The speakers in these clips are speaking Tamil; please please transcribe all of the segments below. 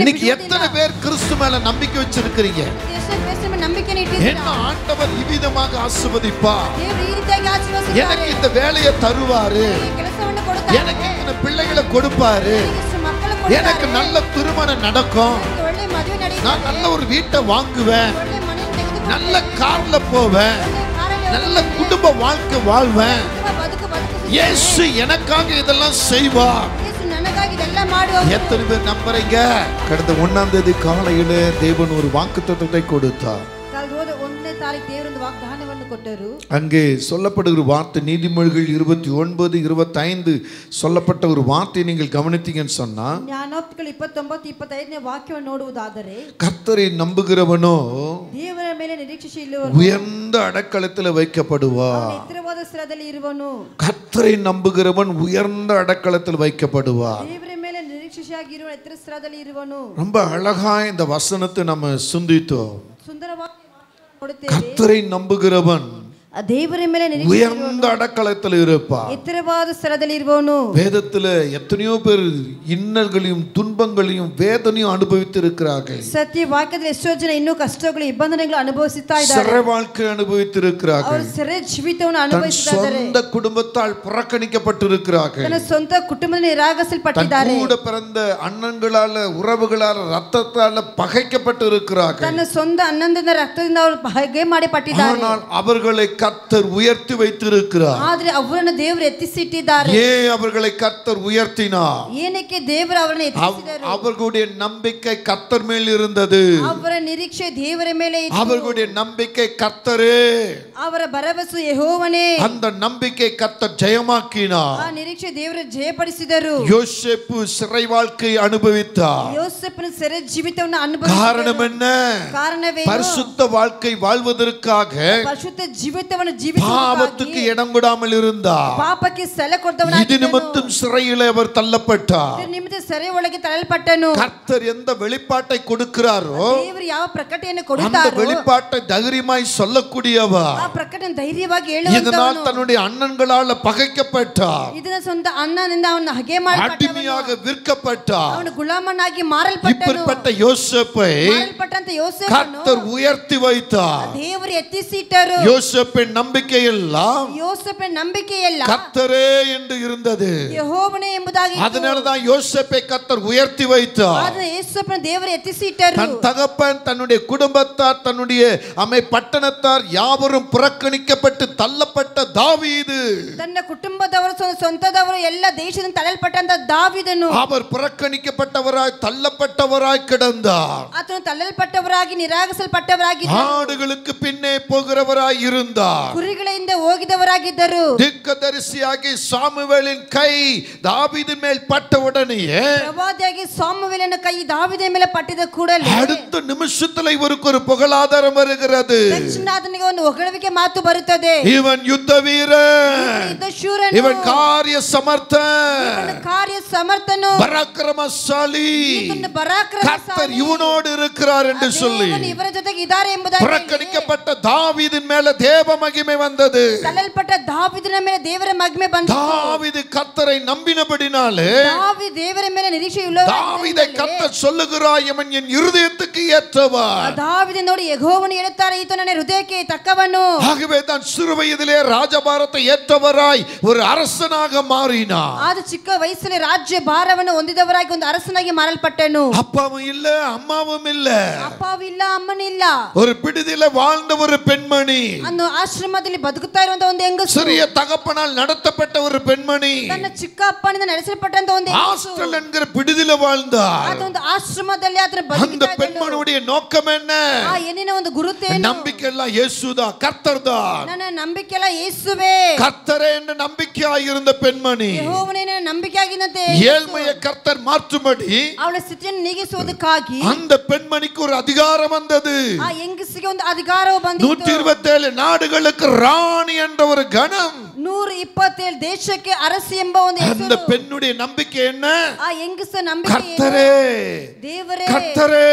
இன்னைக்கு எத்தனை பேர் கிறிஸ்து மேல நம்பிக்கை வச்சிருக்கீங்க? என்ன ஆண்டவர் இவ்விதமாக ஆசீர்வதிப்பார், எனக்கு இந்த வேலையை தருவாரு, எனக்கு இந்த பிள்ளைகளை கொடுப்பாரு, எனக்கு நல்ல திருமணம் நடக்கும், நான் நல்ல ஒரு வீட்டை வாங்குவேன், நல்ல கார்ல போவேன், நல்ல குடும்ப வாழ்க்கை வாழ்வேன், இயேசு எனக்காக இதெல்லாம் செய்வார். எத்தனை பேர் நம்புறீங்க? கடந்த 1ஆம் தேதி காலையில தேவன் ஒரு வாக்குத்தத்தத்தை கொடுத்தார். அங்கே சொல்லப்படுகிற வார்த்தை நீதிமொழிகள் 29-25 சொல்லப்பட்ட ஒரு வார்த்தை நீங்கள் கவனித்தீங்கன்னு சொன்னா, கர்த்தரை நம்புகிறவனோ உயர்ந்த அடைக்கலத்தில் வைக்கப்படுவார். கர்த்தரை நம்புகிறவன் உயர்ந்த அடைக்கலத்தில் வைக்கப்படுவார். ரொம்ப அழகா இந்த வசனத்தை நம்ம சிந்தித்தோம். கர்த்தரை நம்புகிறவன் உயர்ந்த அடைக்கலத்தில் இருப்பார். வேதத்துல எத்தனையோ பேர் இன்னல்களையும் துன்பங்களையும் வேதனையும் அனுபவித்து இருக்கிறார்கள். ಸತ್ಯ ವಾಕ್ಯದಲ್ಲಿ ಎಷ್ಟೋ ಜನ ಇನ್ನೂ ಕಷ್ಟಗಳು ಇಬ್ಬಂಧನಗಳು ಅನುಭವಿಸುತ್ತಾ ಇದ್ದಾರೆ. ಸೆರೆ வாழ்க்கை ಅನುಭವಿத்திருக்கிறார்கள். ಅವರು ಸೆರೆ ಜೀವಿತವನ್ನು ಅನುಭವಿಸುತ್ತಿದ್ದಾರೆ. சொந்த குடும்பத்தால் புறக்கணிக்கப்பட்டிருக்கிறார்கள். ತನ್ನ ಸ್ವಂತ ಕುಟುಂಬದಿಂದ ನಿರಾಕರಿಸಲ್ಪಟ್ಟಿದ್ದಾರೆ. கூட பிறந்த அண்ணன்களால உறவுகளால ரத்தத்தால பகைக்கப்பட்டிருக்கிறார்கள். ತನ್ನ ಸ್ವಂತ ಅಣ್ಣಂದಿರ ರಕ್ತದಿಂದ ಅವರು ಪಗೆ ಮಾಡಿ ಪಟ್ಟಿದ್ದಾರೆ. ஆனால் அவர்களை கர்த்தர் உயர்த்தி வைத்திருக்கிறார். ಆದರೆ ಅವರನ್ನು ದೇವರು ಎತ್ತಿಸಿಟ್ಟಿದ್ದಾರೆ. ஏன் அவர்களை கர்த்தர் உயர்த்தினார்? ಏನಕ್ಕೆ ದೇವರು ಅವರನ್ನು ಎತ್ತಿಸಿದರು? அவர்களுடைய நம்பிக்கை கர்த்தர் மேல் இருந்தது. ಅವರ ನಿರೀಕ್ಷೆ ದೇವರ ಮೇಲೆ ಇತ್ತು. அவர்களுடைய நம்பிக்கை கர்த்தரே. ಅವರ ಭರವಸೆ ಯೆಹೋವನೇ. அந்த நம்பிக்கை கர்த்தர் ஜெயமாக்கினார். ಆ ನಿರೀಕ್ಷೆ ದೇವರು ಜಯಪಡಿಸಿದರು. யோசேப்பு சிறை வாழ்க்கை அனுபவித்தார். யோசேப்பன ಸೆರೆ ಜೀವಿತವನ್ನು ಅನುಭವಿಸಿದರು. காரணம் என்ன? ಕಾರಣವೇನು? பரிசுத்த வாழ்க்கை வாழ்வதற்காக ಪರಿಶುದ್ಧ ಜೀವಿತವನ್ನು ಜೀವಿಸುವುದಕ್ಕಾಗಿ பாவத்துக்கு இடம் கொடாமல் இருந்தார். ಪಾಪಕ್ಕೆ ಸ್ಥಳ ಕೊಡದವನಾಗಿದ್ದನು. இது நிமித்தம் சிறையிலே அவர் தள்ளப்பட்டார். ಇದರ ನಿಮಿತ್ತ ಸೆರೆ ಒಳಗೆ ತಳ್ಳಲ್ಪಟ್ಟನು. கர்த்தர் எந்த வெளிப்பாட்டை கொடுக்கிறாரோ ದೇವರು ಯಾವ ಪ್ರಕಟಣೆಯನ್ನು அந்த ಕೊಡುತ್ತಾರೋ வெளிப்பாட்டை தைரியமாய் சொல்லக்கூடியவர். ಆ ಪ್ರಕಟಣೆ ಧೈರ್ಯವಾಗಿ ಹೇಳುವಂತವನು. இதனால் தன்னுடைய அண்ணன்களால் பகைக்கப்பட்டார். ಇದರ ಸ್ವಂತ ಅಣ್ಣನಿಂದ ಅವನು ಹಗೆ ಮಾಡಲ್ಪಟ್ಟನು. அடிமையாக விற்கப்பட்டார். ಅವನು ಗುಲಾಮನಾಗಿ ಮಾರಲ್ಪಟ್ಟನು. இப்படிப்பட்ட யோசேப்பை ಮಾರಲ್ಪಟ್ಟಂತ ಯೋಸೇಫನು கர்த்தர் உயர்த்தி வைத்தார். ದೇವರು ಎತ್ತಿಸಿಟ್ಟರು. யோசேப்பின் நம்பிக்கை எல்லாம் ಯೋಸೇಫನ ನಂಬಿಕೆ ಎಲ್ಲ கர்த்தரே என்று இருந்தது. ಯೆಹೋವನೇ ಎಂಬುದಾಗಿ. அதனால தான் யோசேப்பை கர்த்தர் உயர்த்தி வைத்தார். ಆದರೆ ಯೋಸೇಫನ ದೇವರು ಎತ್ತಿಸಿಟ್ಟರು. தன் தகப்பன் தன்னுடைய குடும்பத்தார் தன்னுடைய பட்டணத்தார் யாவரும் புறக்கணிக்கப்பட்டு தள்ளப்பட்ட தாவீது. ತನ್ನ ಕುಟುಂಬದವರು ಸ್ವಂತದವರು ಎಲ್ಲ ದೇಶದಿಂದ ತಳ್ಳಲ್ಪಟ್ಟಂತ ದಾವೀದನು அவர் புறக்கணிக்கப்பட்டவராய் தள்ளப்பட்டவராய் கிடந்தார். ಆತನು ತಳ್ಳಲ್ಪಟ್ಟವರಾಗಿ ನಿರಾಕರಿಸಲ್ಪಟ್ಟವರಾಗಿ ஆடுகளுக்கு பின்னே போகிறவராய் இருந்தார். ಕುರಿಗಳಿಂದ ಹೋಗಿದವರಾಗಿದ್ದರು. தீர்க்கதரிசியாகி சாமுவேலின் கை தாவீதின் மேல் பட்ட உடனேயே ಪ್ರವಾದಿಯಾಗಿ ಸಾಮುವೇಲನ ಕೈ ದಾವೀದನ ಮೇಲೆ ಪಟ್ಟಿದ ಕೂಡಲೇ அடுத்த நிமிஷத்துல இவருக்கு ஒரு புகழாதாரம் வருகிறது. ತಕ್ಷಣಾತನಿಗೆ ಒಂದು ಹೊಗಳಿಕೆ ಮಾತು ಬರುತ್ತದೆ. இவன் யுத்த வீரன், ಯುದ್ಧ ಶೂರನು, இவன் காரிய சமர்த்தன், ಇವನು ಕಾರ್ಯ ಸಮರ್ಥನು, பராக்கிரமசாலி, ಇವನು ಪರಾಕ್ರಮಶಾಲಿ, கர்த்தர் இவனோடு இருக்கிறார் என்று சொல்லி ಇವರ ಜೊತೆಗೆ ಇದ್ದಾರೆ ಎಂಬುದಾಗಿ புறக்கணிக்கப்பட்ட தாவீதின் மேல தேவ மகிமை வந்தது. ತಳ್ಳಲ್ಪಟ್ಟ ದಾವೀದನ ಮೇಲೆ ದೇವರ ಮಹಿಮೆ ಬಂತು. தாவீது கர்த்தரை நம்பினபடினாலே ದಾವೀದ ದೇವರ ಮೇಲೆ ನಿರೀಕ್ಷೆ ಉಳ್ಳವನಾಗಿದ್ದನು. தாவீதை கர்த்தர் சொல்லுகிறார், இவன் என் இருதயத்துக்கு ஏற்றவன். ದಾವೀದ ನೋಡಿ ಯೆಹೋವನು ಹೇಳುತ್ತಾರೆ, ಈತ ನನ್ನ ಹೃದಯಕ್ಕೆ ತಕ್ಕವನು. ஆகவே தான் சிறு வயதிலே ராஜபாரத்தை ஏற்றவராய் ஒரு அரசனாக மாறினார். ಆದ ಚಿಕ್ಕ ವಯಸ್ಸಲ್ಲಿ ರಾಜ್ಯ ಭಾರವನ್ನು ಹೊಂದಿದವರಾಗಿ ಒಂದು ಅರಸನಾಗಿ ಮಾರಲ್ಪಟ್ಟನು. அப்பாவும் இல்ல அம்மாவும் இல்ல, ಅಪ್ಪವೂ ಇಲ್ಲ ಅಮ್ಮನಿಲ್ಲ. ஒரு பிடிதில வாழ்ந்த ஒரு பெண்மணி, ಅನ್ನು ಆಶ್ರಮದಲ್ಲಿ ಬದುಕುತ್ತಾ ಇರುವಂತ ಒಂದು ಹೆಂಗಸು, சிறிய தகப்பனால் நடத்தப்பட்ட ஒரு பெண்மணி, ತನ್ನ ಚಿಕ್ಕ ಅಪ್ಪನಿಂದ ನಡೆಸಲ್ಪಟ್ಟಂತ ಒಂದು ಹೆಂಗಸು, ஹாஸ்டல் என்கிற பிடிதில வாழ்ந்தார். ಅದೊಂದು ಆಶ್ರಮದಲ್ಲಿ ಆತನ அந்த ಬದುಕುತ್ತಾ ಇದ್ದಳು. பெண்மணியுடைய நோக்கம் என்ன? ಆ ಹೆಣ್ಣಿನ ಒಂದು ಗುರುತೇನು? நம்பிக்கை எல்லாம் இயேசுதான், கர்த்தர்தான். ನನ್ನ ನಂಬಿಕೆ ಎಲ್ಲ ಯೇಸುವೇ, கர்த்தரே என்ற நம்பிக்கையாய் இருந்த பெண்மணி ಯೆಹೋವನೇ ನನ್ನ ನಂಬಿಕೆಯಾಗಿದ್ದಂತೆ ஏழ்மையை கர்த்தர் மாற்றும்படி ಅವಳ ಸ್ಥಿತಿಯನ್ನು ನೀಗಿಸುವುದಕ್ಕಾಗಿ அந்த பெண்மணிக்கு ஒரு அதிகாரம் வந்தது. ಆ ಹೆಂಗಸಿಗೆ ಒಂದು ಅಧಿಕಾರವು ಬಂದಿತು. 127 நாடுகளுக்கு ராணி என்ற ஒரு கணம். 127 ದೇಶಕ್ಕೆ ಅರಸಿ ಎಂಬ ಒಂದು அந்த ಹೆಸರು. பெண்ணுடைய நம்பிக்கை என்ன? ಆ ಹೆಂಗಸ ನಂಬಿಕೆ கர்த்தரே, ದೇವರೇ, கர்த்தரே,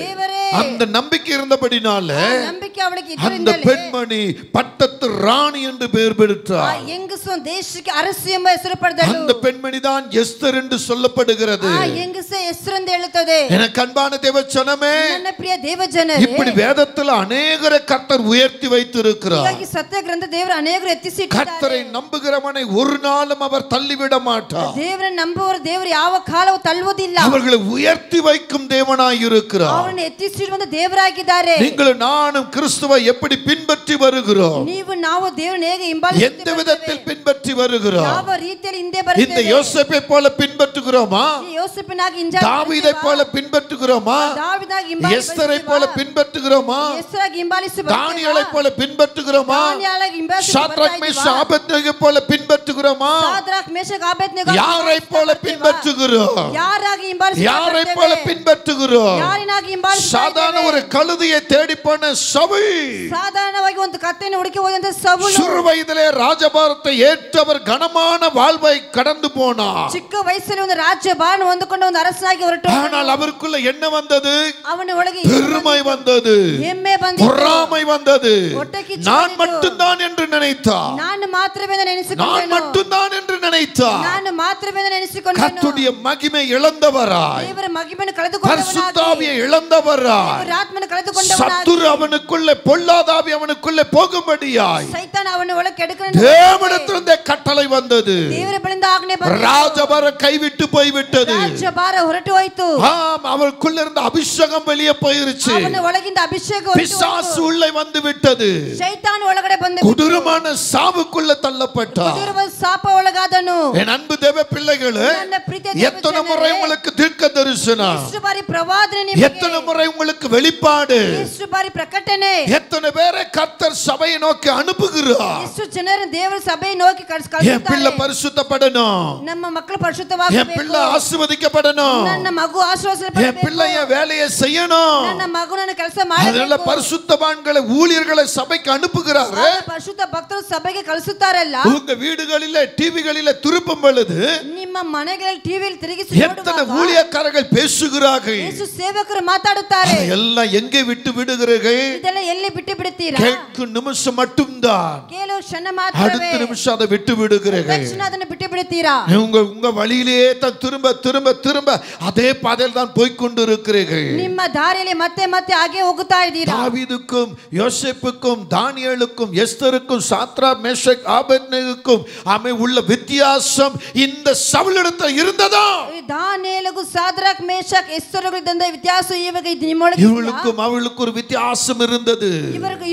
ದೇವರೇ, அந்த நம்பிக்கை இருந்தபடினால ನಂಬಿಕೆ ಅವಳಿಗೆ அந்த ಇದರಿಂದಲೇ பெண்மணி பட்டத்து ராணி என்று பெயர் ಆ பெற்றார். ಹೆಂಗಸು ದೇಶಕ್ಕೆ ಅರಸಿ ಎಂಬ ಹೆಸರು ಪಡೆದಳು. அந்த பெண்மணி தான் எஸ்தர் என்று சொல்லப்படுகிறது. ಆ ಹೆಂಗಸ ಹೆಸರು ಎಂದು ಹೇಳುತ್ತದೆ. எனக்கு அன்பான தேவஜனமே, ನನ್ನ ಪ್ರಿಯ ದೇವಜನರೇ, இப்படி வேதத்தில் அநேகரை கர்த்தர் உயர்த்தி வைத்திருக்கிறார். ಹೀಗಾಗಿ ಸತ್ಯ ಗ್ರಂಥ ದೇವರು ಅನೇಕರು ಎತ್ತಿಸಿದ್ದಾರೆ. கர்த்தரை நம்புகிறவனை ஒரு நாளும் அவர் தள்ளிவிட மாட்டார். ದೇವರನ್ನು ನಂಬುವವರು ದೇವರು ಯಾವ ಕಾಲವೂ ತಳ್ಳುವುದಿಲ್ಲ. அவர்களை உயர்த்தி வைக்கும் தேவனாய் இருக்கிறார். ಅವರನ್ನು ಎತ್ತಿಸಿರುವಂತ ದೇವರಾಗಿದ್ದಾರೆ. நீங்களும் நானும் கிறிஸ்துவை எப்படி பின்பற்றி வருகிறோம்? ನೀವು ನಾವು ದೇವರನ್ನು ಹೇಗೆ ಹಿಂಬಾಲಿಸುತ್ತೇವೆ? எந்த விதத்தில் பின்பற்றி வருகிறோம்? ಯಾವ ರೀತಿಯಲ್ಲಿ ಹಿಂದೆ இந்த ಬರುತ್ತೇವೆ? யோசேப்பை போல பின்பற்றுகிறோமா? ಈ ಯೋಸೇಫನಾಗಿ ಹಿಂಜಾರಿ தாவீதை போல பின்பற்றுகிறோமா? ದಾವೀದನಾಗಿ ಹಿಂಬಾಲಿಸುತ್ತೇವೆ? எஸ்தரை போல பின்பற்றுகிறோமா? ಎಸ್ತರಾಗಿ ಹಿಂಬಾಲಿಸುತ್ತೇವೆ? தானியேலை போல பின்பற்றுகிறோமா? ದಾನಿಯೇಲನಾಗಿ ಹಿಂಬಾಲಿಸುತ್ತೇವೆ? ஷாத்ராக் மேஷாக் ஆபேத்நேகோ போல பின்பற்றுகிறோமா? ಶಾದ್ರಾಕ್ ಮೇಷಕ್ ಆಬೇದ್ನೆಗೋ யாரை போல பின்பற்றுகிறோம்? ಯಾರಾಗಿ ಹಿಂಬಾಲಿಸುತ್ತೇವೆ? யாரை போல பின்பற்றுகிறோம்? ಯಾರಿನಾಗಿ ಹಿಂಬಾಲಿಸುತ್ತೇವೆ? சாதாரண ஒரு கழுதையை தேடி போன சவுல் ಸಾಧಾರಣವಾಗಿ ಒಂದು ಕತ್ತೆಯನ್ನು ಹುಡುಕಿ ಹೋದಂತ ಸೌಲು சிறு வயதிலே ராஜபாரத்தை ஏற்றவர் கனமான வாழ்வை கடந்து போனார். ಚಿಕ್ಕ ವಯಸ್ಸಲ್ಲಿ ಒಂದು ರಾಜ್ಯ ಭಾರವನ್ನು ಹೊಂದಿಕೊಂಡು ಒಂದು ಅರಸನಾಗಿ ಹೊರಟು ஆனால் அவருக்குள்ள என்ன வந்தது? ಅವನ ಒಳಗೆ பெருமை வந்தது, ಹೆಮ್ಮೆ ಬಂದಿತು, பொறாமை வந்தது. ಹೊಟ್ಟೆ ಕಿಚ್ಚು நான் ಬಂದಿತು. மட்டும்தான் என்று நினைத்தார். ನಾನು ಮಾತ್ರವೇ நான் ನೆನೆಸಿಕೊಂಡೆನು, மட்டும்தான் என்று நினைத்தார். ನಾನು ಮಾತ್ರವೇ ನೆನೆಸಿಕೊಂಡೆನು. கர்த்தருடைய மகிமை இழந்தவராய், ದೇವರ ಮಹಿಮೆಯನ್ನು ಕಳೆದುಕೊಂಡವನಾಗಿ, பரிசுத்தாவியை இழந்தவராய், ದೇವರ ಆತ್ಮವನ್ನು ಕಳೆದುಕೊಂಡವನಾಗಿ, சத்துரு அவனுக்குள்ளே பொல்லாதாவி அவனுக்குள்ளே போகும்படியாய் ಸೈತಾನ ಅವನ ಒಳಗೆ ಕೆಡಕನ್ನು தேவனிடத்திலிருந்தே கட்டளை வந்தது. ದೇವರ ಬಳಿಯಿಂದ ಆಜ್ಞೆ ಬಂತು. ராஜபார கைவிட்டு போய்விட்டது. ರಾಜ್ಯ ಭಾರ ಹೊರಟು ಹೋಯಿತು. ஆம், அவருக்குள்ள இருந்த அபிஷேகம் வெளியே போயிருச்சு. ಅವನ ಒಳಗಿಂದ ಅಭಿಷೇಕ ಹೊರಟು பிசாசு ಹೋಯಿತು. உள்ளே வந்து விட்டது. ಸೈತಾನ ಒಳಗಡೆ ಬಂದು கொடூரமான சாவுக்குள்ள தள்ளப்பட்டார். ಕೊಡೂರ ಶಾಪ ಒಳಗಾದನು. என் அன்பு தேவ பிள்ளைகளே, ನನ್ನ ಪ್ರೀತಿಯ ದೇವ எத்தனை ಜನರೇ, முறை உங்களுக்கு தீர்க்க தரிசனம், ಎಷ್ಟು ಬಾರಿ ಪ್ರವಾದನೆ ನಿಮಗೆ, எத்தனை முறை உங்களுக்கு வெளிப்பாடு, ಎಷ್ಟು ಬಾರಿ ಪ್ರಕಟಣೆ, எத்தனை பேரை கர்த்தர் சபையை நோக்கி அனுப்புகிறார். ಎಷ್ಟು ಜನರು ದೇವರ ಸಭೆயை ನೋಕಿ என் பிள்ளை ಕಳಿಸುತ್ತಾರೆ. பரிசுத்தப்படணும், ನಮ್ಮ ಮಕ್ಕಳು என் ಪರಿಶುದ್ಧವಾಗಬೇಕು, பிள்ளை ஆசீர்வதிக்கப்படணும், ನನ್ನ ಮಗು என் ಆಶೀರ್ವದಿಸಲ್ಪಡಬೇಕು, பிள்ளை என் வேலையை செய்யணும். ನನ್ನ ಮಗು ನನ್ನ ಕೆಲಸ அதனால ಮಾಡಬೇಕು. பரிசுத்தவான்களை ஊழியர்களை சபைக்கு அனுப்புகிறாரு. ಪರಿಶುದ್ಧ ಭಕ್ತರು ಸಭೆಗೆ ಕಳಿಸುತ್ತಾರಲ್ಲ. உங்க வீடுகளிலே டிவிகளிலே திருப்பும் பொழுது ನಿಮ್ಮ ಮನೆಗಳಲ್ಲಿ ಟಿವಿಯಲ್ಲಿ ತಿರುಗಿಸಿ எத்தனை ನೋಡುವಾಗ ஊழியக்காரர்கள் பேசுகிறார்கள். ಎಷ್ಟು ಸೇವಕರು ಮಾತಾಡುತ್ತಾರೆ. எல்லாம் எங்கே விட்டு விடுகிறீர்கள்? ಇದೆಲ್ಲ ಎಲ್ಲಿ ಬಿಟ್ಟು ಬಿಡುತ್ತೀರಾ? கேட்கும் நிமிஷம் மட்டும்தான், ಕೆಲವು ಕ್ಷಣ ಮಾತ್ರವೇ, அடுத்த நிமிஷம் அதை விட்டு விடுகிறீர்கள். ತಕ್ಷಣ ಅದನ್ನು ಬಿಟ್ಟು ಬಿಡುತ್ತೀರಾ? உங்க வழியிலேயே தான் திரும்ப திரும்ப திரும்ப அதே பாதையில் தான் போய்க்கொண்டு இருக்கிறீர்கள். ನಿಮ್ಮ ದಾರಿಯಲ್ಲಿ ಮತ್ತೆ ಮತ್ತೆ ಹಾಗೆ ಹೋಗುತ್ತಾ ಇದ್ದೀರಾ. தாவீதுக்கும் யோசேப்புக்கும் தானியேலுக்கும் எஸ்தருக்கும் சாத்ராக் மேஷாக் ஆபேத்நேகோக்கும் ஆமே உள்ள வித்தியாசம் இந்த சவுலிடத்தில் இருந்ததா? ದಾನಿಯೇಲಗೂ ಸಾದ್ರಾಕ್ ಮೇಷಕ್ ಎಸ್ತರುಗಳಿದ್ದ ವ್ಯತ್ಯಾಸ ಇವಾಗ ನಿಮ್ಮೊಳಗೆ இவளுக்கும் அவளுக்கும் ஒரு வித்தியாசம் இருந்தது.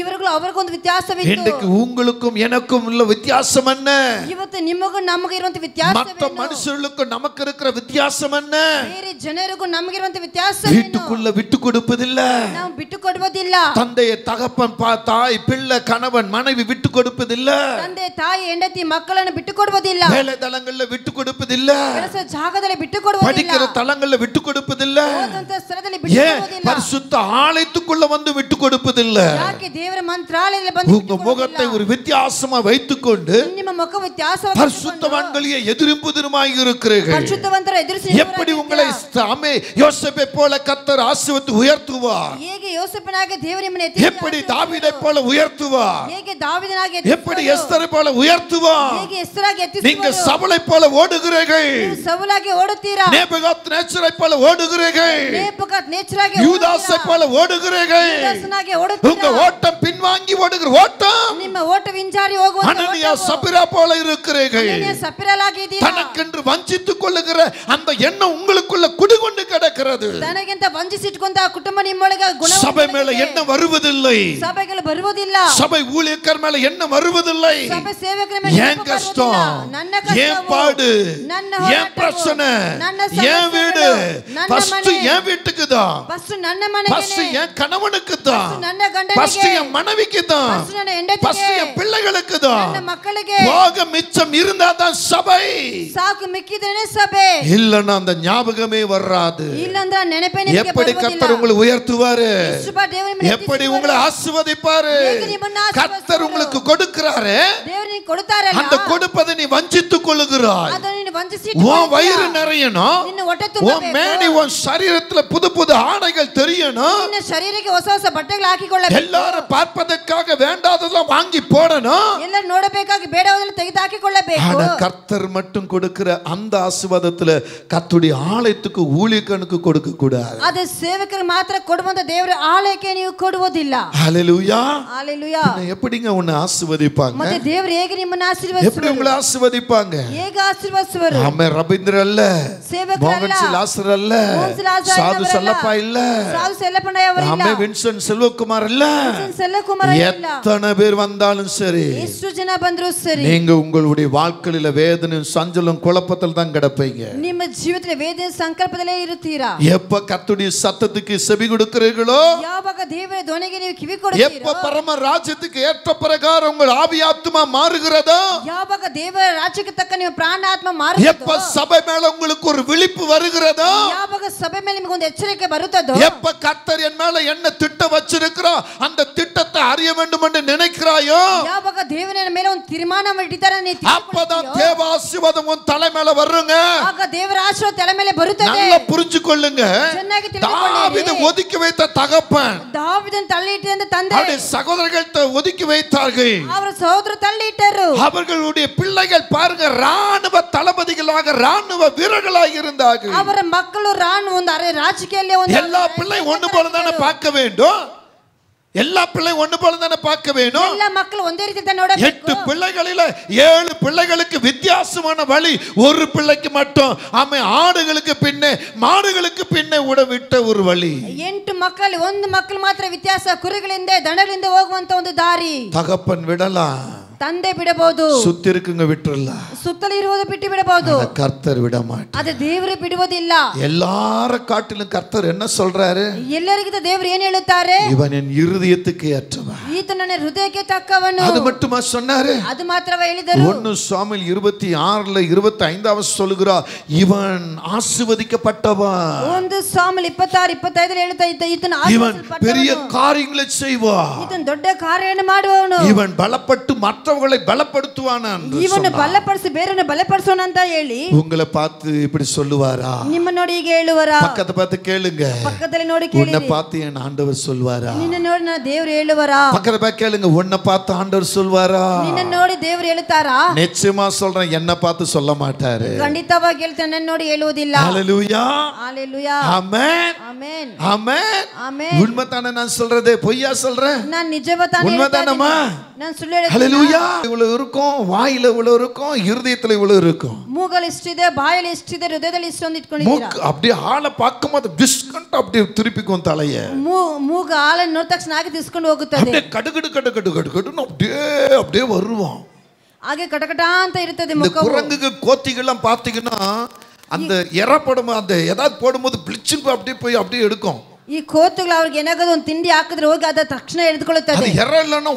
ಇವರುಗಳು ಅವರಿಗೊಂದು ವ್ಯತ್ಯಾಸವಿತ್ತು. இன்றைக்கு உங்களுக்கும் எனக்கும் உள்ள வித்தியாசம் என்ன? ಇವತ್ತು ನಿಮಗೂ ನಮಗೆ ಇರುವಂತ ವ್ಯತ್ಯಾಸ, மற்ற மனுஷர்களுக்கும் நமக்கு இருக்கிற வித்தியாசம் என்ன? ಬೇರೆ ಜನರಿಗೂ ನಮಗಿರುವಂತ ವ್ಯತ್ಯಾಸ, வீட்டுக்குள்ள விட்டு கொடுப்பதில்ல, ನಾವು ಬಿಟ್ಟು ಕೊಡುವುದಿಲ್ಲ. தந்தையை தகப்பன் தாய் பிள்ளை கணவன் மனைவி விட்டு கொடுப்பதில்ல, ತಂದೆ ತಾಯಿ ಹೆಂಡತಿ ಮಕ್ಕಳನ್ನು ಬಿಟ್ಟು ಕೊಡುವುದಿಲ್ಲ, வேலை தலங்கள்ல விட்டு கொடுப்பதில்ல, ಕೆಲಸ ಜಾಗದಲ್ಲಿ ಬಿಟ್ಟು ಕೊಡುವುದಿಲ್ಲ, படிக்கிற தலங்கள்ல விட்டு கொடுப்பதில்ல, ಓದುವಂತ ಸ್ಥಳದಲ್ಲಿ ಬಿಟ್ಟು ஏன் ಕೊಡುವುದಿಲ್ಲ. பரிசுத்த ஆலயத்துக்குள்ள வந்து விட்டு கொடுப்பதில்ல. ಯಾಕೆ ದೇವರ ಮಂತ್ರಾಲಯದಲ್ಲಿ ಬಂದು உங்க முகத்தை ஒரு வித்தியாசமா வைத்துக்கொண்டு ನಿಮ್ಮ ಮುಖ ವ್ಯತ್ಯಾಸ பரிசுத்தவான்களையே எதிர்ப்புதிருமாய் இருக்கிறீர்கள். ಪರಿಶುದ್ಧವಂತರ ಎದುರಿಸಿ எப்படி உங்களை ஆமே யோசேப்பை போல கர்த்தர் ஆசீர்வதித்து உயர்த்துவார்? ಹೇಗೆ ಯೋಸೇಫನಾಗಿ ದೇವರು ನಿಮ್ಮನ್ನು எப்படி தாவீதை போல உயர்த்துவார்? ಹೇಗೆ ದಾವೀದನಾಗಿ எப்படி எஸ்தரை போல உயர்த்துவார்? ಹೇಗೆ ಎಸ್ತರಾಗಿ நீங்க ಎತ್ತಿಸುವರು? சவுலை போல ஓடுகிறீர்கள், ನೀವು ಸೌಲಾಗಿ ಓಡುತ್ತೀರಾ, நேபுகாத்நேச்சரை போல ஓடுகிறீர்கள், ನೇಬೂಕದ್ ನೇಚರಾಗಿ யூதாசை போல ஓடுகிறீர்கள். ಯೂದಾಸನಾಗಿ உங்க ಓಡುತ್ತೀರಾ. ஓட்டம் பின்வாங்கி ஓடுகிற ஓட்டம் ನಿಮ್ಮ ಓಟ ವಿಂಜಾರಿ ಹೋಗುವಂತ அனனியா ಓಟವು. சபிரா போல இருக்கிறீர்கள். ಅನನೀಯ ಸಫೀರಲಾಗಿದ್ದೀರಾ. தனக்கென்று வஞ்சித்துக் கொள்ளுகிற அந்த எண்ணம் உங்களுக்குள்ள குடிகொண்டு கிடக்கிறது. ತನಗಿಂತ ವಂಚಿಸಿಟ್ಕೊಂತ ಕುಟುಂಬ ನಿಮ್ಮೊಳಗೆ சபை மேல எண்ணம் வருவதில்லை, ಸಭೆಗಳು ಬರುವುದಿಲ್ಲ, சபை ஊழியக்கார மேல எண்ணம் வருவதில்லை. ಸಭೆ ಸೇವಕರ ಮೇಲೆ ஏன் ಕೋಪ கஷ்டம், ಬರುವುದಿಲ್ಲ. ನನ್ನ ஏன் ಕಷ್ಟವು, பாடு, ನನ್ನ ஏன் ಹೋರಾಟವು, பிரச்சனை, ನನ್ನ ஏன் வீடு? ಸಮಸ್ಯೆಗಳು, ನನ್ನ ஃபர்ஸ்ட் ಮನೆ, என் வீட்டுக்கு தான், ಫಸ್ಟ್ ನನ್ನ ஃபர்ஸ்ட் ಮನೆಗೆ, என் கணவனுக்கு தான், ಫಸ್ಟ್ ನನ್ನ ಗಂಡನಿಗೆ, ஃபர்ஸ்ட் என் மனைவிக்கு தான், ಫಸ್ಟ್ ನನ್ನ ಹೆಂಡತಿಗೆ, ஃபர்ஸ்ட் என் பிள்ளைகளுக்கு தான். ನನ್ನ ಮಕ್ಕಳಿಗೆ போக மிச்சம் இருந்தா தான் சபை, ಸಾಕು ಮಿಕ್ಕಿದ್ರೆ ಸಭೆ. இல்லன்னா அந்த ஞாபகமே வராது. ಇಲ್ಲಂದ್ರೆ ನೆನಪೇ ನಿಮಗೆ எப்படி கர்த்தர் ಬರುವುದಿಲ್ಲ. உங்களை உயர்த்துவாரு, ಎಷ್ಟು ಬಾರಿ ದೇವರು ನಿಮ್ಮನ್ನು எப்படி ಎತ್ತಿಸುವರು. உங்களை ஆசீர்வதிப்பாரு. ಹೇಗೆ ನಿಮ್ಮನ್ನು ಆಶೀರ್ವದಿಸುವರು. கர்த்தர் உங்களுக்கு கொடுக்கிறாரு, ದೇವರು ನಿಮಗೆ ಕೊಡುತ್ತಾರಲ್ಲ, அந்த கொடுப்பதை நீ வஞ்சித்துக் கொள்ளுகிறாய். ಅದನ್ನು ನೀನು உன் வயிறு நிறையணும், உன் மேனி உன் சரீரத்துல புது புது ஆடைகள் தெரியணும், ಶರೀರಕ್ಕೆ ಹೊಸ ಹೊಸ ಬಟ್ಟೆಗಳು ಹಾಕಿಕೊಳ್ಳಬೇಕು, எல்லாரும் பார்ப்பதற்காக வேண்டாததெல்லாம் வாங்கி போடணும், ಎಲ್ಲರೂ ನೋಡಬೇಕಾಗಿ ಬೇಡವಾದನ್ನು ತೆಗೆದು ಹಾಕಿಕೊಳ್ಳಬೇಕು. ஆனா கர்த்தர் மட்டும் கொடுக்கிற அந்த ஆசீர்வாதத்துல கர்த்தருடைய ஆலயத்துக்கு ஊழியக்காரனுக்கு கொடுக்க கூடாது. ಅದು ಸೇವಕರಿಗೆ ಮಾತ್ರ ಕೊಡುವಂತ ದೇವರ ಆಲಯಕ್ಕೆ ನೀವು ಕೊಡುವುದಿಲ್ಲ. ஹல்லேலூயா. ஹalleluya. எப்படிங்க உன்னை ஆசீர்வதிப்பாங்க? ಮತ್ತೆ ದೇವರು ಹೇಗೆ ನಿಮ್ಮನ್ನು ಆಶೀರ್ವದಿಸುವರು? எப்படி உங்களை ஆசீர்வதிப்பாங்க? ಹೇಗೆ ಆಶೀರ್ವದಿಸುವರು? ஆமென். ரபீந்திர அல்ல, மோகன் லாசர் அல்ல, சாது செல்லப்பா இல்ல, சாது செல்லப்பண்ண ಅವರು ಇಲ್ಲ, ஆமென். வின்சென்ட் செல்வகுமார் இல்ல, செல்லகுமார் இல்ல, எத்தனை பேர் வந்தாலும் சரி, ಎಷ್ಟು ಜನ ಬಂದರೂ ಸರಿ, நீங்க உங்களுடைய வாழ்க்கையில வேதனை சஞ்சலம் குழப்பத்தில் தான் கிடப்பீங்க. ನಿಮ್ಮ ಜೀವಿತದಲ್ಲಿ ವೇದನೆ ಸಂಕಲ್ಪದಲ್ಲೇ ಇರುತ್ತೀರಾ. எப்ப கர்த்தருடைய சத்தத்துக்கு செவி கொடுக்கிறீர்களோ, ಯಾವಾಗ ದೇವರ ಧ್ವನಿಗೆ ನೀವು ಕಿವಿ ಕೊಡುತ್ತೀರೋ, எப்ப பரம ராஜ்யத்துக்கு ஏற்ற பிரகாரம் உங்கள் ஆவி ஆத்மா மாறுகிறதோ, ಯಾವಾಗ ದೇವರ ರಾಜ್ಯಕ್ಕೆ ತಕ್ಕ ನೀವು ಪ್ರಾಣ ಆತ್ಮ ಮಾರುತ್ತದೋ, எப்ப சபை மேல உங்களுக்கு ஒரு விழிப்பு வருகிறதோ, ಯಾವಾಗ ಸಭೆ ಮೇಲೆ ನಿಮಗೆ ಒಂದು ಎಚ್ಚರಿಕೆ ಬರುತ್ತದೋ, எப்ப கர்த்தர் என் மேல என்ன திட்டம் வச்சிருக்கிறோ அந்த திட்டத்தை அறிய வேண்டும் என்று நினைக்கிறாயோ, ಯಾವಾಗ ದೇವರ ಮೇಲೆ ಒಂದು ತೀರ್ಮಾನ ಮಾಡಿದ್ದಾರೆ ನೀವು, அப்பதான் தேவ ஆசீர்வாதம் உன் தலை மேல வருங்க. ಆಗ ದೇವರ ಆಶೀರ್ವಾದ ತಲೆ ಮೇಲೆ ಬರುತ್ತದೆ. நல்லா புரிஞ்சுக்கொள்ளுங்க. ಚೆನ್ನಾಗಿ ತಿಳಿದುಕೊಳ್ಳಿರಿ. தாவீது ஒதுக்கி வைத்த தகப்பன் தாவீದன் தள்ளியிட்ட ತಂದೆ அவருடைய சகோதரர்கள் ஒதுக்கி வைத்தார்கள். ಅವರ ಸಹೋದರರು ತಳ್ಳಿಟ್ಟರು. அவர்களுடைய பிள்ளைகள் பாருங்க ராணுவ தளபதிகளாக ராணுவ வீரர்களாக இருந்தார்கள். ಅವರ ಮಕ್ಕಳು ಒಂದು ರಾಜಕೀಯದಲ್ಲಿ ಒಂದು எல்லா பிள்ளை ஒண்ணு போல தானே பார்க்க வேண்டும், எல்லா பிள்ளை ஒண்ணு போல தானே பார்க்க வேண்டும். எல்லா மக்கள் ಒಂದೇ ರೀತಿ ನೋಡಬೇಕು. 8 பிள்ளைகளில 7 பிள்ளைகளுக்கு வித்தியாசமான வழி, ஒரு பிள்ளைக்கு மட்டும் அவன் ஆடுகளுக்கு பின்னே மாடுகளுக்கு பின்னே விட்ட ஒரு வழி. 8 ಮಕ್ಕಳಲ್ಲಿ ಒಂದು ಮಕ್ಕಳು ಮಾತ್ರ ವ್ಯತ್ಯಾಸ, ಕುರಿಗಳಿಂದ ದನಗಳಿಂದ ಹೋಗುವಂತ ಒಂದು ದಾರಿ. தகப்பன் விடலாம், ತಂದೆ ಬಿಡಬಹುದು, சுத்தி இருக்குங்க விட்டுறலாம், ಸುತ್ತಲೂ ಇರುವುದು ಬಿಟ್ಟು ಬಿಡಬಹುದು, கர்த்தர் விட மாட்டார். ಅದು ದೇವರು ಬಿಡುವುದಿಲ್ಲ. எல்லார காட்டிலும் கர்த்தர் என்ன சொல்றாரு? ಎಲ್ಲರಿಗಿಂತ ದೇವರು ಏನು ಹೇಳುತ್ತಾರೆ? இவன் என் இருதயத்துக்கு ஏற்றவன், ಈತ ನನ್ನ ಹೃದಯಕ್ಕೆ ತಕ್ಕವನು. அது மட்டுமா சொன்னாரு? ಅದು ಮಾತ್ರವೇ ಹೇಳಿದರು. 1 சாமுவேல் 26ல 25வது சொல்லுகிறார், இவன் ஆசீர்வதிக்கப்பட்டவன். 1 ಸಾಮುವೇಲ್ 26:25 ಹೇಳ್ತಾ ಇದ್ದ ಈತನ இவன் பெரிய காரியங்களை செய்வான், ಈತನ ದೊಡ್ಡ ಕಾರ್ಯವನ್ನು ಮಾಡುವವನು, இவன் பலப்பட்டு மற்றவர்களை பலப்படுத்துவான் என்று ಇವನು ಬಲಪಡಿಸಿ ಬೇರೆಯನ್ನು ಬಲಪಡಿಸೋಣ ಅಂತ ಹೇಳಿ உங்களை பார்த்து இப்படி சொல்லுவாரா? ನಿಮ್ಮ ನೋಡಿ ಈಗ ಹೇಳುವರಾ? பக்கத்தை பார்த்து கேளுங்க. பக்கದಲ್ಲಿ ನೋಡಿ ಕೇಳಿ. உன்னை பார்த்து என் ஆண்டவர் சொல்வாரா? ನಿನ್ನ ನೋಡಿ ನನ್ನ ದೇವರು ಹೇಳುವರಾ? பக்கத்தை பார்த்து கேளுங்க. உன்னை பார்த்து ஆண்டவர் சொல்வாரா? ನಿನ್ನ ನೋಡಿ ದೇವರು ಹೇಳುತ್ತಾರಾ? நிச்சயமா சொல்றேன், என்னை பார்த்து சொல்ல மாட்டாரு. ಖಂಡಿತವಾಗಿ ಹೇಳ್ತಾನೆ, ನನ್ನ ನೋಡಿ ಹೇಳುವುದಿಲ್ಲ. ஹல்லேலூயா, ஹalleluya, ஆமென், ஆமென், ஆமென், ஆமென். உண்மைதானே நான் சொல்றது? பொய்யா சொல்றேன்? நான் நிஜவதானே உண்மைதானமா? நான் ಸುಳ್ಳು ಹೇಳುತ್ತಿಲ್ಲ. ஹல்லேலூயா. இவ்வளவு இருக்கும், வாயில இவ்வளவு இருக்கும், இருதயத்துல இவ்வளவு இருக்கும். ಮೂಗಲ್ಲಿ ಇಷ್ಟಿದೆ, ಬಾಯಲ್ಲಿ ಇಷ್ಟಿದೆ, ಹೃದಯದಲ್ಲಿ ಇಷ್ಟೊಂದು ಇಟ್ಕೊಂಡಿದ್ದೀರಾ. அப்படியே ஆளை பார்க்கும்போது டிஸ்கண்ட் அப்படியே திருப்பிக்கும் தலைய. ಮೂಗ ಹಾಲನ್ನು ನೋಡಿದ ತಕ್ಷಣ ಹಾಗೆ ತಿಸ್ಕೊಂಡು ಹೋಗುತ್ತದೆ. அப்படியே கடுகடு கடுகடு கடுகடுன்னு அப்படியே அப்படியே வருவான். ಹಾಗೆ ಕಟಕಟ ಅಂತ ಇರುತ್ತದೆ இந்த ಮುಖವು. குரங்குக்கு கோத்திகள்லாம் பார்த்தீங்கன்னா அந்த எறப்படும் அந்த ஏதாவது போடும்போது பிளிச்சுன்னு அப்படியே போய் அப்படியே எடுக்கும். ಈ ಕೋತುಗಳು ಅವ್ರಿಗೆ ಏನಾಗೋದು ಒಂದು ತಿಂಡಿ ಹಾಕಿದ್ರೆ ಹೋಗಿ ಅದ ತಕ್ಷಣ ಎಳೆದುಕೊಳ್ಳುತ್ತದೆ. ಎರ இல்லன்னா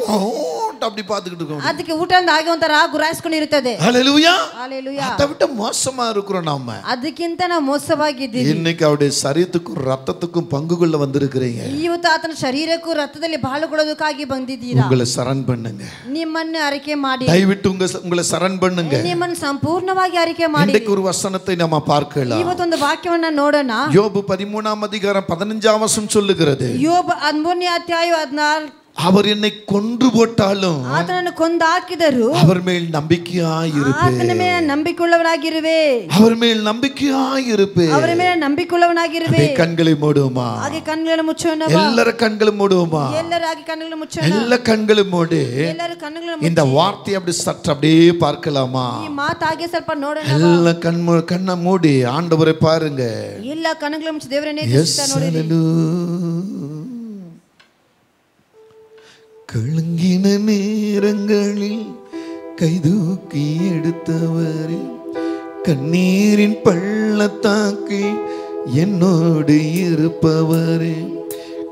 அப்படி பார்த்துக்கிட்டு இருக்கும். ಅದಕ್ಕೆ ಊಟ ಅಂದ ಹಾಗೆ ಒಂಥರ ಗುರಾಯಿಸ್ಕೊಂಡಿರುತ್ತದೆ. ஹல்லேலூயா, ஹalleluya. அதை விட மோசமா இருக்கிறோம் நாம. ಅದಕ್ಕಿಂತ ನಾವು ಮೋಸವಾಗಿದ್ದೀವಿ. இன்னைக்கு அவருடைய சரீரத்துக்கும் ரத்தத்துக்கும் பங்குக்குள்ள வந்திருக்கிறீங்க. ಇವತ್ತು ಆತನ ಶರೀರಕ್ಕೂ ರಕ್ತದಲ್ಲಿ ಬಾಳುಕೊಳ್ಳೋದಕ್ಕಾಗಿ ಬಂದಿದ್ದೀರಾ. உங்களை சரண் பண்ணுங்க. ನಿಮ್ಮನ್ನು ಅರಿಕೆ ಮಾಡಿ. ದಯವಿಟ್ಟು உங்களை சரண் பண்ணுங்க. ನಿಮ್ಮನ್ನು ಸಂಪೂರ್ಣವಾಗಿ ಅರಿಕೆ ಮಾಡಿ. இன்றைக்கு ஒரு வசனத்தை நாம பார்க்கலாம். ಇವತ್ತೊಂದು ವಾಕ್ಯವನ್ನ ನೋಡೋಣ. யோபு 13ஆம் அதிகாரம் 15ஆம் வசனம் சொல்லுகிறது. ಯೋಬ 13ನೇ ಅಧ್ಯಾಯ 14. அவர் என்னை கொன்று போட்டாலும் ಆತನನ್ನು ಕೊಂದು ಹಾಕಿದರು அவர் மேல் நம்பிக்கையாயிருப்பேன். ಆತನ ಮೇಲೆ ನಂಬಿಕೊಳ್ಳವನಾಗಿರುವೆ. அவர் மேல் நம்பிக்கையாயிருப்பேன். ಅವರ ಮೇಲೆ ನಂಬಿಕೊಳ್ಳವನಾಗಿರುವೆ. கண்களை மூடுமா? ಹಾಗೆ ಕಣ್ಣುಗಳನ್ನು ಮುಚ್ಚೋಣ. ಎಲ್ಲರ ಕಣ್ಗಳು மூடுமா? ಎಲ್ಲರಾಗಿ ಕಣ್ಣುಗಳನ್ನು ಮುಚ್ಚೋಣ. ಎಲ್ಲ ಕಣ್ಗಳು ಮೂಡಿ ಎಲ್ಲರೂ ಕಣ್ಣುಗಳನ್ನು இந்த வார்த்தை அப்படி சற்று அப்படியே பார்க்கலாமா? ಈ ಮಾತು ಹಾಗೆ ಸ್ವಲ್ಪ ನೋಡೋಣ. ಎಲ್ಲ ಕಣ್ಣ ಮೂಡಿ ஆண்டவரை பாருங்க. ಎಲ್ಲ ಕಣ್ಣುಗಳನ್ನು ಮುಚ್ಚಿ ದೇವರನ್ನೇ ನೋಡಿ. கலங்கின நேரங்களில் கைதூக்கி எடுத்தவரே, கண்ணீரின் பள்ளத்தாக்கில் என்னோடு இருப்பவரே,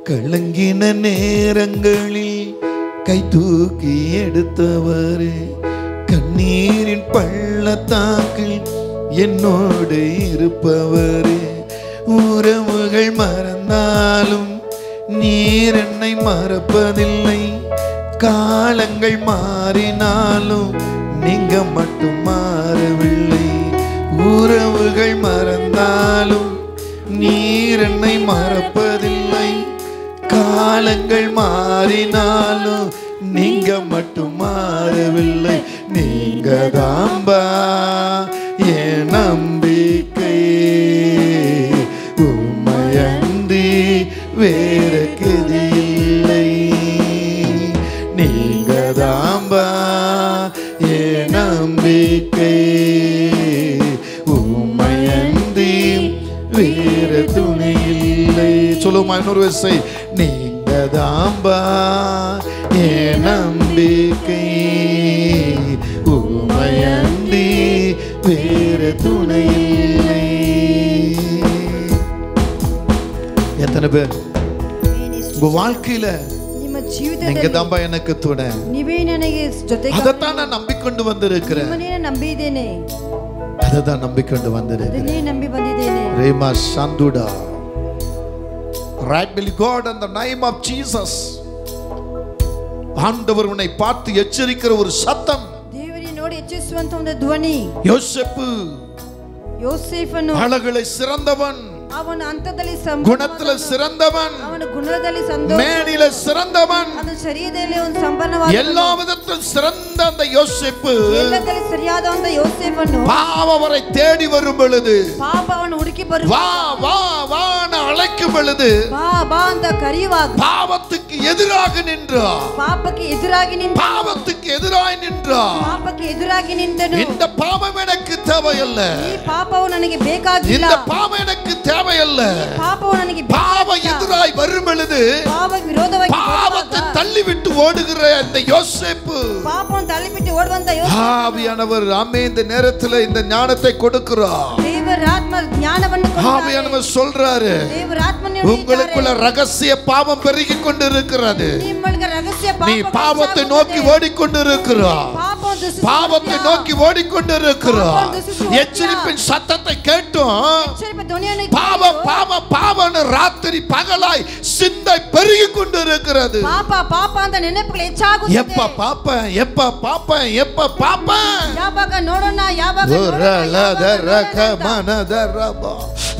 கலங்கின நேரங்களில் கைதூக்கி எடுத்தவரே, கண்ணீரின் பள்ளத்தாக்கில் என்னோடு இருப்பவரே, உறவுகள் மறந்தாலும் நீர் என்னை மறப்பதில்லை, காலங்கள் மாறினாலும் நீங்க மட்டும் மாறவில்லை, உறவுகள் மறந்தாலும் நீர் என்னை மறப்பதில்லை. காலங்கள் மாறினாலும் நீங்க மட்டும் மாறவில்லை. நீங்க தாம்பா என் நம்பிக்கை, உம்மையன்றி வேற கதி இல்லை. நீங்க தாம்பா என் நம்பிக்கை, உம்மையன்றி வேற துணை இல்லை. சொல்லுமா இன்னொரு வரிசை. நீங்க தாம்பா என் நம்பிக்கை, உம்மையன்றி வேற துணை இல்லை. எத்தனை பேர் உங்க வாழ்க்கையில நீங்க தாம்பா எனக்கு துணை, அதைத்தான் நான் நம்பிக்கொண்டு வந்திருக்கிறேன், அதைதான் நம்பிக்கொண்டு வந்திருக்கிறேன். Rhema சாந்துடா. Right will God in the name of Jesus. ஆண்டவர் உன்னை பார்த்து எச்சரிக்கிற ஒரு சத்தம். ದೇವರೇ ನೋಡಿ ಎಚ್ಚರಿಸುವಂತ ಒಂದು ಧ್ವನಿ. ಯೋಸೇಫನು ಅಳಗಳೆ ಸಿರಂದವನ್, ಅವನ ಹಂತದಲ್ಲಿ ಗುಣದಲ್ಲಿ ಸಿರಂದವನ್, ಅವನ ಗುಣದಲ್ಲಿ ಸಂತೋಷ, ಮೇಲಿல ಸಿರಂದವನ್, ಅವನ ಶರೀರದಲ್ಲಿ ಒಂದು ಸಂಪನ್ನವಾದ, எல்லா விதத்திலும் சிறந்த அந்த யோசேப்பு, ಎಲ್ಲದರಲ್ಲಿ ಸರಿಯಾದ ಒಂದು ಯೋಸೇಫನು பாவம் அவரை தேடி வரும் பொழுது, ಪಾಪವನ್ನು ಹುಡುಕಿ ಬರುವ, வா வா வா அழைக்கும் பொழுது, ಬಾ ಬಾ ಅಂತ ಕರೆಯುವಾಗ பாவத்துக்கு எதிராக நின்றார், ಪಾಪಕ್ಕೆ ಎದುರಾಗಿ ನಿಂತ, பாவத்துக்கு எதிராಗಿ நின்றார். ಪಾಪಕ್ಕೆ ಎದುರಾಗಿ ನಿಂತನು. இந்த பாவம் எனக்கு தேவையில்ல, ಈ ಪಾಪವು ನನಗೆ ಬೇಕಾಗಿಲ್ಲ, இந்த பாவம் எனக்கு தேவையில்ல. ಪಾಪವು ನನಗೆ பாவம் எதிராய் வரும் பொழுது ಪಾಪ ವಿರೋಧವಾಗಿ பாவத்தை தள்ளிவிட்டு ஓடுகிற அந்த யோசேப்பு, ಪಾಪವನ್ನು ತಳ್ಳಿಬಿಟ್ಟು ಓಡುವಂತ ஆவியானவர் ஆமே இந்த நேரத்துல இந்த ஞானத்தை கொடுக்கிறார். ದೇವರ ಆತ್ಮ ಜ್ಞಾನವನ್ನು ಕೊಡುತ್ತಾರೆ. ஆவியானவர் சொல்றாரு, ದೇವರ ಆತ್ಮನೇ உங்களுக்குள்ள ரகசிய பாவம் பெருகிக் கொண்டிருக்கிறது. ನಿಮ್ಮೊಳಗೆ ರಹಸ್ಯ நீ பாவத்தை நோக்கி ஓடிக்கொண்டிருக்கிறாய், பாவத்தை நோக்கி ஓடிக்கொண்டிருக்கிறாய். எச்சரிப்பின் சத்தத்தை கேட்டும் பாவம் பாவம் பாவம் ராத்திரி பகலாய் சிந்தை பெருகிக் கொண்டிருக்கிறது. ಪಾಪ ಪಾಪ ಅಂತ ನೆನಪುಗಳು ಹೆಚ್ಚಾಗುತ್ತದೆ. எப்ப பாப்பேன் எப்ப பாப்பேன் எப்ப பாப்பேன், ಯಾವಾಗ ನೋಡೋಣ ಯಾವಾಗ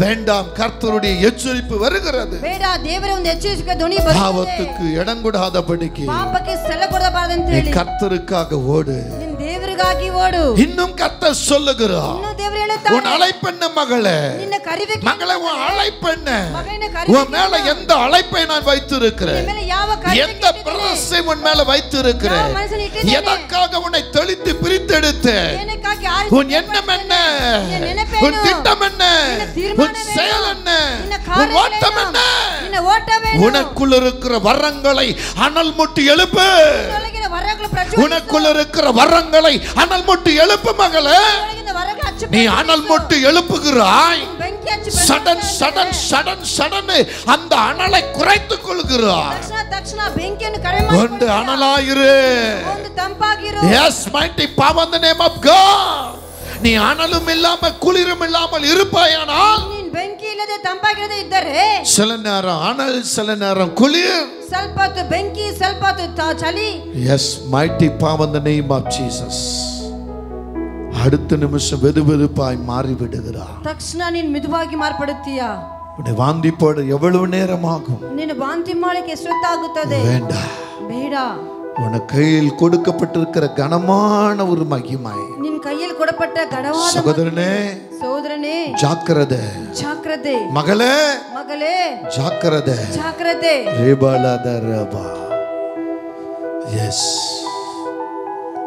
வேண்டாம். கர்த்தருடைய எச்சரிப்பு வருகிறது. ಬೇಡ, ದೇವರ ಒಂದು ಎಚ್ಚರಿಕೆ ಧ್ವನಿ ಬರುತ್ತದೆ. பாவத்துக்கு இடம் கொடாதபடிக்கு ಪಾಪಕ್ಕೆ ಸ್ಥಳ ಕೊಡಬಾರದಂತ நீ ಹೇಳಿ கர்த்தருக்காக ஓடு. ನೀನು ದೇವರಿಗಾಗಿ ಓಡು. இன்னும் கர்த்தர் சொல்லுகிறார், ಇನ್ನು ದೇವರು ಹೇಳುತ್ತಾರೆ, உன் அழைப்பென்ன மகளே, ನಿನ್ನ ಕರಿಬೇಕು மகளே உன் அழைப்பென்ன, ಮಗನ உன் ಕರಿಬೇಕು. மேல எந்த அழைப்பை நான் வைத்திருக்கிறேன், ನಿನ್ನ ಮೇಲೆ ಯಾವ ಕರಿಬೇಕು எந்த பிரதேசத்தை உன் மேல வைத்திருக்கிறேன், ಯಾವ ಮನಸ್ಸನ್ನು ಇಟ್ಟಿದ್ದೇನೆ, எதற்காக உன்னை தெளித்து பிரித்தெடுத்தேன், ಏನಕ್ಕಾಗಿ உன் எண்ணம் என்ன, ನಿನ್ನ ನೆನಪೇನು, உன் திட்டம் என்ன, ನಿನ್ನ ತೀರ್ಮಾನವೇನು, உன் செயல் என்ன, ನಿನ್ನ உன் ஓட்டம் என்ன, ನಿನ್ನ ಓಟವೇನು, உனக்குள்ள இருக்கிற வரங்களை அனல் முட்டி எழுப்பு, ನಿನ್ನೊಳಗಿನ ವರಗಳು ಪ್ರಜ್ವಲಿಸು, உனக்குள்ள இருக்கிற வரங்களை அனல் முட்டி எழுப்பு மகளே. ನಿನ್ನೊಳಗಿನ ವರಗಳು ಹಚ್ಚು, நீ அனல் முட்டி எழுப்புகிறாய், ಬೆಂಕಿ ಹಚ್ಚಿ சடன் சடன் சடன் சடன் அந்த அனலை குறைத்துக் கொள்கிறாய். ತಕ್ಷಣ ತಕ್ಷಣ ಬೆಂಕಿಯನ್ನು ಕಡಿಮೆ ಮಾಡಿ ஒன்று அனலாயிரு. ಒಂದು ತಂಪಾಗಿರು. Yes, mighty power in the name of God. நீ அனலும் இல்லாம குளிரும் இல்லாமல் இருப்பாயானால், ನೀನು ಬೆಂಕಿ ಇಲ್ಲದೆ ತಂಪಾಗಿರದೆ ಇದ್ದರೆ சில நேரம் அனல் சில நேரம் குளிர். ಸ್ವಲ್ಪ ಹೊತ್ತು ಬೆಂಕಿ ಸ್ವಲ್ಪ ಹೊತ್ತು ಚಳಿ. Yes, mighty power in the name of Jesus. அடுத்த நிமிஷம் வெதுவெதுப்பாய் மாறி விடுகிறார். ತಕ್ಷಣ ನೀನು ಮಿದುವಾಗಿ ಮಾರ್ಪಡುತ್ತೀಯಾ. உன்னை வாந்தி போட எவ்வளவு நேரமாகும்? ನೀನು ವಾಂತಿ ಮಾಡಲಿಕ್ಕೆ ಎಷ್ಟೊತ್ತಾಗುತ್ತದೆ? வேண்டாம். ಬೇಡ. உன் கையில் கொடுக்கப்பட்டிருக்கிற கனமான ஒரு மகிமை, ನಿನ್ನ ಕೈಯಲ್ಲಿ ಕೊಡಪಟ್ಟ ಘನವಾದ சகோதரனே, ಸಹೋದರನೇ, ஜாக்கிரதை. ಜಾಗ್ರತೆ. மகளே, ಮಗಳೇ, ஜாக்கிரதை. ಜಾಗ್ರತೆ. ரேபாலதரபா. Yes.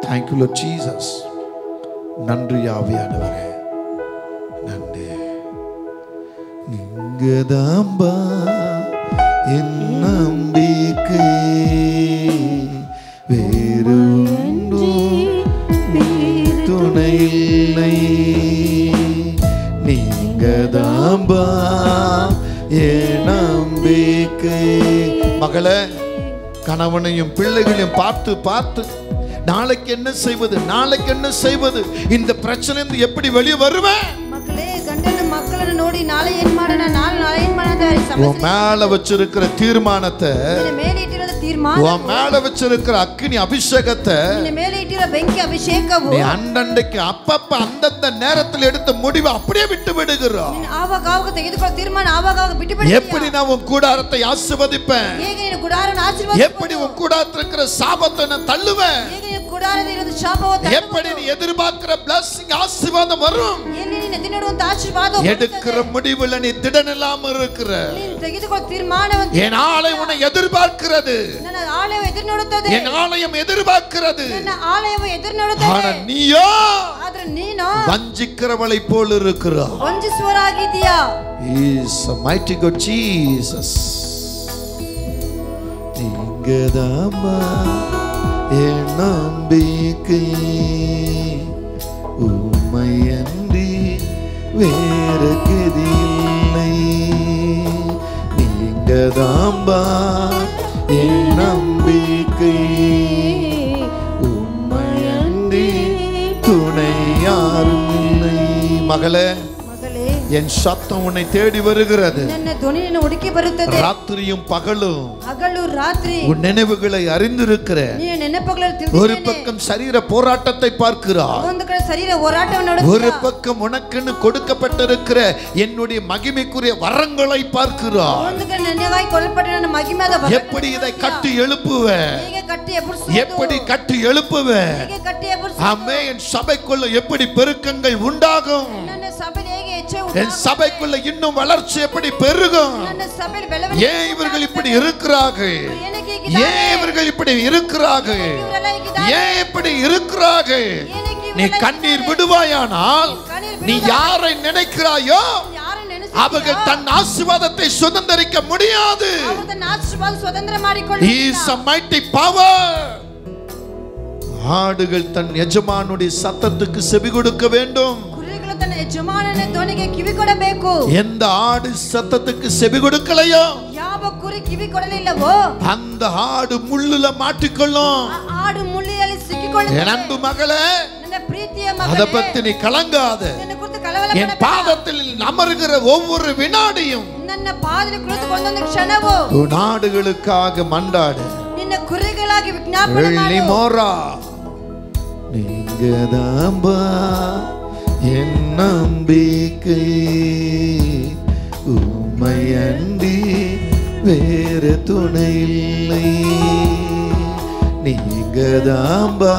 Thank you Lord Jesus. நன்றி ஆவியானவரே, நன்றி. நீங்கதாம்பா என் நம்பிக்கை, வேறு துணை இல்லை. நீங்கதாம்பா என் நம்பிக்கை. மகளே, கணவனையும் பிள்ளைகளையும் பார்த்து பார்த்து நாளைக்கு என்ன செய்வது, நாளைக்கு என்ன செய்வது, இந்த பிரச்சனை எப்படி வெளியே வருவேன்? ಮಕ್ಕಳೇ, ಗಂಡನ ಮಕ್ಕಳನ್ನು ನೋಡಿ ನಾಳೆ ಏನ್ ಮಾಡೋಣ, ನಾಳೆ ಏನ್ ಮಾಡೋಣ, உன் மேல வச்சிருக்கிற தீர்மானத்தை, ಮೇಲೆ ಇಟ್ಟಿರೋ ತೀರ್ಮಾನ, உன் மேல வச்சிருக்கிற அக்கினி அபிஷேகத்தை ಮೇಲೆ ಇಟ್ಟಿರೋ ಎರಿಯುವ ಬೆಂಕಿ ಅಭಿಷೇಕವು நீ அண்டண்டைக்கு அப்பப்ப அந்தந்த நேரத்தில் எடுத்த முடிவை அப்படியே விட்டு விடுகிறோம். ನೀನು ಆವಾಗ ಆವಾಗ ತೆಗೆದುಕೊಳ್ಳೋ ತೀರ್ಮಾನ ಆವಾಗ ಆವಾಗ ಬಿಟ್ಟು ಬಿಡುತ್ತೀಯ. எப்படி நான் உன் கூடாரத்தை ஆசீர்வதிப்பேன், ಹೇಗೆ ನೀನು ಗುಡಾರವನ್ನು ಆಶೀರ್ವದಿಸುವೆ, எப்படி உன் கூடாரத்தில் இருக்கிற சாபத்தை நான் தள்ளுவேன், ಹೇಗೆ ನೀನು ಗುಡಾರದಲ್ಲಿ ಇರುವ ಶಾಪವನ್ನು எப்படி நீ எதிர்பார்க்கிற blessing ஆசீர்வாதம் வரும். ಎಲ್ಲಿ ನೀನು ಎದುರುನೋಡುವಂತ ಆಶೀರ್ವಾದ எடுக்கிற முடிவுல நீ திடனில்லாம இருக்கிற ನೀನು ತೆಗೆದುಕೊಳ್ಳೋ ತೀರ್ಮಾನವನ್ನು என் ஆலயம் உன்னை எதிர்பார்க்கிறது, ನನ್ನ ಆಲಯವು ಎದುರು ನೋಡುತ್ತದೆ, என் ஆலயம் எதிர்பார்க்கிறது. ನನ್ನ ಆಲಯವು ಎದುರು ನೋಡುತ್ತದೆ. ஆனா நீயோ ಆದ್ರೆ ನೀನು வஞ்சிக்கிறவளை போல் இருக்கிறாய். ವಂಚಿಸುವರಾಗಿದ್ದೀಯಾ. He is a mighty God Jesus. நீங்கதாமா என் நம்பிக்கை, உம்மையன்றி வேறு கதியில்லை. நீங்கதாம்பா என் நம்பிக்கை, உம்மையன்றி துணை யாரும் இல்லை. மகளே, ಮಗಳೇ, என் சத்தம் உன்னை தேடி வருகிறது. ನನ್ನ ಧ್ವನಿ ನಿನ್ನ ಹುಡುಕಿ ಬರುತ್ತದೆ. ராத்திரியும் பகலும் ಹಗಲು ರಾತ್ರಿ உன் நினைவுகளை அறிந்திருக்கிற. ನಿನ್ನ ನೆನಪುಗಳನ್ನು ஒரு ತಿಳಿದಿದ್ದೇನೆ. பக்கம் சரீர போராட்டத்தை பார்க்கிறார், ಒಂದು ಕಡೆ ಶರೀರ ಹೋರಾಟವನ್ನು ஒரு ನೋಡುತ್ತೀಯಾ. பக்கம் உனக்குன்னு கொடுக்கப்பட்டிருக்கிற என்னுடைய மகிமைக்குரிய வரங்களை பார்க்கிறார். ಒಂದು ಕಡೆ ನನ್ನಗಾಗಿ ಕೊಡಲ್ಪಟ್ಟ ನನ್ನ ಮಹಿಮೆಯಾದ ವರಗಳನ್ನು எப்படி இதை ನೋಡುತ್ತೀಯಾ. கட்டி எழுப்புவ, ಹೇಗೆ ಕಟ್ಟಿ ಎಬ್ಬರಿಸುವುದು, எப்படி கட்டி எழுப்புவ. ಹೇಗೆ ಕಟ್ಟಿ ಎಬ್ಬರಿಸುವುದು. ஆமே, என் சபைக்குள்ள எப்படி பெருக்கங்கள் உண்டாகும், ನನ್ನ ಸಭೆಯಲ್ಲಿ ಹೇಗೆ ಹೆಚ್ಚು என் சபைக்குள்ள இன்னும் வளர்ச்சி எப்படி பெருகும். ನನ್ನ ಸಭೆಯಲ್ಲಿ ಬೆಳವಣಿಗೆ ஏன் இவர்கள் இப்படி இருக்கிறார்கள், ಏನಕ್ಕೆ ஏன் ಹೀಗಿದ್ದಾರೆ, இவர்கள் இப்படி இருக்கிறார்கள், ಇವರೆಲ್ಲ ಹೀಗಿದ್ದಾರೆ, ஏன் இப்படி இருக்கிறார்கள். ಏನಕ್ಕೆ நீ ಇವರೆಲ್ಲ கண்ணீர் ಹೀಗಿದ್ದಾರೆ? விடுவாயானால் கண்ணீர் நீ விடுவாய். யாரை நினைக்கிறாயோ ಯಾರನ್ನು ನೆನೆಸುತ್ತೀಯೋ, அவர்கள் தன் ஆசீர்வாதத்தை சுதந்தரிக்க முடியாது. ಅವರು ತನ್ನ ಆಶೀರ್ವಾದ ಸ್ವತಂತ್ರ He ಮಾಡಿಕೊಳ್ಳುವುದಿಲ್ಲ. is a mighty power. ஆடுகள் தன் எஜமானுடைய சத்தத்துக்கு செவி கொடுக்க வேண்டும். ಕುರಿಗಳು ತನ್ನ ಯಜಮಾನನ ಧ್ವನಿಗೆ ಕಿವಿ ಕೊಡಬೇಕು. எந்த ஆடு சத்தத்துக்கு செவி கொடுக்கலையோ ಯಾವ ಕುರಿ ಕಿವಿ ಕೊಡಲಿಲ್ಲವೋ அந்த ஆடு முள்ளுல மாட்டிக்கொள்ளும். ಆ ಆಡು ಮುಳ್ಳಿನಲ್ಲಿ என் ಸಿಕ್ಕಿಕೊಳ್ಳುತ್ತದೆ. அன்பு மகளே, ನನ್ನ ಪ್ರೀತಿಯ அத ಮಗಳೇ, பத்தி நீ கலங்காத. ನಿನ್ನ ಕುರಿತು ಕಳವಳ என் ಪಡಬೇಡ. பாதத்தில் அமருகிற ஒவ்வொரு வினாடியும் ನನ್ನ ಪಾದದಲ್ಲಿ ಕುಳಿತುಕೊಂಡೊಂದು ಕ್ಷಣವು உன் ஆடுகளுக்காக மண்டாடு. ನಿನ್ನ ಕುರಿಗಳಾಗಿ ವಿಜ್ಞಾಪನೆ வெள்ளி ಮಾಡು. மோரா நீங்கதாம்பா என் நம்பிக்கை, உம்மையன்றி வேறு துணை இல்லை. நீங்கதாம்பா.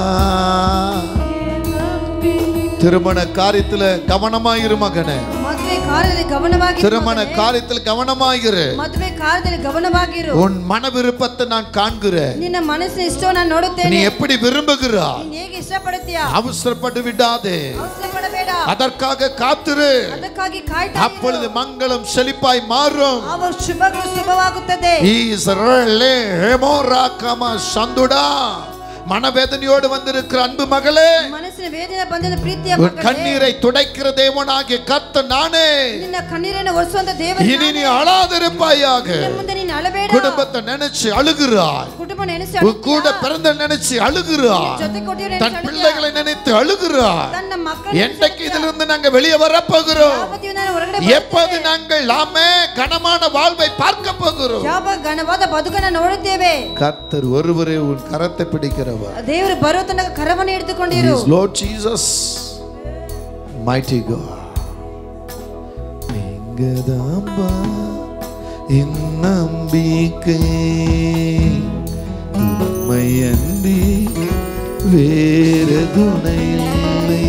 திருமண காரியத்துல கவனமாயிரு மகனே, ಮದುವೆ ಕಾರ್ಯದಲ್ಲಿ ಗಮನವಾಗಿರು. திருமண காரியத்தில் கவனமாயிரு. ಮದುವೆ ಕಾರ್ಯದಲ್ಲಿ ಗಮನವಾಗಿರು. உன் மன விருப்பத்தை நான் காண்கிறேன். ನಿನ್ನ ಮನಸ್ಸಿನ ಇಷ್ಟವನ್ನು ನಾನು நீ ನೋಡುತ್ತೇನೆ. எப்படி விரும்புகிறாய், ನೀನು ಹೇಗೆ ಇಷ್ಟಪಡುತ್ತೀಯಾ, அவசரப்பட்டு விடாதே. ಅವಸರ ಪಡಬೇಡ. அதற்காக காத்திரு. ಅದಕ್ಕಾಗಿ ಕಾಯ್ತಾ அப்பொழுது மங்களம் செழிப்பாய் மாறும். ಅವರ ಶುಭಗಳು ಶುಭವಾಗುತ್ತದೆ. ஈஸ்ரேலே ஹெமோராகம சந்துடா. மனவேதனையோடு வந்திருக்கிற அன்பு மகளே, ಮನಸ್ಸಿನ ವೇದನೆ ಬಂದ ಪ್ರೀತಿಯ உன் ಮಗಳೇ, கண்ணீரை துடைக்கிற தேவனாகிய கர்த்தர் நானே. ನಿನ್ನ ಕಣ್ಣೀರನ್ನು ಒರೆಸುವಂತ ದೇವರು இனி நீ அழாதிருப்பாயாக. ಇನ್ನು ಮುಂದೆ ನೀನು ಅಳಬೇಡ. குடும்பத்தை நினைச்சு அழுகிறாய், ಕುಟುಂಬ ನೆನೆಸಿ உன் கூட பிறந்த நினைச்சு அழுகிறாய், ಜೊತೆ ಕೊಟ್ಟಿರೋ தன் பிள்ளைகளை நினைத்து அழுகிறாய். ತನ್ನ ಮಕ್ಕಳು என்றைக்கு இதிலிருந்து நாங்க வெளியே வரப்போகிறோம், ಯಾವತ್ತಿಗೂ ನಾನು ಹೊರಗಡೆ எப்போது நாங்கள் ஆமே கனமான வாழ்வை பார்க்க போகிறோம். ಯಾವ ಘನವಾದ ಬದುಕನ್ನು ನೋಡುತ್ತೇವೆ. கர்த்தர் ஒருவரே உன் கரத்தை பிடிக்கிறவர். ದೇವರು ಬರೋ ತನಕ ಕರವನ್ನು ಹಿಡಿದುಕೊಂಡಿರು. Lord Jesus, mighty God. நீங்கதாம்பா என் நம்பிக்கை, உம்மையன்றி வேறு துணை இல்லை.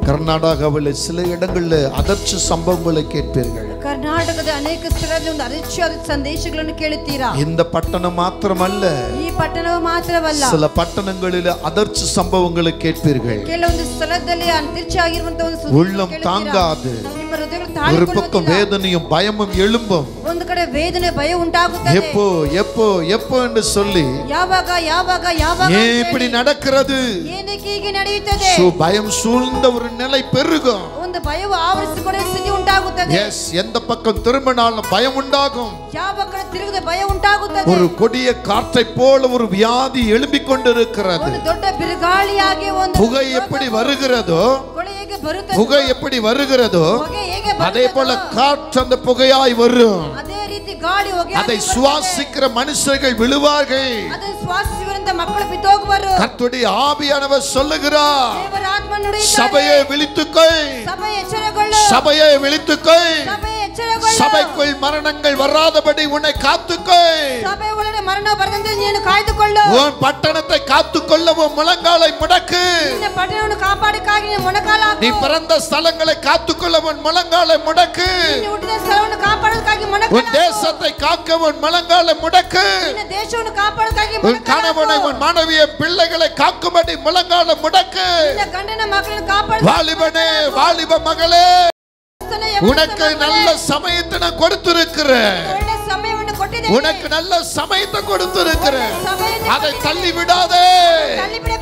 கர்நாடகாவில் சில இடங்கள்ல அதிர்ச்சி சம்பவங்களை கேட்பீர்கள். ಕರ್ನಾಟಕದ ಅನೇಕ ಸ್ಥಳಗಳಲ್ಲಿ ಒಂದು ಅರಿಚಾದ ಸಂದೇಶಗಳನ್ನು ಕೇಳುತ್ತೀರಾ. இந்த பட்டணம் மாத்திரமல்ல, ಈ ಪಟ್ಟಣವು ಮಾತ್ರವಲ್ಲ, சில பட்டணங்களில் அதிர்ச்சி சம்பவங்களை கேட்பீர்கள். ಕೆಲವೊಂದು ಸ್ಥಳದಲ್ಲಿ ಅತಿರ್ಚಿ ಆಗಿರುವಂತ ಒಂದು உள்ளம் தாங்காது. ನಿಮ್ಮ ಹೃದಯಗಳು ஒரு பக்கம் ತಾಳಿಕೊಳ್ಳುವುದಿಲ್ಲ. வேதனையும் பயமும் எழும்பும். ಒಂದು ಕಡೆ ವೇದನೆ ಭಯ ಉಂಟಾಗುತ್ತದೆ. எப்போ எப்போ எப்போ என்று சொல்லி ಯಾವಾಗ ಯಾವಾಗ ಯಾವಾಗ ஏன் இப்படி நடக்கிறது, ಏನಕ್ಕೆ ಹೀಗೆ ನಡೆಯುತ್ತದೆ. பயம் சூழ்ந்த ஒரு நிலை பெருகும். ಒಂದು ಭಯವು ಆವರಿಸಿಕೊಳ್ಳುವ ಸ್ಥಿತಿ ಉಂಟಾಗುತ್ತದೆ. எஸ், எந்த பக்கம் திரும்பினாலும் பயம் உண்டாகும். ಯಾವ ಕಡೆ ತಿರುಗದೆ ಭಯ ಉಂಟಾಗುತ್ತದೆ. ஒரு கொடிய காற்றை போல ஒரு வியாதி எழும்பிக் கொண்டிருக்கிறது. ಒಂದು ದೊಡ್ಡ ಬಿರುಗಾಳಿಯಾಗಿ ಒಂದು புகை எப்படி வருகிறதோ, ಕೊಳೆ ಹೇಗೆ ಬರುತ್ತದೆ, புகை எப்படி வருகிறதோ ಹೊಗೆ ಹೇಗೆ அதே ಬರುತ್ತದೋ, போல காற்று அந்த புகையாய் வரும். ಅದೇ ರೀತಿ ಗಾಳಿ ಹೊಗೆ அதை சுவாசிக்கிற மனுஷர்கள் விழுவார்கள். ಅದನ್ನು ಶ್ವಾಸಿಸುವಂತ ಮಕ್ಕಳು ಬಿದ್ದೋಗುವರು. கர்த்தருடைய ஆவியானவர் சொல்லுகிறார், ದೇವರ ಆತ್ಮ ನುಡಿಯುತ್ತಾನೆ, சபையை விழித்துக்கொள், ಸಭೆ ಎಚ್ಚರಗೊಳ್ಳು, சபையை விழித்துக்கொள், ಸಭೆ ಎಚ್ಚರಗೊಳ್ಳು, சபைக்குள் மரணங்கள் வராதபடி உன்னை காத்துக்கொள், ಸಭೆ ಒಳಗೆ ಮರಣ ಬರದಂತೆ ನೀನು ಕಾಯ್ದುಕೊಳ್ಳು, உன் பட்டணத்தை காத்துக்கொள்ள உன் முழங்காலை முடக்கு, ನಿನ್ನ ಪಟ್ಟಣವನ್ನು ಕಾಪಾಡಕ್ಕಾಗಿ ನಿನ್ನ ಮೊಣಕಾಲು ಹಾಕು, நீ பிறந்த ஸ்தலங்களை காத்துக்கொள்ள உன் முழங்காலை முடக்கு, ನಿನ್ನ ಹುಟ್ಟಿದ ಸ್ಥಳವನ್ನು ಕಾಪಾಡೋದಕ್ಕಾಗಿ ಮೊಣಕಾಲು உன் தேசத்தை காக்க உன் முழங்காலை முடக்கு, ನಿನ್ನ ದೇಶವನ್ನು ಕಾಪಾಡೋದಕ್ಕಾಗಿ உன் கணவனை உன் மனைவியை பிள்ளைகளை காக்கும்படி முழங்காலை முடக்கு. ನಿನ್ನ ಗಂಡನ ಮಕ್ಕಳನ್ನು ಕಾಪಾಡ. வாலிபனே, வாலிப மகளே, உனக்கு நல்ல சமயத்தை நான் கொடுத்திருக்கிறேன், ಒಳ್ಳೆ ಸಮಯವನ್ನು ಕೊಟ್ಟಿದ್ದೇನೆ, உனக்கு நல்ல சமயத்தை கொடுத்திருக்கிறேன். ಸಮಯವನ್ನು அதை தள்ளி விடாதே,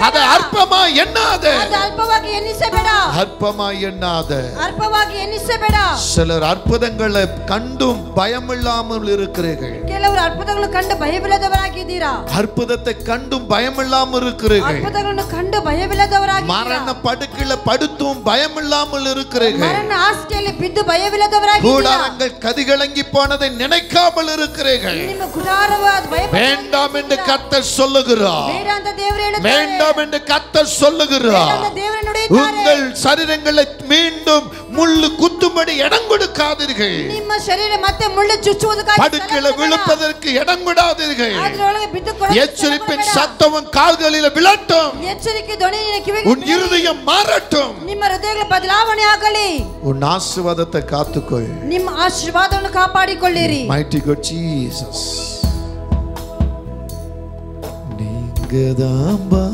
அதை அற்பமா எண்ணாதே, ಅದು ಅಲ್ಪವಾಗಿ ಎನ್ನಿಸಬೇಡ, அற்பமா எண்ணாதே. ಅಲ್ಪವಾಗಿ ಎನ್ನಿಸಬೇಡ. சிலர் அற்புதங்களை கண்டும் பயமில்லாமல் இருக்கிறீர்கள், ಕೆಲವರು ಅದ್ಭುತಗಳನ್ನು ಕಂಡು ಭಯವಿಲ್ಲದವರಾಗಿದ್ದೀರಾ, அற்புதத்தை கண்டும் பயமில்லாமல் இருக்கிறீர்கள், ಅದ್ಭುತಗಳನ್ನು ಕಂಡು ಭಯವಿಲ್ಲದವರಾಗಿದ್ದೀರಾ, மரண படுக்கையில படுத்தும் பயமில்லாமல் இருக்கிறீர்கள், ಮರಣ ಹಾಸಿಗೆಯಲ್ಲಿ ಬಿದ್ದು ಭಯವಿಲ್ಲದವರಾಗಿದ್ದೀರಾ, கூடாரங்கள் கதிகலங்கி போனதை நினைக்காமல் இருக்கிறீர்கள். ನಿಮ್ಮ ಗುಡಾರವಾದ ಭಯ வேண்டாம் என்று கர்த்தர் சொல்லுகிறார், ಬೇಡ ಅಂತ ದೇವರು ಹೇಳುತ್ತಾರೆ, வேண்டாம் என்று கர்த்தர் சொல்லுகிறார். ಬೇಡ ಅಂತ ದೇವರು ನುಡಿಯುತ್ತಾರೆ. உங்கள் சரீரங்களை மீண்டும் முள்ளு குத்தும்படி இடம் கொடுக்காதீர்கள், ನಿಮ್ಮ ಶರೀರ ಮತ್ತೆ ಮುಳ್ಳು ಚುಚ್ಚುವುದಕ್ಕಾಗಿ படுக்கையில விழுப்பதற்கு இடம் விடாதீர்கள். ಅದರೊಳಗೆ ಬಿದ್ದು எச்சரிப்பின் சத்தம் கால்களில் விழட்டும், ಎಚ್ಚರಿಕೆ ಧ್ವನಿ ನಿನ್ನ ಕಿವಿಗೆ உன் இருதயம் மாறட்டும், ನಿಮ್ಮ ಹೃದಯಗಳ ಬದಲಾವಣೆ ಆಗಲಿ, உன் ஆசீர்வாதத்தை காத்துக்கொள். ನಿಮ್ಮ ಆಶೀರ್ವಾದವನ್ನು ಕಾಪಾಡಿಕೊಳ್ಳಿರಿ. Mighty God Jesus, நீங்கதாம்பா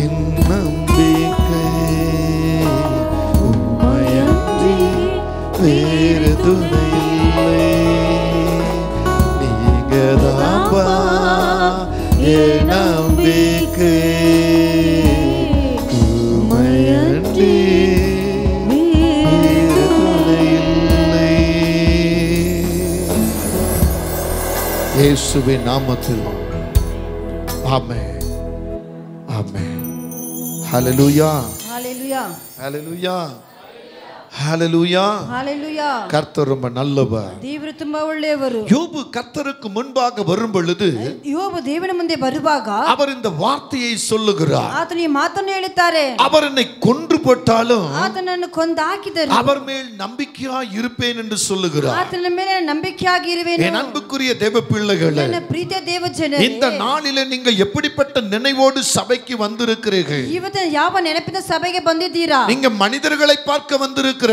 என் நம்பிக்கை, உம்மையன்றி வேறு துணை இல்லை, நீங்கதாம்பா என் நம்பிக்கை, உம்மையன்றி வேறு துணை இல்லை. இயேசுவின் நாமத்தில் ஆமென், ஆமென். ஹல்லேலூயா, ஹalleluya, ஹல்லேலூயா, ஹல்லேலூயா. ஹalleluya. கர்த்தர் ரொம்ப நல்லவர். ದೇವರು ತುಂಬಾ ಒಳ್ಳೆಯವರು. யோபு கர்த்தருக்கு முன்பாக வரும் பொழுது ಯೋಬು ದೇವನ ಮುಂದೆ ಬರುವಾಗ அவர் இந்த வார்த்தையை சொல்லுகிறார், ಆತನು ಈ ಮಾತನ್ನು ಹೇಳುತ್ತಾರೆ, அவர் என்னை கொன்று போட்டாலும் ಆತನನ್ನು ಕೊಂದು ಹಾಕಿದರು, அவர் மேல் நம்பிக்கையாய் இருப்பேன் என்று சொல்லுகிறார். ಆತನ ಮೇಲೆ ನಂಬಿಕೆಯಾಗಿ ಇರುವೆನು. என் அன்புக்குரிய தேவ பிள்ளைகளே, ನನ್ನ ಪ್ರೀತಿಯ ದೇವ ಜನರೇ, இந்த நாளிலே நீங்க எப்படிப்பட்ட நினைவோடு சபைக்கு வந்திருக்கிறீர்கள்? ಇವತ್ತು ಯಾವ ನೆನಪಿನ ಸಭೆಗೆ ಬಂದಿದ್ದೀರಾ? நீங்க மனிதர்களை பார்க்க வந்திருக்கிறீர்களா,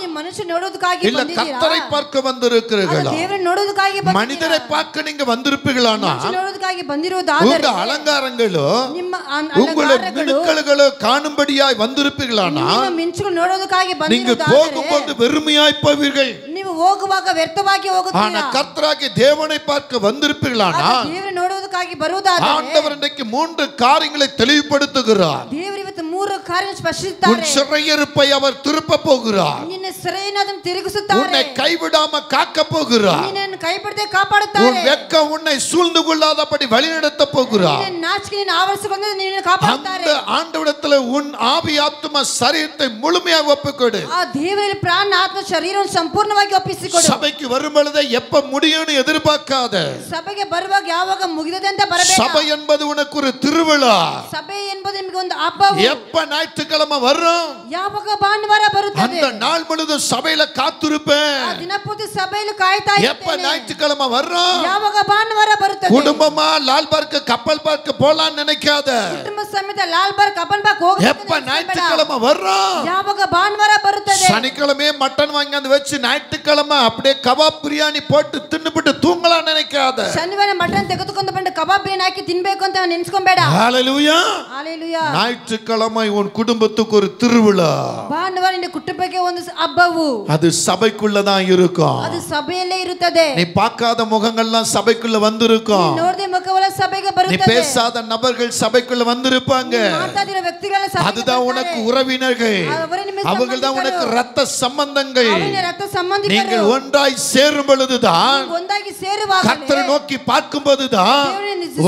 ನೀವು ಮನುಷ್ಯ ನೋಡೋದಕ್ಕಾಗಿ இல்ல ಬಂದಿದ್ದೀರಾ? கர்த்தரை பார்க்க வந்திருக்கிறீர்களா? ದೇವರನ್ನು ನೋಡೋದಕ್ಕಾಗಿ ಬಂದಿದ್ದೀರಾ? மனிதரை பார்க்க நீங்க வந்திருப்பீர்களானா ಮನುಷ್ಯ ನೋಡೋದಕ್ಕಾಗಿ உங்க ಬಂದಿರುವುದಾದರೆ அலங்காரங்களோ ನಿಮ್ಮ உங்களை ಅಲಂಕಾರಗಳು மினுக்கல்களோ காணும்படியாய் வந்திருப்பீர்களானா ನಿಮ್ಮ ಮಿಂಚುಗಳು ನೋಡೋದಕ್ಕಾಗಿ நீங்க ಬಂದಿರುವುದಾದರೆ போகும்போது வெறுமையாய் போவீர்கள். ನೀವು ಹೋಗುವಾಗ ವ್ಯರ್ಥವಾಗಿ ஆனா ಹೋಗುತ್ತೀರಾ. கர்த்தராகிய தேவனை பார்க்க வந்திருப்பீர்களானா ದೇವರು ನೋಡೋದಕ್ಕಾಗಿ ಬರುವುದಾದರೆ ஆண்டவர் இன்றைக்கு 3 காரியங்களை தெளிவுபடுத்துகிறார். ದೇವರು ಇವತ್ತು 3 ಕಾರ್ಯ உன் ಸ್ಪರ್ಶಿಸುತ್ತಾರೆ. சிறையிருப்பை அவர் திருப்ப போகிறார், ನಿನ್ನ ಸೆರೆಯನ್ನು ತಿರುಗಿಸುತ್ತಾರೆ, உன்னை கைவிடாம காக்க போகிறார், ನಿನ್ನನ್ನು ಕೈಬಿಡದೆ உன் ಕಾಪಾಡುತ್ತಾರೆ, வெட்கம் உன்னை சூழ்ந்து கொள்ளாதபடி வழிநடத்த போகிறார். ನಿನ್ನ ನಾಚಿಕೆ ನಿನ್ನ ಆವರಿಸಿಕೊಂಡು ನಿನ್ನನ್ನು ಕಾಪಾಡುತ್ತಾರೆ. அந்த ஆண்டவரிடத்துல உன் ஆவி ஆத்தும சரீரத்தை முழுமையாக ஒப்புக்கொடு. ಆ ದೇವರಲ್ಲಿ ಪ್ರಾಣ ಆತ್ಮ ಶರೀರವನ್ನು ಸಂಪೂರ್ಣವಾಗಿ ಒಪ್ಪಿಸಿಕೊಡು. சபைக்கு வரும் பொழுது எப்ப முடியும்னு எதிர்பார்க்காத. ಸಭೆಗೆ ಬರುವಾಗ ಯಾವಾಗ ಮುಗಿದದೆ ಅಂತ ಬರಬೇಡ. சபை என்பது உனக்கு ஒரு திருவிழா. ಸಭೆ ಎಂಬುದು ನಿಮಗೆ ಒಂದು ಹಬ್ಬವು. எப்ப ஞாயிற்றுக்கிழமை வரும் ಯಾವಾಗ ಭಾನುವಾರ ಬರುತ್ತದೆ அந்த நாள் முழுதும் சபையில காத்திருப்பேன். ಆ ದಿನಪೂರ್ತಿ ಸಭೆಯಲ್ಲಿ ಕಾಯ್ತಾ எப்ப ಇರ್ತೇನೆ. ஞாயிற்றுக்கிழமை வரும் ಯಾವಾಗ ಭಾನುವಾರ ಬರುತ್ತದೆ குடும்பமா லால் பார்க் கப்பல் பார்க் போலான்னு நினைக்காத. ಕುಟುಂಬ ಸಮೇತ ಲಾಲ್ ಬಾಗ್ ಕಬ್ಬನ್ ಬಾಗ್ ಹೋಗ. எப்ப ஞாயிற்றுக்கிழமை வரும் ಯಾವಾಗ ಭಾನುವಾರ ಬರುತ್ತದೆ சனிக்கிழமையே மட்டன் வாங்கி வந்து வச்சு ஞாயிற்றுக்கிழமை அப்படியே கபாப் பிரியாணி போட்டு தின்னுபிட்டு தூங்கலாம் நினைக்காத. ಶನಿವಾರ ಮಟನ್ ತೆಗೆದುಕೊಂಡು ಬಂದು ಕಬಾಬ್ ಬಿರಿಯಾನಿ ಹಾಕಿ ತಿನ್ಬೇಕು ಅಂತ ನೆನ್ಸ್ಕೊಂಬೇಡ. ஹல்லேலூயா. ஹalleluya. ஞாயிற்றுக்கிழமை உன் குடும்பத்துக்கு ஒரு திருவிழா. ಭಾನುವಾರ ನಿನ್ನ ಕುಟುಂಬಕ್ಕೆ ಒಂದು ಹಬ್ಬವು. அது சபைக்குள்ள தான் இருக்கும். ಅದು ಸಭೆಯಲ್ಲೇ ಇರುತ್ತದೆ. நீ பார்க்காத முகங்கள்லாம் சபைக்குள்ள வந்திருக்கும். ನೋಡದೆ ಮುಖವಲ್ಲ ಸಭೆಗೆ நீ ಬರುತ್ತದೆ. பேசாத நபர்கள் சபைக்குள்ள வந்திருப்பாங்க. ಮಾತಾಡಿರೋ ವ್ಯಕ್ತಿಗಳ ಸಭೆಗೆ அதுதான் உனக்கு உறவினர்கள். அவர்கள் தான் உனக்கு ரத்த சம்பந்தங்கள். ಅವನ ರಕ್ತ ಸಂಬಂಧಿಕರು. நீங்கள் ஒன்றாய் சேரும் பொழுதுதான் ಒಂದಾಗಿ ಸೇರುವಾಗ கர்த்தரை நோக்கி பார்க்கும் போதுதான்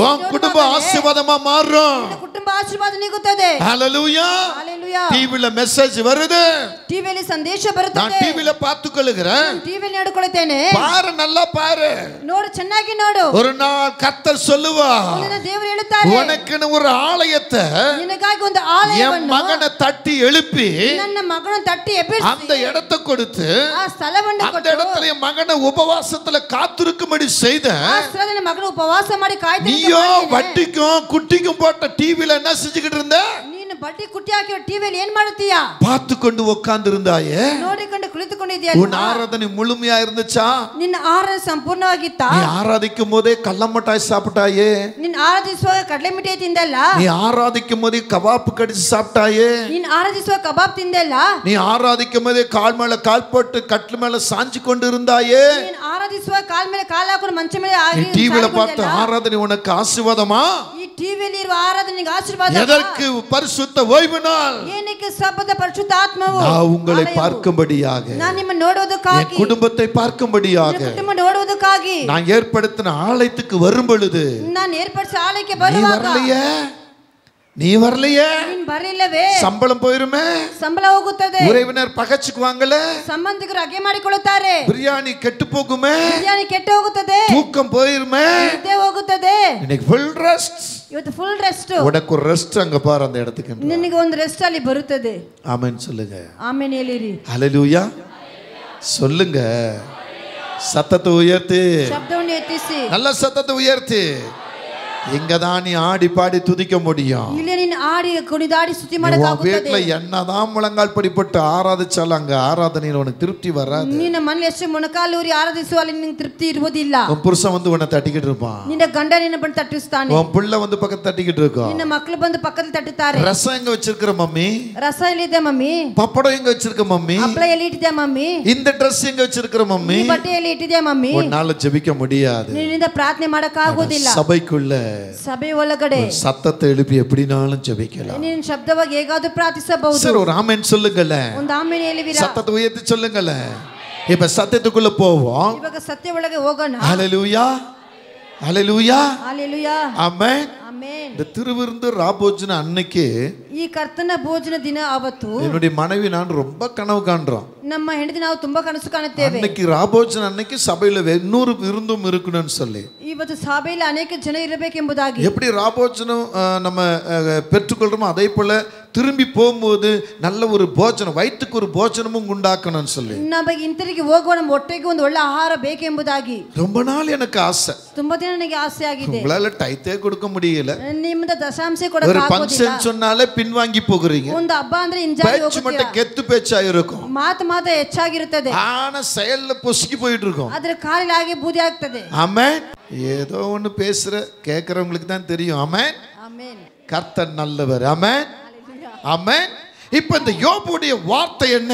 உன் குடும்ப ஆசீர்வாதமா மாறும். ಕುಟುಂಬ ಆಶೀರ್ವಾದ ನೀಗುತ್ತದೆ. ஹalleluya. ஹalleluya. டிவில மெசேஜ் வருது, ಟಿವಿಯಲ್ಲಿ ಸಂದೇಶ ಬರುತ್ತದೆ. நான் டிவில பார்த்துக்கொள்கிறேன். ಟಿವಿಯಲ್ಲಿ ನೋಡಿಕೊಳ್ಳುತ್ತೇನೆ. பாரு, நல்லா பாரு. ನೋಡು, ಚೆನ್ನಾಗಿ ನೋಡು. ஒரு நாள் கர்த்தர் சொல்லுவார், ದೇವರು ಹೇಳುತ್ತಾರೆ, உனக்குன்னு ஒரு ஆலயத்தை ನಿನಗಾಗಿ ಒಂದು என் ಆಲಯವನ್ನು மகனை தட்டி எழுப்பி ನನ್ನ ಮಗನನ್ನು ತಟ್ಟಿ ಎಬ್ಬಿಸಿ அந்த இடத்தை கொடுத்து ಆ ಸ್ಥಳವನ್ನು அந்த ಕೊಟ್ಟು இடத்துல என் மகனை உபவாசத்துல காத்திருக்கும்படி செய்த ಆ ಸ್ಥಳದಲ್ಲಿ ಮಗನು ಉಪವಾಸ ಮಾಡಿ நீயோ ಕಾಯ್ತಿದ್ದ. வட்டிக்கும் குட்டிக்கும் போட்ட டிவில என்ன செஞ்சுக்கிட்டு இருந்த? ನೀನು ಬಡ್ಡಿ ಕುಟ್ಟಿ ಹಾಕಿ ಟಿವಿಯಲ್ಲಿ ಏನ್ ಮಾಡುತ್ತೀಯಾ? பார்த்து கொண்டு உட்கார்ந்து இருந்தாயே. ನೋಡಿಕೊಂಡು ಕುಳಿತುಕೊಂಡಿದ್ದೀಯಾ? உன் ஆராதனை முழுமையா இருந்துச்சா? ನಿನ್ನ ಆರಾಧನೆ ಸಂಪೂರ್ಣವಾಗಿತ್ತಾ? நீ ஆராதிக்கும் போதே கள்ளமட்டாய் சாப்பிட்டாயே. ನಿನ್ನ ಆರಾಧಿಸುವಾಗ ಕಡಲೆ ಮಿಠಾಯಿ ತಿಂದಲ್ಲ? நீ ஆராதிக்கும் போதே கபாப் கடிச்சு சாப்பிட்டாயே. ನಿನ್ನ ಆರಾಧಿಸುವಾಗ ಕಬಾಬ್ ತಿಂದಲ್ಲ? நீ ஆராதிக்கும் போதே கால் மேல கால் போட்டு கட்டில் மேல சாஞ்சு கொண்டு இருந்தாயே. ನೀನು ಆರಾಧಿಸುವಾಗ ಕಾಲ್ ಮೇಲೆ ಕಾಲು ಹಾಕೊಂಡು ಮಂಚ ಮೇಲೆ நீ டிவில பார்த்த ஆராதனை உனக்கு ஆசீர்வாதமா? ಈ ಟಿವಿಯಲ್ಲಿ ಇರುವ ಆರಾಧನೆ ನಿಮಗೆ ಆಶೀರ್ವಾದ. எதற்கு பரிசுத்த ஓய்வு நாள்? ಏನಕ್ಕೆ ಸಬ್ಬದ ಪರಿಶುದ್ಧ ಆತ್ಮವು? நான் உங்களை பார்க்கும்படியாக, ನಾನು ನಿಮ್ಮ ನೋಡುವುದಕ್ಕಾಗಿ, என் குடும்பத்தை பார்க்கும்படியாக, ಕುಟುಂಬ ನೋಡುವುದಕ್ಕಾಗಿ நான் ஏற்படுத்தின ஆலயத்துக்கு வரும் பொழுது ನಾನು ಏರ್ಪಡಿಸಿದ ಆಲಯಕ್ಕೆ நீ ಬರುವಾಗ வரலையே, நீ வரலையே, ನೀನು ಬರಲಿಲ್ಲವೇ? சம்பளம் போயிருமே, ಸಂಬಳ ಹೋಗುತ್ತದೆ, உறவினர் பகச்சுக்குவாங்களே, ಸಂಬಂಧಿಕರು ಅಗೆ ಮಾಡಿಕೊಳ್ಳುತ್ತಾರೆ, பிரியாணி கெட்டு போகுமே, ಬಿರಿಯಾನಿ ಕೆಟ್ಟು ಹೋಗುತ್ತದೆ, தூக்கம் போயிருமே, ನಿದ್ದೆ ಹೋಗುತ್ತದೆ. இன்னைக்கு ஃபுல் ரெஸ்ட். ಇವತ್ತು ಫುಲ್ ರೆಸ್ಟ್. உனக்கு ஒரு ரெஸ்ட் அங்க பாரு அந்த இடத்துக்கு. ನಿನಗೆ ಒಂದು ರೆಸ್ಟ್ ಅಲ್ಲಿ ಬರುತ್ತದೆ. ஆமென் சொல்லுங்க. ಆಮೇಲೆ ಹೇಳಿರಿ. ஹalleluya சொல்லுங்க. சத்தத்தை உயர்த்து, ಶಬ್ದವನ್ನು ಎತ್ತಿಸಿ, நல்ல சத்தத்தை உயர்த்து. இங்கதான் நீ ஆடி பாடி துதிக்க முடியும். ಇಲ್ಲಿ ನೀನು ಆಡಿ ಕುಣಿದಾಡಿ ಸ್ತುತಿ உன் ಮಾಡಕಾಗುತ್ತದೆ. வீட்டுல என்னதான் முழங்கால் படிப்பட்டு ஆராதிச்சாலும் அங்க ஆராதனையில உனக்கு திருப்தி வராது. ನಿನ್ನ ಮನೆಯಲ್ಲಿ ಎಷ್ಟು ಮೊಣಕಾಲೂರಿ ಆರಾಧಿಸುವಲ್ಲಿ ನಿನಗೆ ತೃಪ್ತಿ ಇರುವುದಿಲ್ಲ. உன் புருஷன் வந்து உன்னை தட்டிக்கிட்டு இருப்பான். ನಿನ್ನ ಗಂಡ ನಿನ್ನ ಬಂದು ತಟ್ಟಿಸ್ತಾನೆ. உன் பிள்ளை வந்து பக்கத்து தட்டிக்கிட்டு இருக்கும். ನಿನ್ನ ಮಕ್ಕಳು ಬಂದು ಪಕ್ಕದಲ್ಲಿ ತಟ್ಟುತ್ತಾರೆ. ரசம் எங்க வச்சிருக்கிற மம்மி? ರಸ ಎಲ್ಲಿದೆ ಮಮ್ಮಿ? பப்படம் எங்க வச்சிருக்க மம்மி? ಹಪ್ಪಳ ಎಲ್ಲಿ ಇಟ್ಟಿದ್ಯಾ ಮಮ್ಮಿ? இந்த ட்ரெஸ் எங்க வச்சிருக்கிற மம்மி? ಈ ಬಟ್ಟೆ ಎಲ್ಲಿ ಇಟ್ಟಿದ್ಯಾ ಮಮ್ಮಿ? உன்னால ஜெபிக்க முடியாது. ನಿನ್ನಿಂದ ಪ್ರಾರ್ಥನೆ ಮಾಡಕ್ಕಾಗೋದಿಲ್ಲ. சபைக்குள்ள ಸಭೆ ಒಳಗಡೆ சத்தத்தை எழுப்பி எப்படினாலும் ஜெபிக்கலாம். ನೀನು ಶಬ್ದವಾಗಿ ಹೇಗಾದ್ರೂ ಪ್ರಾರ್ಥಿಸಬಹುದು. சரி, ஒரு ஆமென் சொல்லுங்களே. ಒಂದು ಆಮೇಲೆ ಹೇಳಿವಿರಾ? சத்தத்தை உயர்த்தி சொல்லுங்களே. இப்ப சத்தியத்துக்குள்ள போவோம். ಇವಾಗ ಸತ್ಯ ಒಳಗೆ ಹೋಗೋಣ. ஹalleluya ஹalleluya ஹalleluya ஆமென். ಆಮೆನ್. இந்த திருவிருந்து ராபோஜன அன்னைக்கு ಈ ಕರ್ತನ ಭೋಜನ ದಿನ ಅವತ್ತು என்னுடைய மனைவி நான் ரொம்ப கனவு காண்றோம். ನಮ್ಮ ಹೆಂಡತಿ ನಾವು ತುಂಬಾ ಕನಸು ಕಾಣುತ್ತೇವೆ. அன்னைக்கு ராபோஜன அன்னைக்கு சபையில 100 விருந்தும் இருக்கணும்னு சொல்லி. ಇವತ್ತು ಸಭೆಯಲ್ಲಿ ಅನೇಕ ಜನ ಇರಬೇಕೆಂಬುದಾಗಿ. எப்படி ராபோஜனம் நம்ம பெற்றுக்கொள்றோமோ அதே போல திரும்பி போகும்போது நல்ல ஒரு போஜனம், வயிற்றுக்கு ஒரு போஜனமும் உண்டாக்கணும்னு சொல்லி. ನಮಗೆ ಹಿಂತಿರುಗಿ ಹೋಗುವ ನಮ್ಮ ಹೊಟ್ಟೆಗೆ ಒಂದು ಒಳ್ಳೆ ಆಹಾರ ಬೇಕೆಂಬುದಾಗಿ ரொம்ப நாள் எனக்கு ஆசை. ತುಂಬಾ ದಿನ ನನಗೆ ಆಸೆ ಆಗಿದೆ. உங்களால டைத்தே கொடுக்க முடியல. ನಿಮ್ಮಿಂದ ದಶಾಂಶ ஒரு ಕೊಡಕ್ಕೆ ஃபங்க்ஷன் ಆಗೋದಿಲ್ಲ. சொன்னாலே பின்வாங்கி போகிறீங்க. ಒಂದು ಹಬ್ಬ ಅಂದ್ರೆ ಹಿಂಜಾರಿ பேச்சு மட்டும் ಹೋಗ್ತೀರಾ. கெத்து பேச்சா இருக்கும். ಮಾತು ಹೆಚ್ಚಾಗಿರುತ್ತದೆ. ஆனா செயல்ல பொசுக்கி போயிட்டு இருக்கும். ಆದ್ರೆ ಕಾಲಿಗೆ ಆಗಿ ಬೂದಿ ಆಗ್ತದೆ. ஆமென். ஏதோ ஒன்னு பேசுற கேக்குறவங்களுக்கு தான் தெரியும். ஆமென். ಆಮೆನ್. கர்த்தர் நல்லவர். ஆமென் ஆமென். இப்போ இந்த யோபுடைய வார்த்தை என்ன?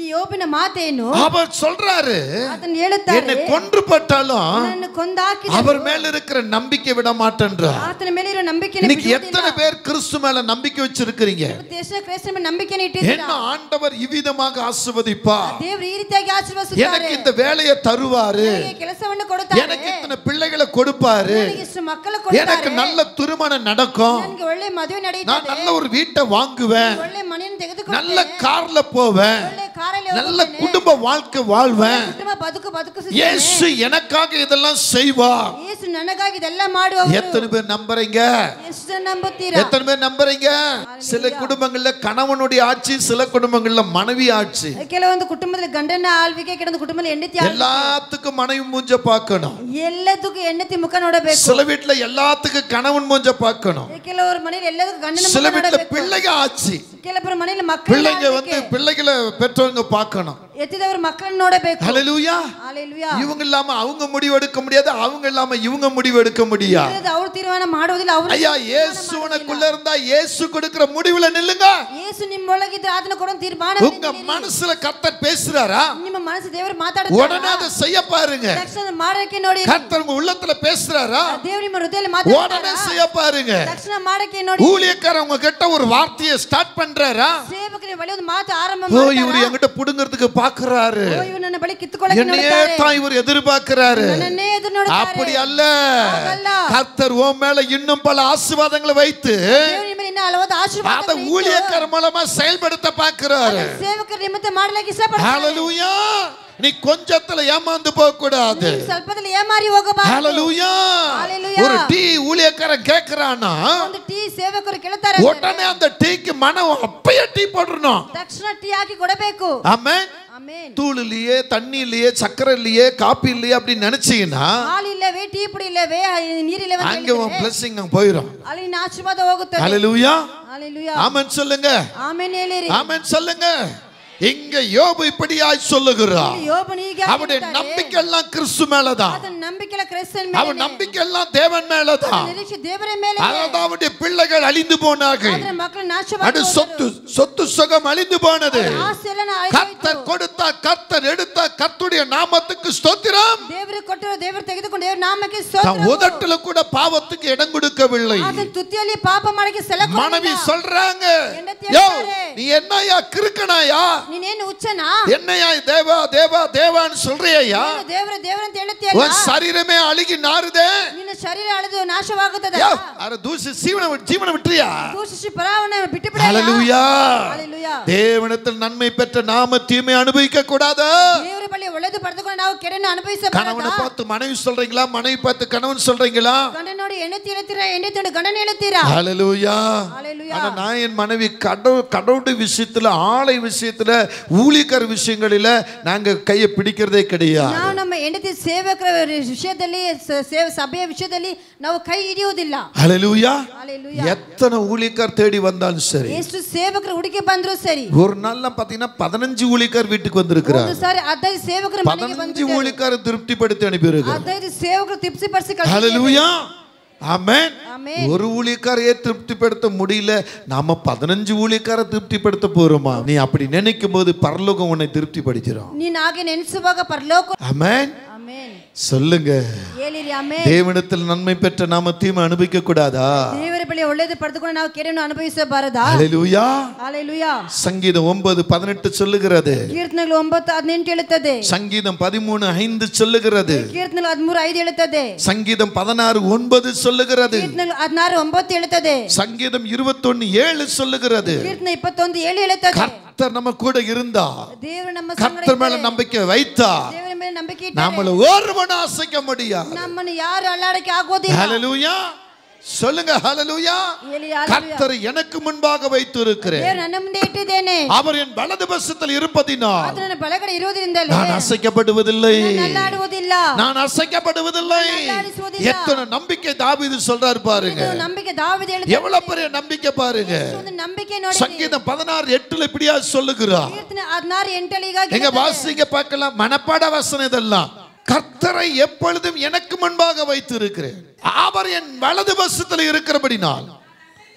ಈ ಯೋಬನ ಮಾತೇನು? அவர் சொல்றாரு, ಅದನ್ನ ಹೇಳುತ್ತಾರೆ, என்னை கொன்று போட்டாலும் ನನ್ನನ್ನು ಕೊಂದಾಕಿ அவர் மேல இருக்கிற நம்பிக்கை விட மாட்டேன்றார். ಆತನ ಮೇಲೆ ಇರೋ ನಂಬಿಕೆಯನ್ನು இன்னைக்கு ಬಿಡುವುದಿಲ್ಲ. எத்தனை பேர் கிறிஸ்து மேல நம்பிக்கை வச்சிருக்கீங்க? ದೇಶ ಕ್ರೈಸ್ತ ಮೇಲೆ ನಂಬಿಕೆಯನ್ನು ಇಟ್ಟಿದ್ದೀರಾ? என்ன ஆண்டவர் இவ்விதமாக ஆசீர்வதிப்பார். ದೇವರು ಈ ರೀತಿಯಾಗಿ ಆಶೀರ್ವದಿಸುತ್ತಾರೆ. எனக்கு இந்த வேலையை தருவாரு, ನನಗೆ ಕೆಲಸವನ್ನು ಕೊಡುತ್ತಾರೆ, எனக்கு இத்தனை பிள்ளைகளை கொடுப்பாரு, ನನಗೆ ಇಷ್ಟು ಮಕ್ಕಳು ಕೊಡುತ್ತಾರೆ, எனக்கு நல்ல திருமணம் நடக்கும், ನನಗೆ ಒಳ್ಳೆ ಮದುವೆ நான் ನಡೆಯುತ್ತದೆ, நல்ல ஒரு வீட்டை வாங்குவேன், ಒಳ್ಳೆ ಮನೆಯನ್ನು நல்ல ತೆಗೆದುಕೊಳ್ಳುತ್ತೇನೆ, கார்ல போவேன், ಒಳ್ಳೆ ಕಾರಲ್ಲಿ நல்ல ಹೋಗುತ್ತೇನೆ, குடும்ப வாழ்க்கை வாழ்வேன். ಕುಟುಂಬ ಬದುಕಿಸುತ್ತೇನೆ. இயேசு எனக்காக இதெல்லாம் செய்வார். ಯೇಸು ನನಗಾಗಿ ಇದೆಲ್ಲ ಮಾಡುವವರು. எத்தனை பேர் நம்புறீங்க? ಎಷ್ಟು ಜನ ನಂಬುತ್ತೀರಾ? எத்தனை பேர் நம்புறீங்க? சில குடும்பங்கள்ல கணவனுடைய ஆட்சி, சில குடும்பங்கள்ல மனைவி ஆட்சி. ಕೆಲವೊಂದು ಕುಟುಂಬದಲ್ಲಿ ಗಂಡನ ಆಳ್ವಿಕೆ, ಕೆಲವೊಂದು ಕುಟುಂಬದಲ್ಲಿ ಹೆಂಡತಿ ಆಳ್ವಿಕೆ. எல்லாத்துக்கும் மனைவி மூஞ்ச பார்க்கணும். ಎಲ್ಲದಕ್ಕೂ ಹೆಂಡತಿ ಮುಖ ನೋಡಬೇಕು. சில வீட்டுல எல்லாத்துக்கும் கணவன் மூஞ்ச பார்க்கணும். ಕೆಲವರ ಮನೆಯಲ್ಲಿ ಎಲ್ಲದಕ್ಕೂ ಗಂಡನ சில ಮುಖ வீட்டுல ನೋಡಬೇಕು. பிள்ளைங்க ஆட்சி. ಕೆಲವರ ಮನೆಯಲ್ಲಿ ಮಕ್ಕಳು பிள்ளைங்க வந்து பிள்ளைகளை பெற்றவங்க பார்க்கணும். ಎತ್ತಿದವರು ಮಕ್ಕಳನ್ನು ನೋಡಬೇಕು. ஹalleluya. ஹalleluya. இவங்க இல்லாம அவங்க முடிவு எடுக்க முடியாது, அவங்க இல்லாம இவங்க முடிவு எடுக்க முடியாது. ಅವರು ತೀರ್ಮಾನ ಮಾಡುವುದಿಲ್ಲ. ಅವರು ஐயா, இயேசு உனக்குள்ள இருந்தா இயேசு கொடுக்கிற முடிவுல நில்லுங்க. ಯೇಸು ನಿಮ್ಮೊಳಗಿದ್ರೆ ಅದನ್ನ ಕೊಡೋ ತೀರ್ಮಾನ. உங்க மனசுல கர்த்தர் பேசுறாரா? ನಿಮ್ಮ ಮನಸ್ಸು ದೇವರು ಮಾತಾಡುತ್ತಾರೆ. உடனே அதை செய்ய பாருங்க. ತಕ್ಷಣ ಮಾಡಕ್ಕೆ ನೋಡಿ. கர்த்தர் உங்க உள்ளத்துல பேசுறாரா? ದೇವರು ನಿಮ್ಮ ಹೃದಯದಲ್ಲಿ உடனே ಮಾತಾಡುತ್ತಾರೆ. செய்ய பாருங்க. ತಕ್ಷಣ ಮಾಡಕ್ಕೆ ನೋಡಿ. ஊழியக்காரர் உங்க கிட்ட ஒரு வார்த்தையை ஸ்டார்ட் பண்றாரா? ಸೇವಕರಿಗೆ ಒಳ್ಳೆ ಒಂದು ಮಾತು ಆರಂಭ ஓ, ಮಾಡ್ತಾರೆ. இவரு என்கிட்ட புடுங்கிறதுக்கு பாக்குறாரு. ಓ, ಇವರು ನನ್ನ ಬಳಿ ಕಿತ್ತುಕೊಳ್ಳಕ್ಕೆ என்னையே ನೋಡುತ್ತಾರೆ. தான் இவர் எதிர்பார்க்கிறாரு. ನನ್ನನ್ನೇ ಎದುರು ನೋಡುತ್ತಾರೆ. அப்படி அல்ல. ಹಾಗಲ್ಲ. கர்த்தர் உன் மேல இன்னும் பல ஆசீர்வாதங்களை வைத்து ದೇವರು ನಿಮ್ಮ ಮೇಲೆ ಇನ್ನೂ ಹಲವಾರು அத ಆಶೀರ್ವಾದಗಳನ್ನು ಇಟ್ಟು ஊழியக்கார மூலமா செயல்படுத்த பார்க்கிறாரு. ಸೇವಕರ ನಿಮಿತ್ತ ಮಾಡಲಿಕ್ಕೆ ಇಷ್ಟಪಡ್ತಾರೆ. ஹalleluya. நீ கொஞ்சத்துல ஏமாந்து போக கூடாது. ನೀನು ಸ್ವಲ್ಪದಲ್ಲಿ ಏಮಾರಿ ಹೋಗಬಾರದು. ஹalleluya. ஹalleluya. ஒரு டீ ஊழியக்காரன் கேக்குறானா ಒಂದು ಟೀ ಸೇವಕರು ಕೇಳುತ್ತಾರೆ. உடனே அந்த டீக்கு மனம் அப்பயே டீ போடணும். ತಕ್ಷಣ ಟೀ ಹಾಕಿ ಕೊಡಬೇಕು. ஆமென். ಆಮೆನ್. தூள் இல்லையே, தண்ணி இல்லையே, சக்கரை இல்லையே, காபி இல்லையே அப்படி நினைச்சீங்கன்னா ಹಾಲು ಇಲ್ಲವೇ, ಟೀ ಪುಡಿ ಇಲ್ಲವೇ, ನೀರಿಲ್ಲವೇ ಅಂತ அங்க உன் ಹೇಳಿದ್ರೆ blessing அங்க போயிடும். ಅಲ್ಲಿ ನಿನ್ನ ಆಶೀರ್ವಾದ ಹೋಗುತ್ತದೆ. ஹalleluya. ಹalleluya. ஆமென் சொல்லுங்க. ಆಮೆನ್ ಹೇಳಿರಿ. ஆமென் சொல்லுங்க. இங்க யோபு இப்படியாய் சொல்லுகிறார். ಯೋಬನು ಹೀಗೆ அவருடைய நம்பிக்கை எல்லாம் கிறிஸ்து மேலதான். ಆತನ ನಂಬಿಕೆ ಎಲ್ಲ ಕ್ರಿಸ್ತನ அவன் ಮೇಲೆ. நம்பிக்கை எல்லாம் தேவன் மேலதான். ನಿರೀಕ್ಷೆ ದೇವರ ಮೇಲೆ. அதாவது அவருடைய பிள்ளைகள் அழிந்து போனார்கள். ಆದ್ರೆ ಮಕ್ಕಳು அது ನಾಶವಾಗಿ சொத்து சுகம் அழிந்து போனது. ಆಸ್ತಿ ಎಲ್ಲ கர்த்தர் கொடுத்தார், கர்த்தர் எடுத்தார். கர்த்தருடைய நாமத்துக்கு ஸ்தோத்திரம். ದೇವರು ಕೊಟ್ಟರು, ದೇವರು ತೆಗೆದುಕೊಂಡು ದೇವರ ನಾಮಕ್ಕೆ தன் ಸ್ತೋತ್ರ. உதட்டுல கூட பாவத்துக்கு இடம் கொடுக்கவில்லை. ಆತನ ತುತ್ತಿಯಲ್ಲಿ ಪಾಪ ಮಾಡಕ್ಕೆ ಸ್ಥಳ மனைவி ಕೊಡಲಿಲ್ಲ. சொல்றாங்க, ಹೆಂಡತಿ யோ ಹೇಳ್ತಾರೆ, நீ என்னையா கிறுக்கனாயா, ನೀನೇನು ಹುಚ್ಚನಾ? என்னையா தேவா தேவா தேவான்னு சொல்றியா? ನೀನು ದೇವರ ದೇವರ ಅಂತ ಹೇಳುತ್ತೀಯಲ್ಲ, உன் சரீரமே அழுகி நாறுதே. ನಿನ್ನ ಶರೀರ ಅಳೆದು ನಾಶವಾಗುತ್ತದೆ. யோ அர தூசி ஜீவனை விட்டுறியா? ದೂಷಿಸಿ ಪರಾವನ ಬಿಟ್ಟು ಬಿಡ. ஹalleluya. ஹalleluya. தேவனிடத்தில் நன்மை பெற்ற நாம தீமை அனுபவிக்க கூடாது. ದೇವರ ಬಳಿ ಒಳ್ಳೆಯದು ಪಡೆದುಕೊಂಡು ನಾವು ಕೆಡನ್ನು கணவனை ಅನುಭವಿಸಬಾರದು. பார்த்து மனைவி சொல்றீங்களா, மனைவி பார்த்து கணவன் சொல்றீங்களா? ಗಂಡ ನೋಡಿ ಹೆಂಡತಿ ಹೇಳ್ತೀರಾ, ಹೆಂಡತಿ ನೋಡಿ ಗಂಡನ ಹೇಳ್ತೀರಾ? ஹalleluya. ஹalleluya. ஆனா நான் என் மனைவி கடவுளுடைய விஷயத்துல, ஆளை விஷயத்துல, ஊழியக்கார விஷயங்களில நாங்க கையை பிடிக்கிறதே கிடையாது. ನಾವು ನಮ್ಮ ಹೆಂಡತಿ ಸೇವಕರ ವಿಷಯದಲ್ಲಿ, ಸಭೆಯ ವಿಷಯದಲ್ಲಿ ನಾವು ಕೈ ಹಿಡಿಯುವುದಿಲ್ಲ. ஹalleluya. ஹalleluya. எத்தனை ஊழியக்கார் தேடி வந்தாலும் சரி, ಎಷ್ಟು ಸೇವಕರು ಹುಡುಕಿ ಬಂದ್ರು ಸರಿ, ஒரு நாள்ல பாத்தீங்கன்னா 15 ஊழியக்கார் வீட்டுக்கு வந்திருக்கிறார். ಒಂದು ಸಾರಿ 15 ಸೇವಕರು ಮನೆಗೆ 15 ಬಂದಿದ್ದಾರೆ. ஊழியக்கார திருப்திப்படுத்தி அனுப்பியிருக்கிறார். 15 ಸೇವಕರು ತೃಪ್ತಿಪಡಿಸಿ ಕಳಿಸಿದ್ದಾರೆ. ஹalleluya. ஆமென். ஆமென். ஒரு ஊழியக்காரையே திருப்திப்படுத்த முடியல, நாம 15 ஊழியக்கார திருப்திப்படுத்த போறோமா? நீ அப்படி நினைக்கும் போது பரலோகம் உன்னை திருப்திப்படுத்திடும். ನೀನು ಹಾಗೆ ನೆನೆಸುವಾಗ ಪರಲೋಕ. ஆமென். ಆಮೆನ್. சொல்லுங்க. ಹೇಳಿರಿ ಆಮೆನ್. தேவனிடத்தில் நன்மை பெற்ற நாம தீமை அனுபவிக்க கூடாதா? ದೇವರ ಬಳಿ ಒಳ್ಳೆಯದು ಪಡೆದುಕೊಂಡು ನಾವು ಕೆಡವನ್ನು ಅನುಭವಿಸಬಾರದಾ? ஹalleluya. ஹalleluya. சங்கீதம் 9:18 சொல்லுகிறது. ಕೀರ್ತನೆಗಳು 9:18 ಹೇಳುತ್ತದೆ. சங்கீதம் 13:5 சொல்லுகிறது. ಕೀರ್ತನೆಗಳು 13:5 ಹೇಳುತ್ತದೆ. சங்கீதம் 16:9 சொல்லுகிறது. ಕೀರ್ತನೆಗಳು 16:9 ಹೇಳುತ್ತದೆ. சங்கீதம் 21:7 சொல்லுகிறது. ಕೀರ್ತನೆ 21:7 ಹೇಳುತ್ತದೆ. கர்த்தர் நம்ம கூட இருந்தா, ದೇವರು ನಮ್ಮ ಸಂಗಡ கர்த்தர் மேல நம்பிக்கை வைத்தா, ದೇವರ ಮೇಲೆ ನಂಬಿಕೆ ಇಟ್ಟರೆ நம்மள ஒருவன் அசைக்க முடியாது. ನಮ್ಮನ್ನು ಯಾರು ಅಲ್ಲಾಡಕ್ಕೆ ಆಗೋದಿಲ್ಲ. ஹalleluya. சொல்லுங்க ஹalleluya. ಹೇಳಿ ಹalleluya. கர்த்தர் எனக்கு முன்பாக வைத்திருக்கிறேன். ದೇವರು ನನ್ನ ಮುಂದೆ ಇಟ್ಟಿದ್ದೇನೆ. அவர் என் வலது பக்கத்தில் இருப்பதினால் ಆತನ ನನ್ನ ಬಲಗಡೆ ಇರುವುದರಿಂದಲೇ நான் அசைக்கப்படுவதில்லை. ನಾನು ಅಲ್ಲಾಡುವುದಿಲ್ಲ. நான் அசைக்கப்படுவதில்லை. அல்லாடிಸುವುದಿಲ್ಲ. எத்தனை நம்பிக்கை தாவீது சொல்றார் பாருங்க. ಇದು ನಂಬಿಕೆ ದಾವೀದ ಹೇಳ್ತಾನೆ. எவ்வளவு பெரிய நம்பிக்கை பாருங்க. ಒಂದು ನಂಬಿಕೆ ನೋಡಿ. சங்கீதம் 16:8 இப்படியா சொல்லுகிறார். ಕೀರ್ತನೆ 16:8 ಹೀಗಾಗಿ எங்க வாசிங்க பார்க்கலாம். மனப்பாட வசனம் இதெல்லாம். கர்த்தரை எப்பொழுதும் எனக்கு முன்பாக வைத்திருக்கிறேன், அவர் என் வலது பக்கத்தில் இருக்கிறபடினால்.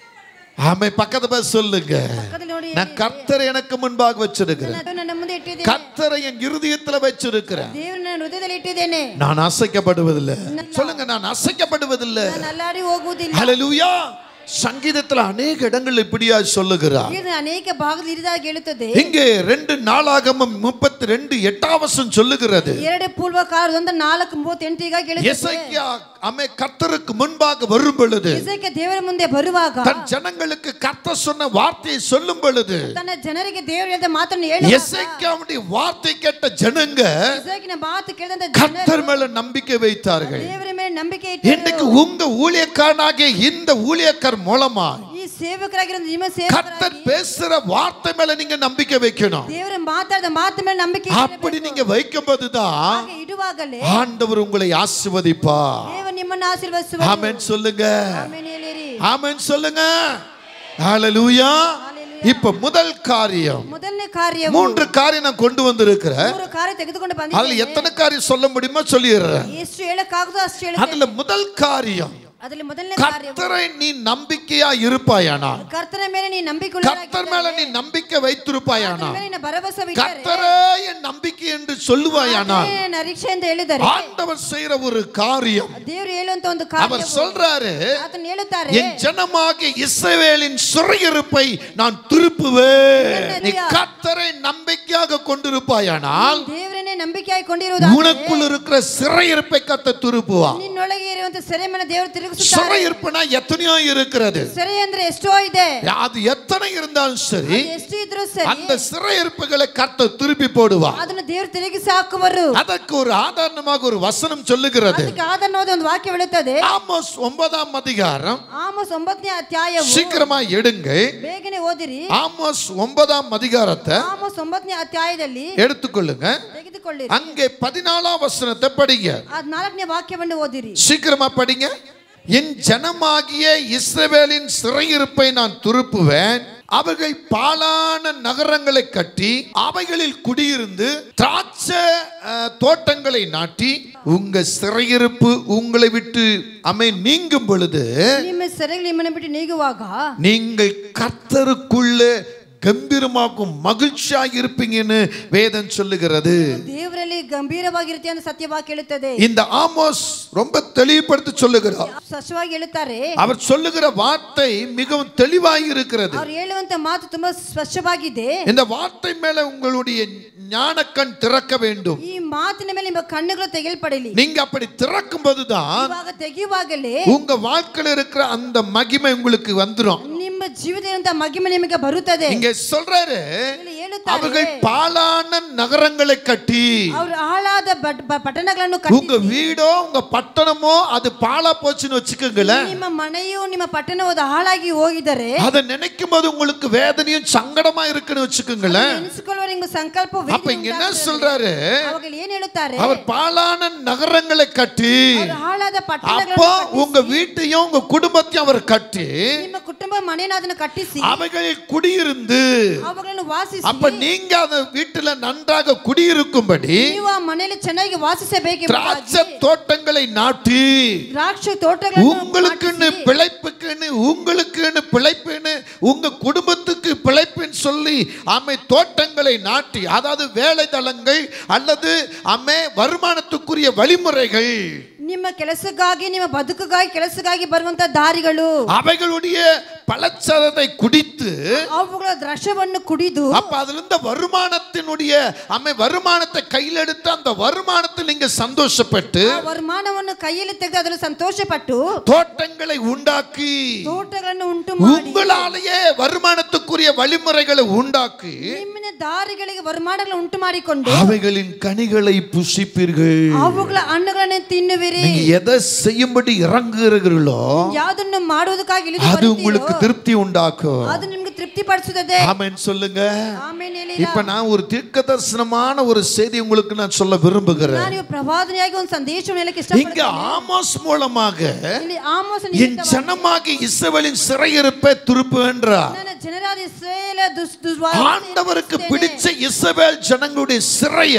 ஆமை பக்கத்து பஸ் சொல்லுங்க. நான் கர்த்தரை எனக்கு முன்பாக வச்சிருக்கிறேன். ನನ್ನ ಮುಂದೆ ಇಟ್ಟಿದ್ದೇನೆ. கர்த்தரை என் இருதயத்துல வச்சிருக்கிறேன். ದೇವರನ್ನ ನನ್ನ ಹೃದಯದಲ್ಲಿ ಇಟ್ಟಿದ್ದೇನೆ. நான் அசைக்கப்படுவதில்லை. சொல்லுங்க, நான் அசைக்கப்படுவதில்லை. ನಾನು ಅಲ್ಲಾಡಿ ಹೋಗುವುದಿಲ್ಲ. ஹalleluya. சங்கீதத்துல அநேக இடங்கள் இப்படியா சொல்லுகிறார். ಕೀರ್ತನೆ ಅನೇಕ ಭಾಗದಲ್ಲಿ ಇರಿದಾಗ ಹೇಳುತ್ತದೆ. இங்கே 2 நாளாகமம் 32:8 சொல்லுகிறது. 2 ಪೂರ್ವಕಾಲ 4:38 ಹೀಗಾಗಿ ಹೇಳುತ್ತದೆ. எசேக்கியா ஆமே கர்த்தருக்கு முன்பாக வரும் பொழுது, ಎಸೇಕಿಯ ದೇವರ ಮುಂದೆ ಬರುವಾಗ, தன் ஜனங்களுக்கு கர்த்தர் சொன்ன வார்த்தையை சொல்லும் பொழுது, ತನ್ನ ಜನರಿಗೆ ದೇವರು ಹೇಳಿದ ಮಾತನ್ನು ಹೇಳುವಾಗ, எசேக்கியாவுடைய வார்த்தை கேட்ட ஜனங்க ಎಸೇಕಿಯನ ಮಾತು ಕೇಳಿದಂತ கர்த்தர் மேல நம்பிக்கை வைத்தார்கள். ದೇವರ ಮೇಲೆ ನಂಬಿಕೆ இன்னைக்கு ಇಟ್ಟರು. உங்க ஊழியக்காரனாகிய இந்த ஊழியக்கார் மூலமா ಈ ಸೇವಕರಾಗಿರೋ ನಿಮ್ಮ கர்த்தர் ಸೇವಕರಾಗಿ பேசுற வார்த்தை மேல நீங்க நம்பிக்கை வைக்கணும். ದೇವರ ಮಾತಾಡಿದ ಮಾತು ಮೇಲೆ ನಂಬಿಕೆ அப்படி நீங்க வைக்கும்போதுதான் ಹಾಗೆ ಇಡುವಾಗಲೇ ஆண்டவர் உங்களை ஆசீர்வதிப்பார். ದೇವರು ನಿಮ್ಮನ್ನು ಆಶೀರ್ವದಿಸುವರು. ஆமென் சொல்லுங்க. ಆಮೆನ್ ಹೇಳಿರಿ. ஆமென் சொல்லுங்க. ஹalleluya. இப்ப முதல் காரியம், ಮೊದಲನೇ ಕಾರ್ಯವು 3 காரியம் நான் கொண்டு வந்திருக்கிறேன். 3 ಕಾರ್ಯ ತೆಗೆದುಕೊಂಡು அதுல ಬಂದಿದ್ದೇನೆ. எத்தனை காரியம் சொல்ல முடியுமோ சொல்லிடுறேன். ಎಷ್ಟು ಹೇಳಕ್ಕಾಗುತ್ತೋ ಅಷ್ಟು அதுல ಹೇಳುತ್ತೇನೆ. முதல் காரியம், ಅದರಲ್ಲಿ ಮೊದಲನೇ ಕಾರ್ಯ கர்த்தரை நீ நம்பிக்கையா இருப்பாயானால், ಕರ್ತನ ಮೇಲೆ ನೀ ನಂಬಿಕೆಯುಳ್ಳವನಾಗಿದ್ದರೆ, கர்த்தர் மேல நீ நம்பிக்கை வைத்திருப்பாயானால், ಕರ್ತನ ಮೇಲೆ ಭರವಸೆ ಇಟ್ಟರೆ, கர்த்தரே என் நம்பிக்கை என்று சொல்லுவாயானால், ಆತನೇ ನಿರೀಕ್ಷೆ ಅಂತ ಹೇಳಿದರೆ, ஆண்டவர் செய்யற ஒரு காரியம், ದೇವರು ಹೇಳುವಂತ ಒಂದು ಕಾರ್ಯ, அவர் சொல்றாரு, ಆತನು ಹೇಳುತ್ತಾರೆ, என் ஜனமாகிய இஸ்ரவேலின் சிறையிருப்பை நான் திருப்புவேன். நீ கர்த்தரை நம்பிக்கையாக கொண்டிருப்பாயானால், ದೇವರನ್ನೇ ನಂಬಿಕೆಯಾಗಿ ಕೊಂಡಿರುವುದಾದರೆ, உனக்குள் இருக்கிற சிறையிருப்பை கர்த்தர் திருப்புவா. ನಿನ್ನೊಳಗೆ ಇರುವಂತ ಸೆರೆಮನೆ ದೇವರು ತಿರುಗಿಸುತ್ತಾರೆ. சிறையிருப்புனா எத்தனையோ இருக்கிறது. ಸೆರೆ ಅಂದ್ರೆ ಎಷ್ಟೋ ಇದೆ. அது எத்தனை இருந்தாலும் சரி, ಎಷ್ಟು ಇದ್ರೂ ಸರಿ, அந்த சிறையிருப்புகளை கர்த்தர் திருப்பி போடுவா. ಅದನ್ನು ದೇವರು ತಿರುಗಿಸಿ ಹಾಕುವರು. அதற்கு ஒரு ஆதாரணமாக ஒரு வசனம் சொல்லுகிறது. ಅದಕ್ಕೆ ಆಧಾರವಾದ ಒಂದು ವಾಕ್ಯ ಹೇಳುತ್ತದೆ. ஆமோஸ் 9ஆம் அதிகாரம். ಆಮೋಸ್ 9ನೇ ಅಧ್ಯಾಯವು, சீக்கிரமா எடுங்க, ಬೇಗನೆ ಓದಿರಿ. ஆமோஸ் 9ஆம் அதிகாரத்தை ಆಮೋಸ್ 9ನೇ ಅಧ್ಯಾಯದಲ್ಲಿ எடுத்துக்கொள்ளுங்க. ತೆಗೆದುಕೊಳ್ಳಿರಿ. அங்கே 14ஆம் வசனத்தை படிங்க. ಆ 4ನೇ ವಾಕ್ಯವನ್ನು ಓದಿರಿ. சீக்கிரமா படிங்க. என் ஜனமாகிய இஸ்ரவேலின் சிறையிருப்பை நான் திருப்புவேன். அவர்கள் பாழான நகரங்களை கட்டி அவைகளில் குடியிருந்து திராட்சை தோட்டங்களை நாட்டி, உங்க சிறையிருப்பு உங்களை விட்டு நீங்கும் பொழுது, ನಿಮ್ಮ ಸೆರೆಗಳು ನಿಮ್ಮನ್ನು ಬಿಟ್ಟು ನೀಗುವಾಗ, நீங்கள் கர்த்தருக்குள்ளே கம்பீரமாக்கும் மகிழ்ச்சியாக இருப்பீங்கன்னு வேதம் சொல்லுகிறது. ದೇವರಲ್ಲಿ ಗಂಭೀರವಾಗಿರುತ್ತೆ ಅಂತ ಸತ್ಯವಾಗಿ ಹೇಳುತ್ತದೆ. இந்த ஆமோஸ் ரொம்ப தெளிவுபடுத்தி சொல்லுகிறார். ಸ್ಪಷ್ಟವಾಗಿ ಹೇಳುತ್ತಾರೆ. அவர் சொல்லுகிற வார்த்தை மிகவும் தெளிவாக இருக்கிறது. ಅವರು ಹೇಳುವಂತ ಮಾತು ತುಂಬಾ ಸ್ಪಷ್ಟವಾಗಿದೆ. இந்த வார்த்தை மேல உங்களுடைய ஞானக்கண் திறக்க வேண்டும். ಈ ಮಾತಿನ ಮೇಲೆ ನಿಮ್ಮ ಕಣ್ಣುಗಳು ತೆಗೆಯಲ್ಪಡಲಿ. நீங்க அப்படி திறக்கும் போதுதான் ಇವಾಗ ತೆಗೆಯುವಾಗಲೇ உங்க வாழ்க்கையில இருக்கிற அந்த மகிமை உங்களுக்கு வந்துரும். ನಿಮ್ಮ ಜೀವಿತದ ಮಹಿಮೆ ನಿಮಗೆ ಬರುತ್ತದೆ. இங்க சொல்றாரு, அவர்கள் பாழான நகரங்களை கட்டி, ಅವರು ಹಾಳಾದ ಪಟ್ಟಣಗಳನ್ನು ಕಟ್ಟಿ, உங்க வீடோ உங்க பட்டணமோ அது பாழா போச்சுன்னு வச்சுக்கோங்களேன். ನಿಮ್ಮ ಮನೆಯು ನಿಮ್ಮ ಪಟ್ಟಣವು ಹಾಳಾಗಿ ಹೋಗಿದರೆ, அதை நினைக்கும் போது உங்களுக்கு வேதனையும் சங்கடமா இருக்குன்னு வச்சுக்கோங்களேன். ನೆನೆಸಿಕೊಳ್ಳುವ ನಿಮಗೆ ಸಂಕಲ್ಪ. அப்ப இங்க என்ன சொல்றாரு, ಅವಾಗ ಏನು ಹೇಳುತ್ತಾರೆ, அவர் பாழான நகரங்களை கட்டி, ಹಾಳಾದ அப்போ ಪಟ್ಟಣಗಳನ್ನು உங்க வீட்டையும் உங்க குடும்பத்தையும் அவர் கட்டி, ನಿಮ್ಮ ಕುಟುಂಬ ಮನೆಯನ್ನು ಅದನ್ನು ಕಟ್ಟಿಸಿ, அவைகளில் குடியிருந்து, ಅವುಗಳನ್ನು ವಾಸಿಸಿ, அப்ப நீங்க அந்த வீட்டுல நன்றாக குடியிருக்கும்படி ನೀವು ಆ ಮನೆಯಲ್ಲಿ ಚೆನ್ನಾಗಿ ವಾಸಿಸಬೇಕು. திராட்சை தோட்டங்களை நாட்டி, ದ್ರಾಕ್ಷಿ ತೋಟಗಳನ್ನು உங்களுக்குன்னு பிழைப்புக்குன்னு, உங்களுக்குன்னு பிழைப்புன்னு, உங்க குடும்பத்துக்கு பிழைப்புன்னு சொல்லி தோட்டங்களை நாட்டி, அதாவது வேலை தளங்கள் அல்லது வருமானத்துக்குரிய வழிமுறைகள், ನಿಮ್ಮ ಕೆಲಸಕ್ಕಾಗಿ ನಿಮ್ಮ ಬದುಕಿಗಾಗಿ ಕೆಲಸಕ್ಕಾಗಿ ಬರುವಂತ ದಾರಿಗಳು, அவைகளுடைய பழச்சாரத்தை குடித்து, ಅವುಗಳ ದ್ರಾಕ್ಷವನ್ನು ಕುಡಿದು, அப்ப அதுல இருந்த வருமானத்தினுடைய வருமானத்தை கையில் எடுத்து அந்த வருமானத்தில் நீங்க சந்தோஷப்பட்டு, வருமானವನ್ನು ಕೈಯಲ್ಲಿ ತೆಗೆದು ಅದರಲ್ಲಿ ಸಂತೋಷಪಟ್ಟು தோட்டங்களை உண்டாக்கி, ತೋಟಗಳನ್ನು ಉಂಟು ಮಾಡಿ, உங்களாலேயே வருமானத்துக்குரிய வழிமுறைகளை உண்டாக்கி, ನಿಮ್ಮನೆ ದಾರಿಗಳಿಗೆ வருமானಗಳನ್ನು ಉಂಟು ಮಾಡಿಕೊಂಡು அவைகளின் கனிகளை புசிப்பீர்கள். ಅವುಗಳ ಹಣ್ಣುಗಳನ್ನು ತಿನ್ನುವಿರಿ. நீங்க எதை செய்யும்படி இறங்குகிறீர்களோ ಯಾವುದನ್ನು ಮಾಡುವುದಕ್ಕಾಗಿ ಇಳಿದು அது ಬರುತ್ತೀರೋ உங்களுக்கு திருப்தி உண்டாக்கும். ಅದು ನಿಮಗೆ ತೃಪ್ತಿ ಪಡಿಸುತ್ತದೆ. ஆமென் சொல்லுங்க. ಆಮೆನ್ ಹೇಳಿ. இப்ப நான் ஒரு தீர்க்கதரிசனமான ஒரு செய்தி உங்களுக்கு நான் சொல்ல விரும்புகிறேன். ನಾನು ಪ್ರವಾದನೆಯಾಗಿ ಒಂದು ಸಂದೇಶವನ್ನು ಹೇಳಕ್ಕೆ இங்க ಇಷ್ಟಪಡ್ತೇನೆ. ஆமோஸ் மூலமாக ಇಲ್ಲಿ ಆಮೋಸ என் ஜனமாகிய இஸ்ரவேலின் சிறையிருப்பை திருப்புவேன்றார். ನನ್ನ ಜನರಾದ ಇಸ್ರಾಯೇಲ ஆண்டவருக்கு பிடிச்ச இஸ்ரவேல் ஜனங்களுடைய சிறைய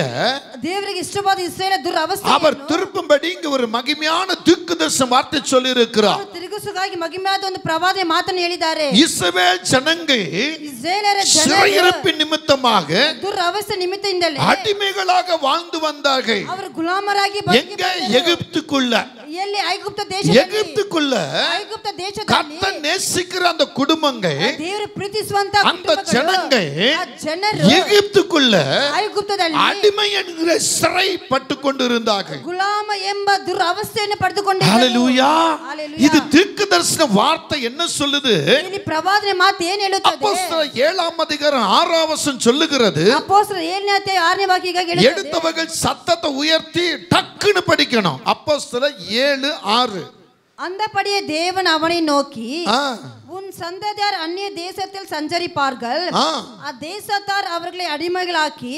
ದೇವರಿಗೆ ಇಷ್ಟವಾದ ಇಸ್ರಾಯೇಲ ದುರವಸ್ಥೆ அவர் திருப்பும்படி இங்க ஒரு மகிமையான தீர்க்கதரிசன வார்த்தை சொல்லி இருக்கிறார். ತಿರುಗಿಸುಗಾಗಿ ಮಹಿಮೆಯಾದ ಒಂದು ಪ್ರವಾದನೆ ಮಾತನ್ನು ಹೇಳಿದ್ದಾರೆ. இஸ்ரவேல் ஜனங்கள் ಇಸ್ರಾಯೇಲರ சிறையிருப்பின் நிமித்தமாக ದುರವಸ್ಥೆ ನಿಮಿತ್ತದಿಂದಲೇ அடிமைகளாக வாழ்ந்து வந்தார்கள். ಅವರು ಗುಲಾಮರಾಗಿ எங்க? எகிப்துக்குள்ள. ಎಲ್ಲಿ ಐಗುಪ್ತ ದೇಶದಲ್ಲಿ, எகிப்துக்குள்ள ಐಗುಪ್ತ ದೇಶದಲ್ಲಿ கர்த்தர் நேசிக்கிற அந்த குடும்பங்கள், ದೇವರು ಪ್ರೀತಿಸುವಂತ அந்த ஜனங்கள் ಜನರು எகிப்துக்குள்ள ಐಗುಪ್ತದಲ್ಲಿ அடிமை என்கிற சிறை பட்டு கொண்டிருந்தார்கள். ಗುಲಾಮ ಎಂಬ ದುರವಸ್ಥೆಯನ್ನು ಪಡೆದುಕೊಂಡಿದ್ದರು. ஹalleluya. ஹalleluya. இது தீர்க்கதரிசன வார்த்தை என்ன சொல்லுது? ಇಲ್ಲಿ ಪ್ರವಾದನೆ ಮಾತು ಏನು ಹೇಳುತ್ತದೆ? அப்போஸ்தலர் 7ஆம் அதிகாரம் 6ஆம் வசனம் சொல்லுகிறது. அப்போஸ்தலர் 7ನೇ ಅಧ್ಯಾಯ 6ನೇ ವಾಕ್ಯ ಹೇಳುತ್ತದೆ. எடுத்தவர்கள் சத்தத்தை உயர்த்தி டக்குன்னு படிக்கணும். அப்போஸ்தலர் 7:6. அந்தபடியே தேவன் அவனை நோக்கி, உன் சந்ததியார் அந்நிய தேசத்தில் சஞ்சரிப்பார்கள், தேசத்தார் அவர்களை அடிமைகளாக்கி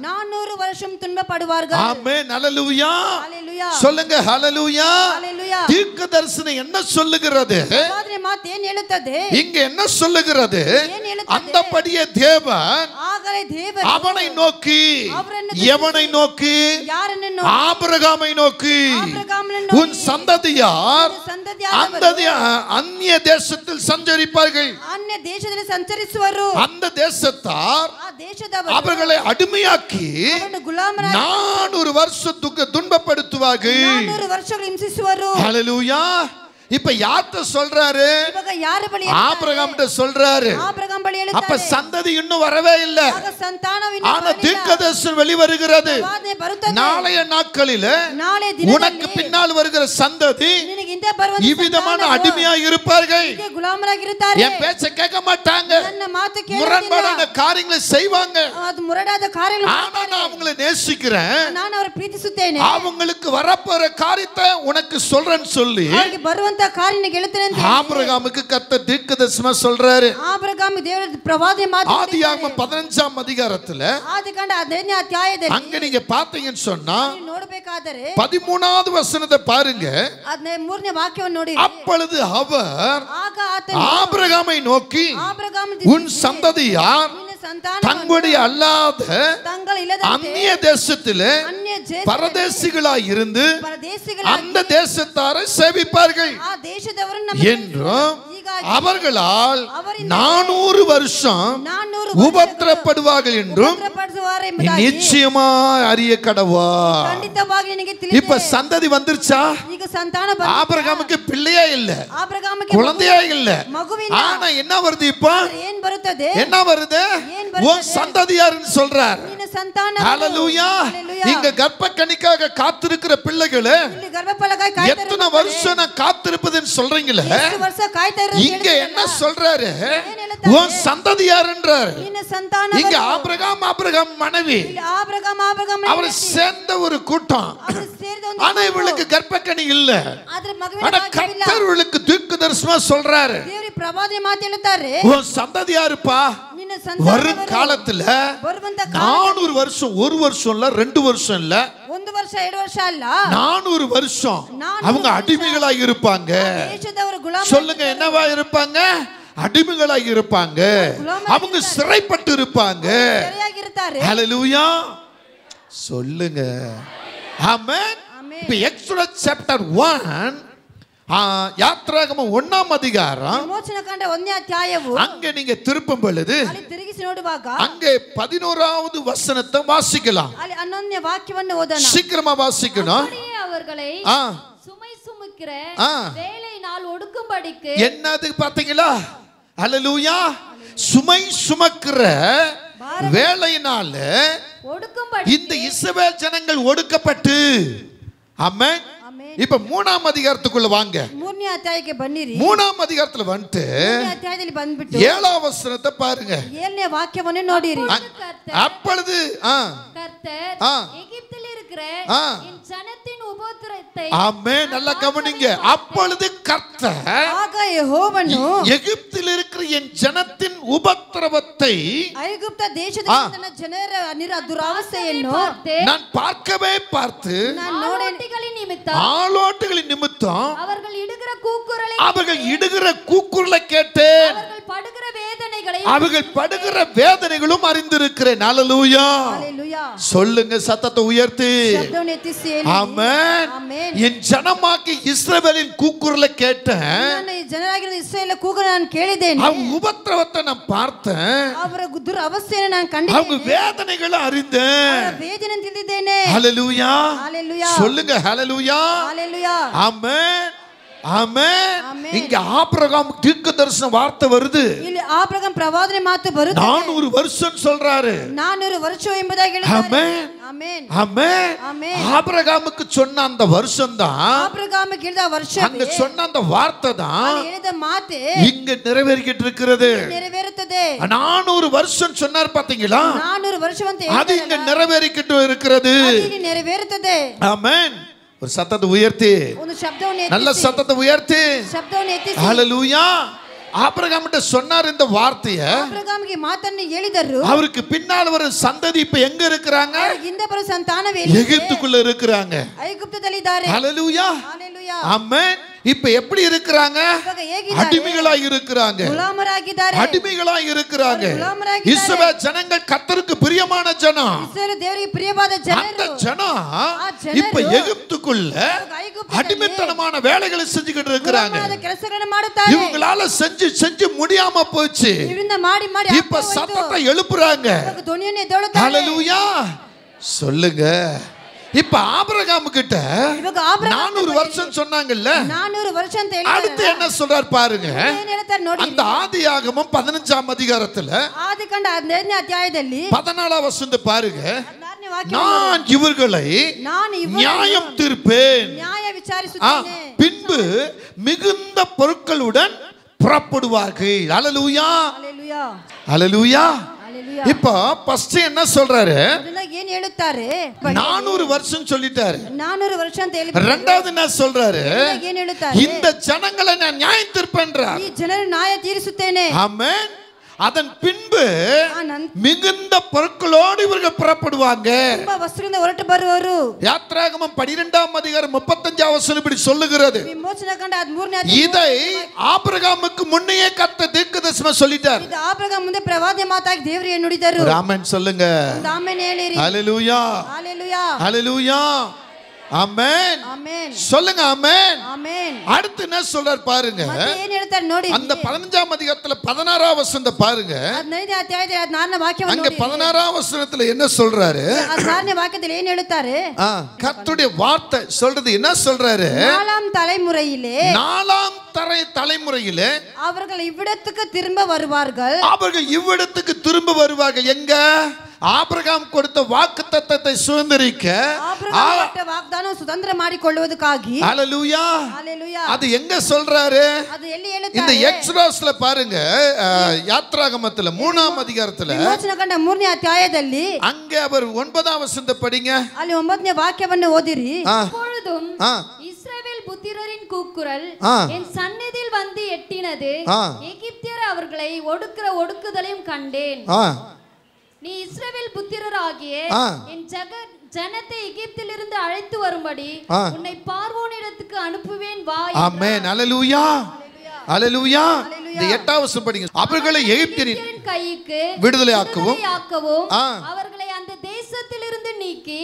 400 வருஷம் துன்பப்படுவார்கள். ஆமென். ஹalleluya. ஹalleluya. சொல்லுங்க ஹalleluya. ஹalleluya. தீர்க்கதரிசனம் என்ன சொல்லுகிறது? பிரவாதனை மாத்து ಏನು ಹೇಳುತ್ತದೆ? இங்க என்ன சொல்லுகிறது? ಏನು ಹೇಳುತ್ತದೆ? அந்தபடியே தேவன் ಆಗಲೇ ದೇವರು அவனை நோக்கி, எவனை நோக்கி? ಯಾರನ್ನು ನೋಕಿ? ஆபிரகாமை நோக்கி, ஆபிரகாಮನನ್ನು உன் சந்ததியார் அந்நிய தேசத்தில் சஞ்சரிப்பார்கள். ಅನ್ಯ ದೇಶದಲ್ಲಿ ಸಂಚರಿಸುವರು. அந்த தேசத்தார் ಆ ದೇಶದವರು அவர்களை அடிமையாக்கி ಅವರನ್ನು ಗುಲಾಮರಾಗಿ 400 வருஷம் துன்பப்படுத்துவார்கள். 400 ವರ್ಷಗಳು ಹಿಂಸಿಸುವರು. ஹல்லேலூயா. இப்ப யார்ட்ட சொல்றாரு? ಇವಾಗ ಯಾರ ಬಳಿ ஆபிரகாம்ட்ட சொல்றாரு. ஆபிரகாம் ಬಳಿ ಹೇಳ್ತಾರೆ. அப்ப சந்ததி இன்னும் வரவே இல்ல. ಆಗ ಸಂತಾನವು ಇನ್ನೂ ஆனா தீர்க்கதரிசனம் வெளிவருகிறது. ಪ್ರವಾದನೆ ಬರುತ್ತದೆ. நாளைய நாட்களிலே ನಾಳೆ ದಿನದಲ್ಲಿ உனக்கு பின்னால் வருகிற சந்ததி ನಿನಗೆ ಹಿಂದೆ ಬರುವಂತ இவ்விதமான அடிமையாக இருப்பார்கள். ಹೀಗೆ ಗುಲಾಮರಾಗಿರುತ್ತಾರೆ. என் பேச்ச கேட்க மாட்டாங்க. ನನ್ನ ಮಾತು ಕೇಳುವುದಿಲ್ಲ. முரண்பாடான காரியங்களை செய்வாங்க. ಅದು ಮುರಡಾದ ಕಾರ್ಯಗಳು ஆனா நான் அவங்களை நேசிக்கிறேன். ನಾನು ಅವರ ಪ್ರೀತಿಸುತ್ತೇನೆ. அவங்களுக்கு வரப்போற காரியத்தை உனக்கு சொல்றேன்னு சொல்லி ಅವರಿಗೆ ಬರುವಂತ ಕಾರ್ಯನ ಗೆಳುತ್ತೇನೆ ಅಂತ ஆபிரகாமுக்கு கர்த்தர் தீர்க்கதரிசனம் சொல்றாரு. ಆಬ್ರಹಾಮ್ ದೇವರ ಪ್ರವಾದನೆ ಮಾತು ஆதியாகமம் 15ஆம் அதிகாரத்துல ಆದಿಕಾಂಡ 15ನೇ ಅಧ್ಯಾಯದಲ್ಲಿ அங்க நீங்க பாத்தீங்கன்னு சொன்னா ನೀವು ನೋಡಬೇಕಾದರೆ 13வது ವಚನத்தை பாருங்க. 13ನೇ ವಾಕ್ಯವನ್ನು ನೋಡಿ. அப்பொழுது அவர் ಆಗ ಆತನು ஆபிரகாமை நோக்கி ಆಬ್ರಹಾಮ್ உன் சந்ததியார் ನಿನ್ನ ಸಂತಾನ தங்களுடைய அல்லாத ತಂಗಳ ಇಲ್ಲದ அந்நிய தேசத்திலே ಅನ್ಯ பரதேசிகளாய் இருந்து ಪರದೇಶಿಗಳ அந்த தேசத்தாரை சேவிப்பார்கள் ಆ ದೇಶದವರನ್ನು என்றும் அவர்களால் 400 வருஷம் 400 உபத்திரப்படுவார்கள் என்றும் ಪಡಿಸುವಾರೆ நீ நிச்சயமாய் அறிய கடவா. ಖಂಡಿತವಾಗಿ ನಿನಗೆ ತಿಳಿದಿದೆ. இப்ப சந்ததி வந்துருச்சா? ಈಗ ಸಂತಾನ ಬಂತು. ஆபிரகாமுக்கு பிள்ளையே இல்ல, ಆಬ್ರಹಾಮಕ್ಕೆ குழந்தையே இல்ல. ಮಗುವಿಲ್ಲ. ஆனா என்ன வருது? இப்ப ಏನ್ ಬರುತ್ತದೆ? என்ன வருது? உன் சந்ததியார்னு சொல்றார். ನಿನ್ನ ಸಂತಾನ. ஹல்லேலூயா. இங்க கர்ப்பக்கனிக்காக காத்திருக்கிற பிள்ளைகளே, ಇಲ್ಲಿ ಗರ್ಭಫಲಕ್ಕಾಗಿ ಕಾಯ್ತಾ எத்தனை வருஷம் நான் காத்திருப்பதுன்னு சொல்றீங்களே, ಎಷ್ಟು ವರ್ಷ ಕಾಯ್ತಾ ಇರೋದು இங்க என்ன சொல்றாரு? உன் சந்ததியார்ன்றார். ನಿನ್ನ ಸಂತಾನ. இங்க ஆபிரகாம் மனைவி ಇಲ್ಲಿ ಆಬ್ರಹಾಮ್ அவர் சேர்ந்த ஒரு கூட்டம். ಅವರು ಸೇರಿದ ಒಂದು ஆனா இவளுக்கு கர்ப்பக்கனி இல்ல. ಆದ್ರೆ ಮಗುವಿನ ஆனா ಭಾಗ್ಯವಿಲ್ಲ. கர்த்தர் இவளுக்கு தீர்க்கதரிசனம் சொல்றாரு. ದೇವರ ಪ್ರವಾದನೆ ಮಾತು ಹೇಳುತ್ತಾರೆ. உன் சந்ததியாருப்பா ನಿನ್ನ ಸಂತಾನ வரும் காலத்துல ಬರುವಂತ 400 வருஷம், ஒரு வருஷம் இல்ல, 2 வருஷம் இல்ல, 1 ವರ್ಷ 2 ವರ್ಷ ಅಲ್ಲ, 400 வருஷம் அவங்க அடிமைகளாக இருப்பாங்க. ದೇಶದವರು ಗುಲಾಮ. சொல்லுங்க, என்னவா இருப்பாங்க? அடிமைகளாக இருப்பாங்க. அவங்க சிறைப்பட்டு இருப்பாங்க. ಸರಿಯಾಗಿರುತ್ತಾರೆ. ஹல்லேலூயா சொல்லுங்க. ஆமென். இப்ப எக்ஸோடஸ் சாப்டர் 1 யாத்ராகமம் 1ஆம் அதிகாரம் ವಿಮೋಚನ ಕಾಂಡ 1ನೇ ಅಧ್ಯಾಯವು அங்க நீங்க திருப்பும் பொழுது ಅಲ್ಲಿ ತಿರುಗಿಸಿ ನೋಡುವಾಗ அங்கே 11வது வசனத்தை வாசிக்கலாம். ಅಲ್ಲಿ 11ನೇ ವಾಕ್ಯವನ್ನು ಓದೋಣ. சீக்கிரமா வாசிக்கணும். அப்படியே அவர்களை சுமை சுமக்கிற வேலையினால் ஒடுக்கும்படிக்கு. என்னது பாத்தீங்களா? ஹல்லேலூயா. சுமை சுமக்கிற வேலையினால இந்த இஸ்ரவேல் ஜனங்கள் ஒடுக்கப்பட்டு. ஆமென். இப்ப 3ஆம் அதிகாரத்துக்குள்ள வாங்க. 3ನೇ ಅಧ್ಯಾಯಕ್ಕೆ ಬನ್ನಿರಿ. 3ஆம் அதிகாரத்துல வந்து 3ನೇ ಅಧ್ಯಾಯದಲ್ಲಿ ಬಂದ್ಬಿಟ್ಟು 7ஆம் வசனத்தை பாருங்க. 7ನೇ ವಾಕ್ಯವನ್ನು ನೋಡಿರಿ. அப்பொழுது கர்த்தர் எகிப்தில் இருக்கிற என் ஜனத்தின் உபத்திரத்தை. ஆமென். நல்லா கவனிங்க. அப்பொழுது கர்த்தர் ಆಗ ಯೆಹೋವನು எகிப்தில் இருக்கிற என் ஜனத்தின் உபத்திரவத்தை, ಐಗುಪ್ತ ದೇಶದ ತನ್ನ ಜನರ ದುರಾವಸ್ಥೆಯನ್ನು நான் பார்க்கவே பார்த்து ஆளோட்டிகளின் நிமித்தம் அவர்கள் இடுகிற கூக்குரலை கேட்டு அவர்கள் படுகிற வேதனைகளும் அறிந்திருக்கிறேன். ஹல்லேலூயா சொல்லுங்க, சத்தத்தை உயர்த்தி. ஆமென். என் ஜனமாகிய இஸ்ரவேலின் கூக்குரலை கேட்டேன். ಜನರಾಗಿರುವ ಇಸ್ರಾಯೇಲ್ ಕೂಗನ್ನು ನಾನು ಕೇಳಿದ್ದೇನೆ. அவங்க உபத்திரவத்தை நான் பார்த்தேன். ಅವರ ದುರವಸ್ಥೆಯನ್ನು ನಾನು ಕಂಡಿದ್ದೇನೆ. அவங்க வேதனைகளை அறிந்தேன். வேதனை ತಿಳಿದಿದ್ದೇನೆ. ஹல்லேலூயா ஹல்லேலூயா சொல்லுங்க. ஹல்லேலூயா. ஹல்லேலூயா. ஆமென். ஆமென். இங்க ஆபிரகாம் தீர்க்கதரிசன வார்த்தை வருது. ಇಲ್ಲಿ ಆಬ್ರಹಾಮ್ ಪ್ರವಾದನೆ ಮಾತು ಬರುತ್ತದೆ. 400 வருஷம் சொல்றாரு. 400 ವರ್ಷ ಎಂಬುದಾಗಿ ಹೇಳ್ತಾರೆ. ஆமென். ಆಮೆನ್. ஆமென். ஆமென். ஆபிரகாமுக்கு சொன்ன அந்த வருஷம் தான், ஆபிரகாமுக்கு ಹೇಳಿದ ವರ್ಷ, அங்க சொன்ன அந்த வார்த்தை தான் ಹೇಳಿದ ಮಾತೆ இங்க நிறைவேறிக்கிட்டு இருக்கிறது. ನೆರವೇರುತ್ತದೆ. 400 வருஷம் சொன்னார் பாத்தீங்களா? 400 ವರ್ಷವಂತೆ அது இங்க நிறைவேறிக்கிட்டு இருக்கிறது. ಅದು ನೆರವೇರುತ್ತದೆ. ஆமென். ஒரு சத்தத்தை உயர்த்தி, ಒಂದು ಶಬ್ದವನ್ನು நல்ல சத்தத்தை உயர்த்தி. ಶಬ್ದವನ್ನು ಎತ್ತಿಸಿ. ஹல்லேலூயா. ஆபிரகாம்கிட்ட சொன்னார் இந்த வார்த்தையை. ஆபிரகாமுக்கு ಮಾತನ್ನು ಹೇಳಿದರು. அவருக்கு பின்னால் ஒரு சந்ததி இப்ப எங்க இருக்கிறாங்க? ಹಿಂದೆ ಬರುವ ಸಂತಾನವೇ எகிப்துக்குள்ள இருக்கிறாங்க. ಐಗುಪ್ತದಲ್ಲಿ ಇದ್ದಾರೆ. ஹல்லேலூயா. ஹல்லேலூயா. ஆமென். இப்ப எப்படி இருக்கிறாங்க? அடிமைகளாய் இருக்கிறாங்க. அடிமைகளாய் இருக்கிறாங்க. இஸ்ரவேல் ஜனங்கள் கர்த்தருக்கு பிரியமான ஜனம். அந்த ஜனம் இப்ப எகிப்துக்குள்ள அடிமைத்தனமான வேலைகளை செஞ்சுக்கிட்டு இருக்கிறாங்க. இவங்களால செஞ்சு முடியாம போச்சு. இப்ப சத்தத்தை எழுப்புறாங்க. ஹல்லேலூயா சொல்லுங்க. இப்ப ஆபிரகாம் கிட்ட 400 வருஷம் சொன்னாங்கல்ல, 400 வருஷம் அடுத்து என்ன சொல்றார் பாருங்க. அந்த ஆதியாகமம் 15ஆம் அதிகாரத்துல ಆದಿಕಾಂಡ 15ನೇ ಅಧ್ಯಾಯದಲ್ಲಿ 14ஆம் வசனம் பாருங்க. நான் இவர்களை நியாயம் தீர்ப்பேன், ನ್ಯಾಯ ವಿಚಾರಿಸುತ್ತೇನೆ, பின்பு மிகுந்த பொருட்களுடன் புறப்படுவார்கள். ஹல்லேலூயா ஹல்லேலூயா. இப்ப ஃபர்ஸ்ட் என்ன சொல்றாரு? ಏನ್ ಹೇಳುತ್ತಾರೆ? 400 வருஷம் சொல்லிட்டாரு. 400 ವರ್ಷ ಅಂತ ಹೇಳಿ இரண்டாவது என்ன சொல்றாரு? ಏನ್ ಹೇಳುತ್ತಾರೆ? இந்த ஜனங்களை நான் நியாயம் தீர்ப்பேன்றார். ಈ ಜನರ ನ್ಯಾಯ ತೀರಿಸುತ್ತೇನೆ. ஆமென். அதன் பின்பு மிகுந்த பொருட்களோடு இவர்கள் புறப்படுவாங்க. ತುಂಬಾ ವಸ್ತುಗಳಿಂದ ಹೊರಟು ಬರುವರು. யாத்ராகமம் 12ஆம் அதிகாரம் 35ஆம் வசனம் இப்படி சொல்லுகிறது. ವಿಮೋಚನಕಾಂಡ 13ನೇ ಅಧ್ಯಾಯ இதை ஆபிரகாமுக்கு முன்னையே கர்த்தர் தீர்க்கதரிசனம் சொல்லிட்டார். ಇದು ಆಬ್ರಹಾಮ್ ಮುಂದೆ ಪ್ರವಾದಿ ಮಾತಾಗಿ ದೇವರು ಏನು ನುಡಿದರು? ஆமென் சொல்லுங்க. ಆಮೆನ್ ಹೇಳಿರಿ. ஹல்லேலூயா ஹalleluya ஹல்லேலூயா ஆமென் ஆமென் சொல்லுங்க. ஆமென் ஆமென். அடுத்து என்ன சொல்றார் பாருங்க. ಮತ್ತೆ ಏನು ಹೇಳ್ತಾರೆ ನೋಡಿ. அந்த 15ஆம் அதிகாரத்துல 16ஆம் வசனம் பாருங்க. 15ನೇ ಅಧ್ಯಾಯದ 16ನೇ ವಾಕ್ಯವನ್ನು அங்க ನೋಡಿ. 16ஆம் வசனத்துல என்ன சொல்றாரு? 16ನೇ ವಾಕ್ಯದಲ್ಲಿ ಏನು ಹೇಳುತ್ತಾರೆ? கர்த்தருடைய வார்த்தை சொல்றது என்ன சொல்றாரு? 4ஆம் தலைமுறையிலே 4ஆம் தலைமுறையிலே அவர்கள் இவ்விடத்துக்கு திரும்ப வருவார்கள். அவர்கள் இவ்விடத்துக்கு திரும்ப வருவார்கள். எங்க? ஆபிரகாம் கொடுத்த வாக்குத்தத்தத்தை சுதந்திரிக்க, வாக்தானம் சுதந்திரம் ಮಾಡಿಕೊಳ್ಳುವುದಕ್ಕಾಗಿ. ஹல்லேலூயா ஹalleluya. அது எங்க சொல்றாரு? அது ಎಲ್ಲಿ ಹೇಳುತ್ತಾರೆ? இந்த எக்ஸோடஸ்ல பாருங்க, யாத்ராகமத்துல 3ஆம் அதிகாரத்துல ವಿಮೋಚನಕಾಂಡ 3ನೇ ಅಧ್ಯಾಯದಲ್ಲಿ அங்க அவர் 9ஆம் வசனத்தை படிங்க. ಅಲ್ಲಿ 9ನೇ ವಾಕ್ಯವನ್ನು ಓದಿರಿ. அப்பொழுதும் இஸ்ரவேல் புத்திரரின் கூக்குரல் என் சந்நிதியில் வந்து எட்டினது, எகிப்தியர் அவர்களை ஒடுக்குதலையும் கண்டேன். நீ இஸ்ரவேல் புத்திரராகிய என் ஜனத்தை எகிப்திலிருந்து அழைத்து வரும்படி உன்னை பார்வோனிடத்துக்கு அனுப்புவேன் வா. ஆமென் ஹல்லேலூயா ஹல்லேலூயா. இந்த 8ஆம் வசனம் படிங்க. அவர்களை எகிப்தியரின் கைக்கு விடுதலையாக்கவும் அவர்களை அந்த தேசத்திலிருந்து நீக்கி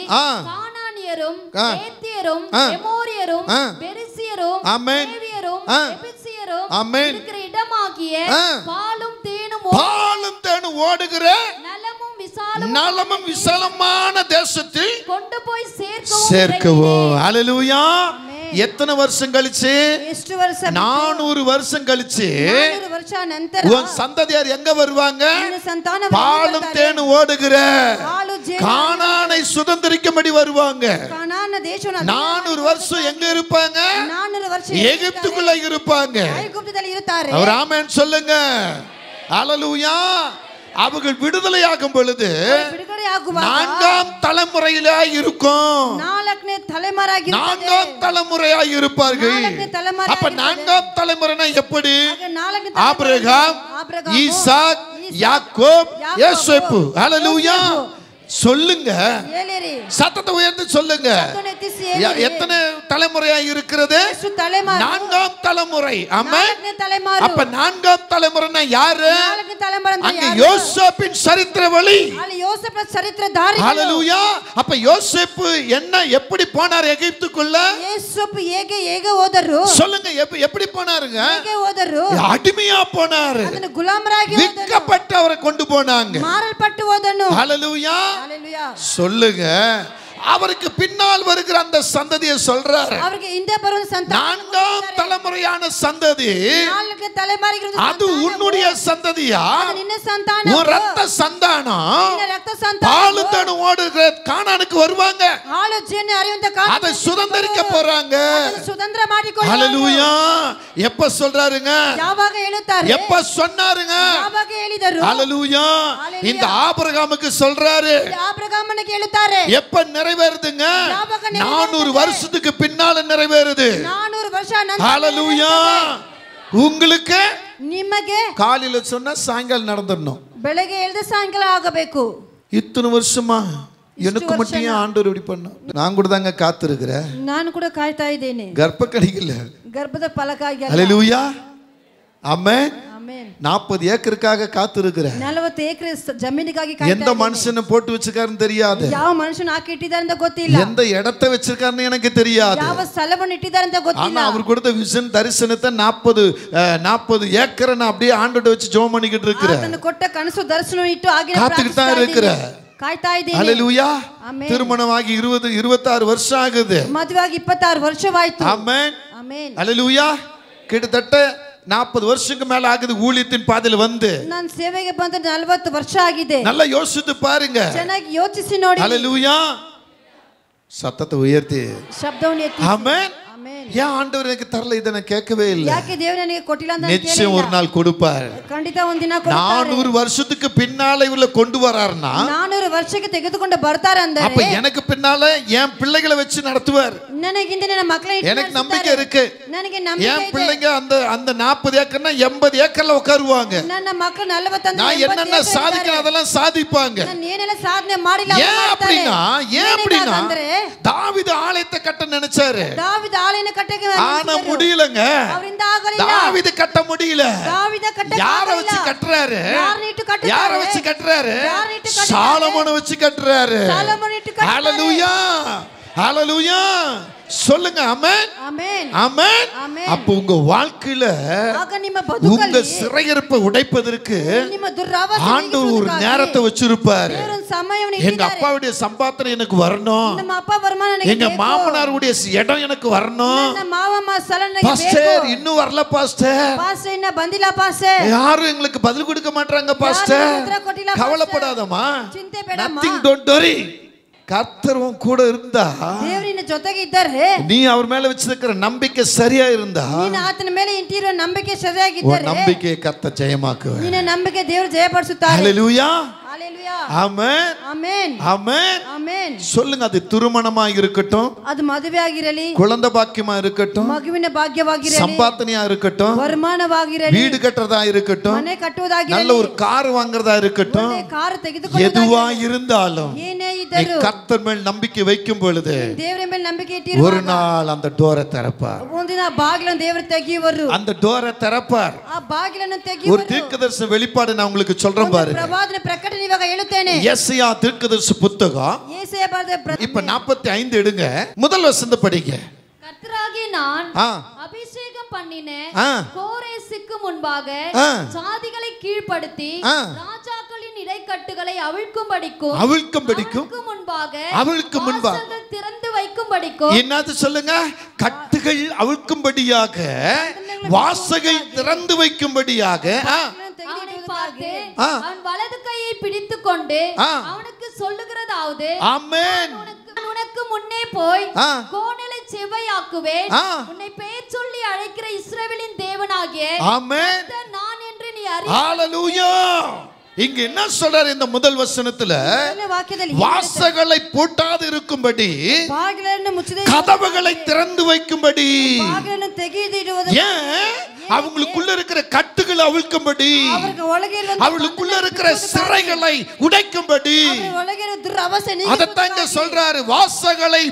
கானானியரும் ஏத்தியரும் எமோரியரும் பெரிசியரும் ஏவியரும் எபிசியரும் இருக்கிற இடமாகிய பாலும் தேனும் ஓடுகிற நலமும் விசாலமான தேசத்தில் கொண்டு போய் சேர்க்கவும். ஹல்லேலூயா. எத்தனை வருஷம் கழிச்சு? 400 வருஷம் கழிச்சு உன் சந்ததியார் எங்க வருவாங்க? பாலும் தேனும் ஓடுகிற கானானை சுதந்திரிக்கும்படி வருவாங்க. 400 வருஷம் எங்க இருப்பாங்க? எகிப்துக்குள்ள இருப்பாங்க. அவர் ஆமென் சொல்லுங்க. ஹல்லேலூயா. அவர்கள் விடுதலையாகும் பொழுது 4ஆம் தலைமுறையில இருக்கும். 4ஆம் தலைமுறையா இருப்பார்கள். அப்ப 4ஆம் தலைமுறைனா எப்படி? ஆபிரகாம், ஈசாக், யாக்கோப், யோசேப்பு. ஹல்லேலூயா சொல்லுங்க. சத்தத்தை உயர்த்தி சொல்லுங்க. எத்தனை தலைமுறையா இருக்கிறது? 4ஆம் தலைமுறை. ஆமென். அப்ப 4ஆம் தலைமுறைனா யாரு? அங்க யோசேப்பின் சரித்திர வழி. ஹல்லேலூயா. அப்ப யோசேப்பு என்ன எப்படி போனார் எகிப்துக்குள்ள? சொல்லுங்க எப்படி போனாருங்க? அடிமையா போனாரு. விற்கப்பட்டு அவரை கொண்டு போனாங்க. ஹல்லேலூயா சொல்லுங்க. அவருக்கு பின்னால் வருகிற அந்த சந்ததியை சொல்றார். 4ஆம் தலைமுறையான சந்ததி அது உன்னுடைய சந்ததியா? உன் ரத்த சந்தானம் பாலும் தேனும் ஓடுகிற கானானுக்கு வருவாங்க. அதை சுதந்திரிக்க போறாங்க. ஹல்லேலூயா. எப்ப சொல்றாருங்க? எப்ப சொன்னாருங்க? ஹல்லேலூயா. இந்த ஆபிரகாமுக்கு சொல்றாரு. எப்ப நிறைவேறுதுங்க? 400 வருஷத்துக்கு பின்னால நிறைவேறுது. ஹல்லேலூயா. உங்களுக்கு ನಿಮಗೆ காலையில சொன்னா சாயங்காலம் நடந்துடணும். ಬೆಳಗ್ಗೆ ಹೇಳಿದ ಸಾಯಂಕಾಲ ಆಗಬೇಕು. இத்தனை வருஷமா எனக்கு மட்டும் ஏன் ஆண்டவர் இப்படி பண்ண? நான் கூட தாங்க காத்திருக்கிறேன். ನಾನು ಕೂಡ ಕಾಯ್ತಾ ಇದ್ದೇನೆ. ಗರ್ಭ ಕಡಿಗಿಲ್ಲ, ಗರ್ಭದ ಫಲಕ್ಕಾಗಿ. ஹல்லேலூயா, ஆமென். ಆಮೆನ್. 40 ஏக்கருக்காக காத்திருக்கிறேன். 40 ಎಕರೆ ಜಮೀನಿಗಾಗಿ ಕಾಯ್ತಾ எந்த மனுஷனை போட்டு வச்சிருக்காருன்னு தெரியாது. ಯಾವ ಮನುಷ್ಯನ ಹಾಕಿ ಇಟ್ಟಿದ್ದಾರೆ ಅಂತ ಗೊತ್ತಿಲ್ಲ. எந்த இடத்தை வச்சிருக்காருன்னு எனக்கு தெரியாது. ಯಾವ ಸ್ಥಳವನ್ನು ಇಟ್ಟಿದ್ದಾರೆ ಅಂತ ಗೊತ್ತಿಲ್ಲ. ஆனா அவர் கொடுத்த விஷன் தரிசனத்தை 40 ஏக்கரை நான் அப்படியே ஆண்டவரை வச்சு ஜெபம் பண்ணிக்கிட்டு இருக்கிறேன். ಆತನು ಕೊಟ್ಟ ಕನಸು ದರ್ಶನ ಇಟ್ಟು ಆಗಿನ காத்துக்கிட்டு தான் இருக்கிறேன். ಕಾಯ್ತಾ ಇದ್ದೀನಿ. ஹல்லேலூயா. ಆಮೆನ್. திருமணமாகி 26 வருஷம் ஆகுது. ಮದುವೆಯಾಗಿ 26 ವರ್ಷವಾಯಿತು. ஆமென். ಆಮೆನ್. ஹல்லேலூயா. கிட்டத்தட்ட 40 வருஷத்துக்கு மேல ஆகுது ஊழியத்தின் பாதையில வந்து. ನಾನು ಸೇವೆಗೆ ಬಂದು 40 ವರ್ಷ ಆಗಿದೆ. நல்லா யோசித்து பாருங்க. ಚೆನ್ನಾಗಿ ಯೋಚಿಸಿ ನೋಡಿ. ஹல்லேலூயா. சத்தத்தை உயர்த்தி ಶಬ್ದವನ್ನು ಎತ್ತಿ. ஆமென். ஏன் ஆண்டவர் எனக்கு தரல? இதை நான் கேட்கவே இல்லை. ಯಾಕೆ ದೇವರು ನನಗೆ ಕೊಟ್ಟಿಲ್ಲ ಅಂತ நிச்சயம் ஒரு நாள் கொடுப்பார். ಖಂಡಿತ ಒಂದಿನ ಕೊಡ್ತಾರೆ. 400 வருஷத்துக்கு பின்னால இவள கொண்டு வராருன்னா 400 ವರ್ಷಕ್ಕೆ ತೆಗೆದುಕೊಂಡು ಬರ್ತಾರೆ ಅಂದ್ರೆ அப்ப எனக்கு பின்னால என் பிள்ளைகளை வச்சு நடத்துவார். ನನಗಿಂತ ನನ್ನ ಮಕ್ಕಳನ್ನ எனக்கு நம்பிக்கை இருக்கு. ನನಗೆ ನಂಬಿಕೆ ಇದೆ. என் பிள்ளைங்க அந்த 40 ஏக்கர்னா 80 ஏக்கர்ல உட்காருவாங்க. ನನ್ನ ಮಕ್ಕಳು 40 நான் என்னென்ன சாதிக்கணும் அதெல்லாம் சாதிப்பாங்க. ನಾನು ಏನೆಲ್ಲ ಸಾಧನೆ ಮಾಡಿಲ್ಲ ஏன் அப்படின்னா தாவீது ஆலயத்தை கட்ட நினைச்சாரு. தாவீது ஆலயನ ಕಟ್ಟಕ್ಕೆ ஆனா முடியலங்க. ಅವರಿಂದ ಆಗಲಿಲ್ಲ. தாவீது கட்ட முடியல. தாவீது ಕಟ್ಟಕ್ಕೆ யார வச்சு கட்டறாரு? யார வச்சு கட்டறாரு? சாலமோனை சாலமோனை வச்சு கட்டறாரு. ஹல்லேலூயா, ஹல்லேலூயா. சொல்லுங்க ஆமென். ஆமென். ஆமென். அப்ப உங்க வாழ்க்கையில உங்க சிறையிருப்பை உடைப்பதற்கு ஆண்டவர் ஒரு நேரத்தை வச்சிருப்பாரு. எங்க அப்பாவுடைய சம்பாத்திரம் எனக்கு வரணும், எங்க மாமனாருடைய இடம் எனக்கு வரணும். பாஸ்டர் இன்னும் வரல பாஸ்டர், யாரும் எங்களுக்கு பதில் கொடுக்க மாட்டாங்க பாஸ்டர். கவலைப்படாதமா, nothing don't worry. கர்த்தரும் கூட இருந்தா, ದೇವರಿನ ಜೊತೆಗೆ ಇದ್ದಾರೆ, நீ அவர் மேல வச்சிருக்கிற நம்பிக்கை சரியா இருந்தா, ನೀನು ಆತನ ಮೇಲೆ ಇಟ್ಟಿರುವ ನಂಬಿಕೆ ಸರಿಯಾಗಿದ್ದರೆ நம்பிக்கையை கர்த்தர் ஜெயமாக்குவார். ನಿನ್ನ ನಂಬಿಕೆ ದೇವರು ಜಯಪಡಿಸುತ್ತಾರೆ. ஹல்லேலூயா, ஹalleluya, ஆமென், ஆமென், ஆமென், ஆமென். சொல்லுங்க. அது திருமணமா இருக்கட்டும், அது மதுವೆ ಆಗಿರಲಿ, குழந்தை பாக்கியமா இருக்கட்டும், ಮಗುವಿನ ಭಾಗ್ಯವಾಗಿರಲಿ, சம்பாதனையா இருக்கட்டும், வருமாನವಾಗಿರಲಿ, வீடு கட்டறதா இருக்கட்டும், ಮನೆ ಕಟ್ಟುವುದಾಗಿರಲಿ, நல்ல ஒரு கார் வாங்குறதா இருக்கட்டும், ಕಾರ್ ತೆಗೆದುಕೊಳ್ಳುವುದಾಗಿರಲಿ, எதுவா இருந்தாலும் ಏನೇ ಇದ್ದರೂ கர்த்தர் மேல் நம்பிக்கை வைக்கும் பொழுது ದೇವರ ಮೇಲೆ ನಂಬಿಕೆ ಇಟ್ಟಿರುವಾಗ ஒரு நாள் அந்த டோரை திறப்பார். ಒಂದಿನ ಬಾಗಿಲನ್ನು ದೇವರು ತೆಗೆಯುವರು. அந்த டோரை திறப்பார். ಆ ಬಾಗಿಲನ್ನು ஒரு ತೆಗೆಯುವರು. தீர்க்கதரிசன வெளிப்பாடு நான் உங்களுக்கு சொல்றேன் பாருங்க. ಪ್ರವಾದನೆ ಪ್ರಕಟಣೆ ಇವಾಗ ಹೇಳುತ್ತೇನೆ. ಯೆಶಾಯ தீர்க்கதரிசி புத்தகம் ಯೆಶಾಯ ಬರೆದ இப்ப 45 எடுங்க, முதல் வசனம் படிங்க. கர்த்தராகிய நான் அபிஷேகம் பண்ணின கோரேசுக்கு முன்பாக சாதிகளை கீழ்ப்படுத்தி ராஜாக்களின் இடைக்கட்டுகளை அவிழ்க்கும்படிக்கும் முன்பாக திறந்து வைக்கும்படிக்கும். என்னது சொல்லுங்க? கட்டுகள் அவிழ்க்கும்படியாக, வாசல்கள் திறந்து வைக்கும்படியாக. அவனை பார்த்து அவன் வலது கையை பிடித்துக் கொண்டு அவனுக்கு சொல்லுகிறதாவது, ஆமென், உனக்கு முன்னே போய் கோணலை செவ்வையாக்குவேன், உன்னை பெயர் சொல்லி அழைக்கிற இஸ்ரவேலின் தேவனாகிய ஆமென் நான் என்று நீ அறி. ஹல்லேலூயா. இங்க என்ன சொல்றாரு இந்த முதல் வசனத்துல? வாசல்களை பூட்டாது இருக்கும்படி, கதவுகளை திறந்து வைக்கும்படி, அவங்களுக்குள்ள இருக்கிற கட்டுகளை அவிழ்க்கும்படி, அவங்களுக்குள்ள இருக்கிற சிறைகளை உடைக்கும்படி. அதத்தாங்க சொல்றாரு, வாசல்களை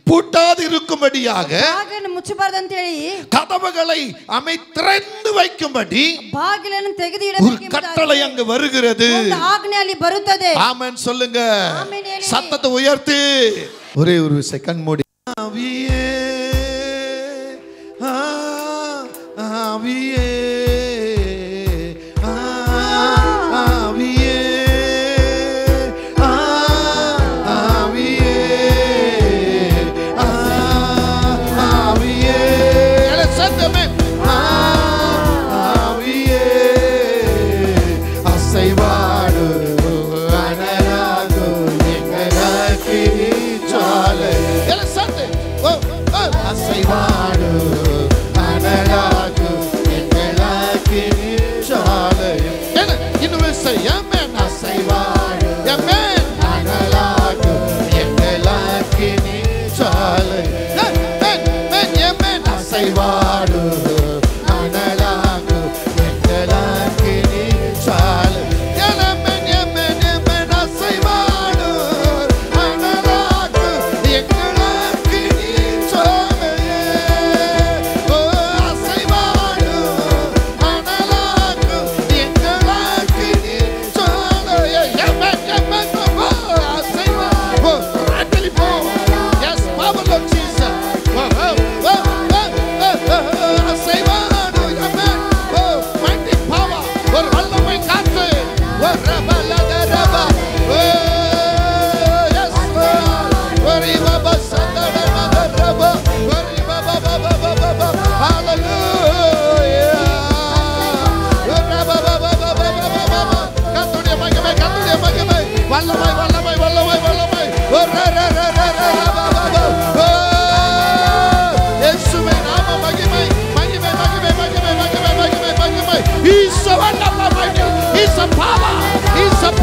பூட்டாது இருக்கும்படியாக, கதவுகளை திறந்து வைக்கும்படி ஒரு கட்டளை அங்கு வருகிறது. ஆமென் சொல்லுங்க, சத்தத்தை உயர்த்தி. ஒரே ஒரு செகண்ட் மூடி. ஆவியே, ஆவியே,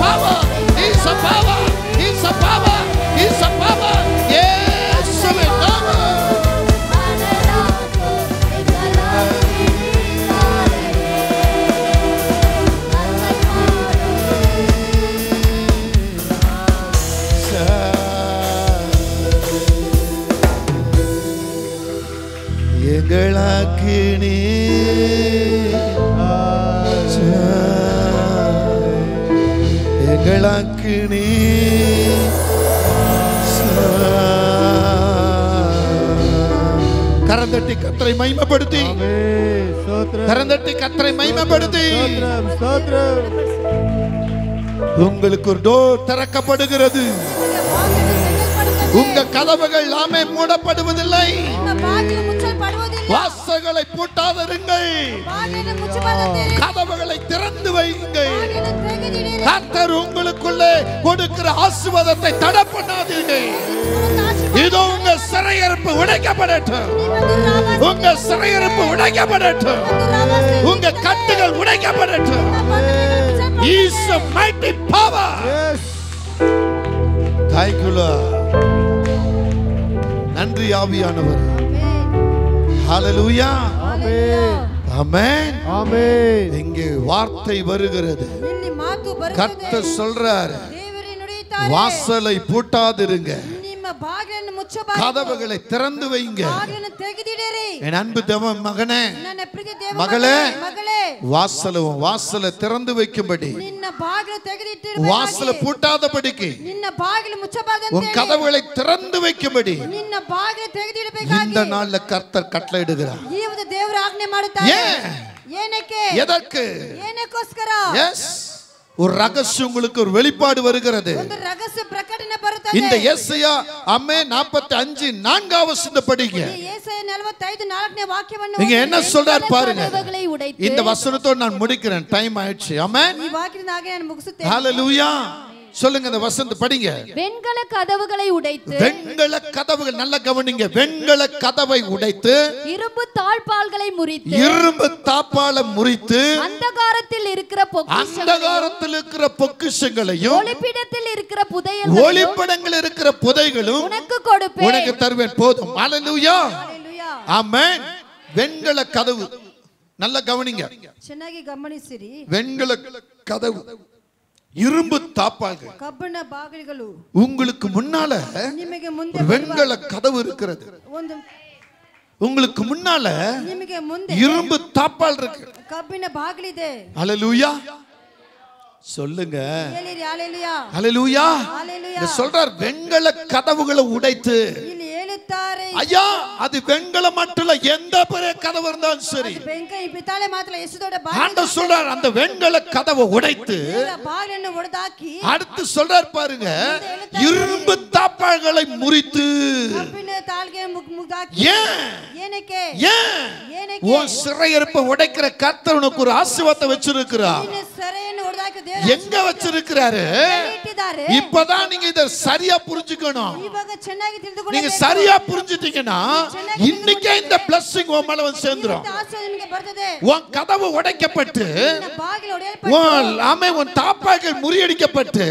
power. He's a power. He's a power. He's a power. இயேசுவின் நாமம். எங்களாக்கினே எங்களாக்கினே கரந்தட்டி கர்த்தரை மகிமைப்படுத்தி கரந்தட்டி கர்த்தரை மகிமைப்படுத்தி உங்களுக்கு ஒரு டோர் திறக்கப்படுகிறது. உங்க கதவுகள் ஆமே மூடப்படுவதில்லை. வாசல்களை பூட்டாதிருங்கள். கதவுகளை திறந்து வையுங்கள். கர்த்தர் உங்களுக்குள்ளே கொடுக்கிற ஆசீர்வாதத்தை தடை பண்ணாதீர்கள். இதோ உங்க சிறையிருப்பு உடைக்கப்படட்டும். உங்க சிறையிருப்பு உடைக்கப்படட்டும். உங்க கட்டுகள் உடைக்கப்படட்டும். He is a mighty power. Yes. Thank you Lord. நன்றி ஆவியானவர். ஹalleluya. ஆமென். ஆமென். ஆமென். இங்கே வார்த்தை வருகிறது. கர்த்தர் சொல்றார், வாசலை பூட்டாதிருங்க, கதவுகளை திறந்து வைங்க. என் அன்பு தேவ மகனே மகளே, வாசலை திறந்து வைக்கும்படி, வாசலை பூட்டாதபடிக்கு, உன் கதவுகளை திறந்து வைக்கும்படி இந்த நாள்ல கர்த்தர் கட்டளையிடுகிறார். எதற்கு? எஸ், ஒரு ரகசியம் உங்களுக்கு ஒரு வெளிப்பாடு வருகிறது. இந்த யெசையா 45:4 வசனத்தை படிங்க. இங்க என்ன சொல்றார் பாருங்க. இந்த வசனத்தோடு நான் முடிக்கிறேன், டைம் ஆயிடுச்சு. ஆமென். ஹalleluya. சொல்லுங்க, இந்த வசனத்தை படிங்க. வெண்கல கதவுகளை உடைத்து, வெண்கல கதவுகள், நல்ல கவனிங்க, வெண்கல கதவை உடைத்து, இரும்பு தாழ்பால்களை முறித்து, இரும்பு தாப்பால முறித்து, அந்தகாரத்தில் இருக்கிற பொக்கிஷங்களையும், ஒளிப்பிடத்தில் இருக்கிற ஒளிப்படங்கள் இருக்கிற புதைகளும் உனக்கு கொடுப்பேன், உனக்கு தருவேன். போதும். ஹalleluya. ஆமென். வெண்கல கதவு, நல்ல கவனிங்க, ಚೆನ್ನಾಗಿ ಗಮನಿಸಿರಿ. வெண்கல கதவு, இரும்பு தாப்பால்கள், ಕಬ್ಬಿಣ ಬಾಗಿಲುಗಳು, உங்களுக்கு முன்னால ನಿಮಗೆ ಮುಂದೆ வெண்கல கதவு இருக்கிறது. உங்களுக்கு முன்னால ನಿಮಗೆ ಮುಂದೆ இரும்பு தாப்பால் இருக்கு, ಕಬ್ಬಿಣ ಬಾಗಿಲಿದೆ. ஹalleluya. சொல்லுங்க, ಹೇಳಿರಿ ஹalleluya. ஹalleluya. ஹalleluya. சொல்றார், வெண்கல கதவுகளை உடைத்து. ಇಲ್ಲಿ ಹೇಳುತ್ತಾರೆ, ஐயா, அது வெண்கல மட்டும் இல்ல, எந்த பெரிய கதவு இருந்தாலும் சரி. ಬೆಂಕಿ ಪಿತಾಳೆ ಮಾತ್ರ ಎಷ್ಟು ದೊಡ್ಡ ಬಾಗಿಲು. ஆண்டவர் சொல்றார், அந்த வெண்கல கதவை உடைத்து ಬಾಗಿಲನ್ನು ಒಡೆದಾಕಿ, அடுத்து சொல்றார் பாருங்க, இரும்பு தாப்பால்களை முறித்து. ಕಬ್ಬಿಣ ತಾಳ್ಗೆ ಮುಗ್ದಾಕಿ. ಏನಕ್ಕೆ? ಏನಕ್ಕೆ? உன் சிறையிருப்பை உடைக்கிற கர்த்தர் உனக்கு ஒரு ஆசீர்வாதத்தை வச்சிருக்கிறார். ಸೆರೆಯನ್ನು ಒಡೆದಾಕಿ எங்க வச்சிருக்கிறாரு? இப்பதான் நீங்க இத சரியா புரிஞ்சுக்கணும். ಇವಾಗ ಚೆನ್ನಾಗಿ ತಿಳಿದುಕೊಳ್ಳಬೇಕು. நீங்க சரியா புரிஞ்சிட்டீங்கன்னா இன்னைக்கே இந்த blessing உன் மேல வந்து சேர்ந்துரும். ನಿಮಗೆ ಬರ್ತದೆ. உன் கதவு உடைக்கப்பட்டு, ಬಾಗಿಲು ಒಡೆಯಲ್ಪಟ್ಟು, உன் தாப்பால்கள் முறியடிக்கப்பட்டு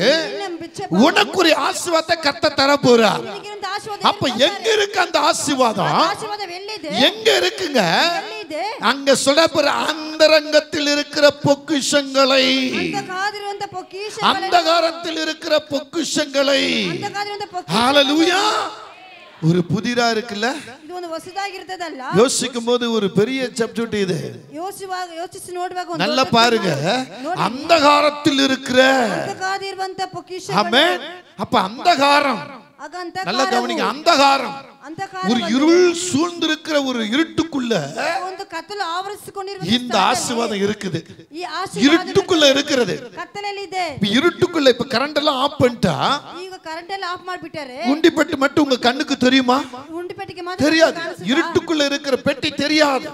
உனக்கு ஒரு ஆசீர்வாதத்தை கர்த்தர் தர போறார். அப்ப எங்க இருக்கு அந்த ஆசீர்வாதம்? எங்க இருக்குங்க? அங்க சொல்லப்படுற அந்தரங்கத்தில் இருக்கிற பொக்கிஷங்களை, அந்தகாரத்தில் இருக்கிற பொக்கிஷங்களை. ஹalleluya. ஒரு புதிரா இருக்குல்ல, ಇದು ಒಂದು ಹೊಸದಾಗಿರ್ತದಲ್ಲ. யோசிக்கும் போது ஒரு பெரிய சப்ஜெக்ட் இது. ಯೋಚಿಸಿ ನೋಡುವಾಗ நல்லா பாருங்க, அந்தகாரத்தில் இருக்கிற, ஆமென். அப்ப அந்தகாரம், நல்ல கவனிங்க, அந்தகாரம் ஒரு இருள் சூழ்ந்திருக்கிற ஒரு இருட்டுக்குள்ள இந்த ஆசீர்வாதம் இருக்குது. இருட்டுக்குள்ள இருக்கிறது. இருட்டுக்குள்ள இப்ப கரண்ட் எல்லாம் ஆஃப் பண்ணிட்டா, உண்டிப்பெட்டி மட்டும் உங்க கண்ணுக்கு தெரியுமா? தெரியாது. இருட்டுக்குள்ள இருக்கிற பெட்டி தெரியாது.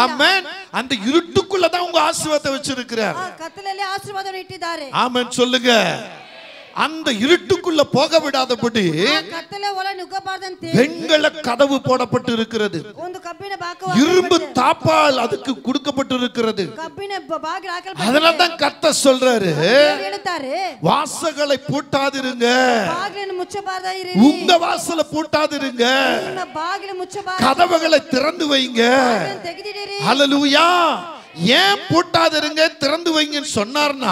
ஆமென். அந்த இருட்டுக்குள்ள தான் உங்க ஆசீர்வாதத்தை வச்சிருக்கிறார். ஆமென். சொல்லுங்க. அந்த இருட்டுக்குள்ள போக விடாதபடி ಆ ಕತ್ತಲೆ ಒಳ ನುಗ್ಗಬಾರದಂತೆ வெண்கல கதவு போடப்பட்டு இருக்கிறது. ಒಂದು ಕಬ್ಬಿಣ ಬಾಗಿಲು இரும்பு தாப்பால் அதுக்கு கொடுக்கப்பட்டு இருக்கிறது. ಕಬ್ಬಿಣ ಬಾಗಿಲು ಹಾಕಲ್ಪಟ್ಟಿದೆ. அதனால தான் கர்த்தர் சொல்றாரு, ಹೇಳ್ತಾರೆ வாசல்களை பூட்டாதிருங்க, ಬಾಗಿಲನ್ನು ಮುಚ್ಚಬಾರದಿರಿ, உங்க வாசலை பூட்டாதிருங்க, ನಿಮ್ಮ ಬಾಗಿಲು ಮುಚ್ಚಬಾರದು, கதவுகளை திறந்து வைங்க. ತೆಗೆದಿಡಿರಿ. ஹல்லேலூயா. ஏன் பூட்டாதிருங்க திறந்து வைங்கன்னு சொன்னார்னா,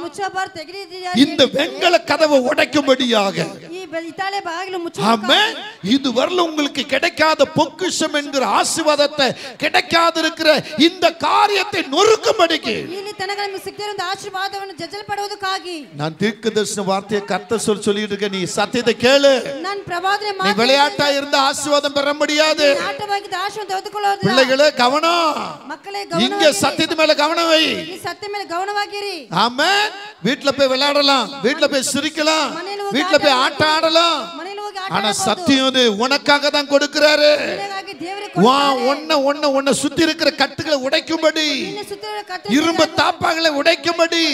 ಮುಚ್ಚಬಾರದು ತೆಗೆದಿಡಿರಿ, இந்த வெண்கல கதவை உடைக்கும்படியாக. ಈ ಇತಾಳೆ ಬಾಗಿಲು ஆமென். இதுவரையிலும் உங்களுக்கு கிடைக்காத பொக்கிஷம் என்கிற ஆசீர்வாதத்தை கிடைக்காதிருக்கிற இந்த காரியத்தை நொறுக்கும்படிக்கு ಇಲ್ಲಿ ತನಕ ನಿಮಗೆ ಸಿಕ್ಕಿರೋ ಒಂದು ಆಶೀರ್ವಾದವನ್ನು ಜಜ್ಜಲ್ಪಡುವುದಕ್ಕಾಗಿ நான் தீர்க்கதரிசன வார்த்தையை கர்த்தர் சொல்லிட்டு இருக்கேன். நீ சத்தியத்தை கேளு. ನಾನು ಪ್ರವಾದನೆ நீ விளையாட்டா இருந்த ஆசீர்வாதம் பெற முடியாது. ಆಟವಾಗಿದ್ದ ಆಶೀರ್ವಾದ ತೆಗೆದುಕೊಳ್ಳೋದಿಲ್ಲ. பிள்ளைகளே கவனம், ಮಕ್ಕಳೇ இங்க ಗಮನವಾಗಿ சத்தியத்து மேல கவனம் வை. ಈ ಸತ್ಯ ಮೇಲೆ ಗಮನವಾಗಿರಿ. ஆமென். வீட்ல போய் விளையாடலாம், வீட்ல போய் சிரிக்கலாம், வீட்ல போய் ஆட்ட ஆடலாம். ಮನೆಯಲ್ಲಿ ಹೋಗಿ ಆಟ ஆனா ಆಡಬಹುದು. சத்தியம் இது உனக்காக தான் கொடுக்கிறாரு. ನಿನಗಾಗಿ ದೇವರು வா ಕೊಟ್ಟಿದ್ದಾನೆ. உன்னை சுத்தி இருக்கிற கட்டுகளை உடைக்கும்படி, ನಿನ್ನ ಸುತ್ತಲಿರುವ ಕತ್ತಲೆ இரும்பு தாப்பாகளை உடைக்கும்படி,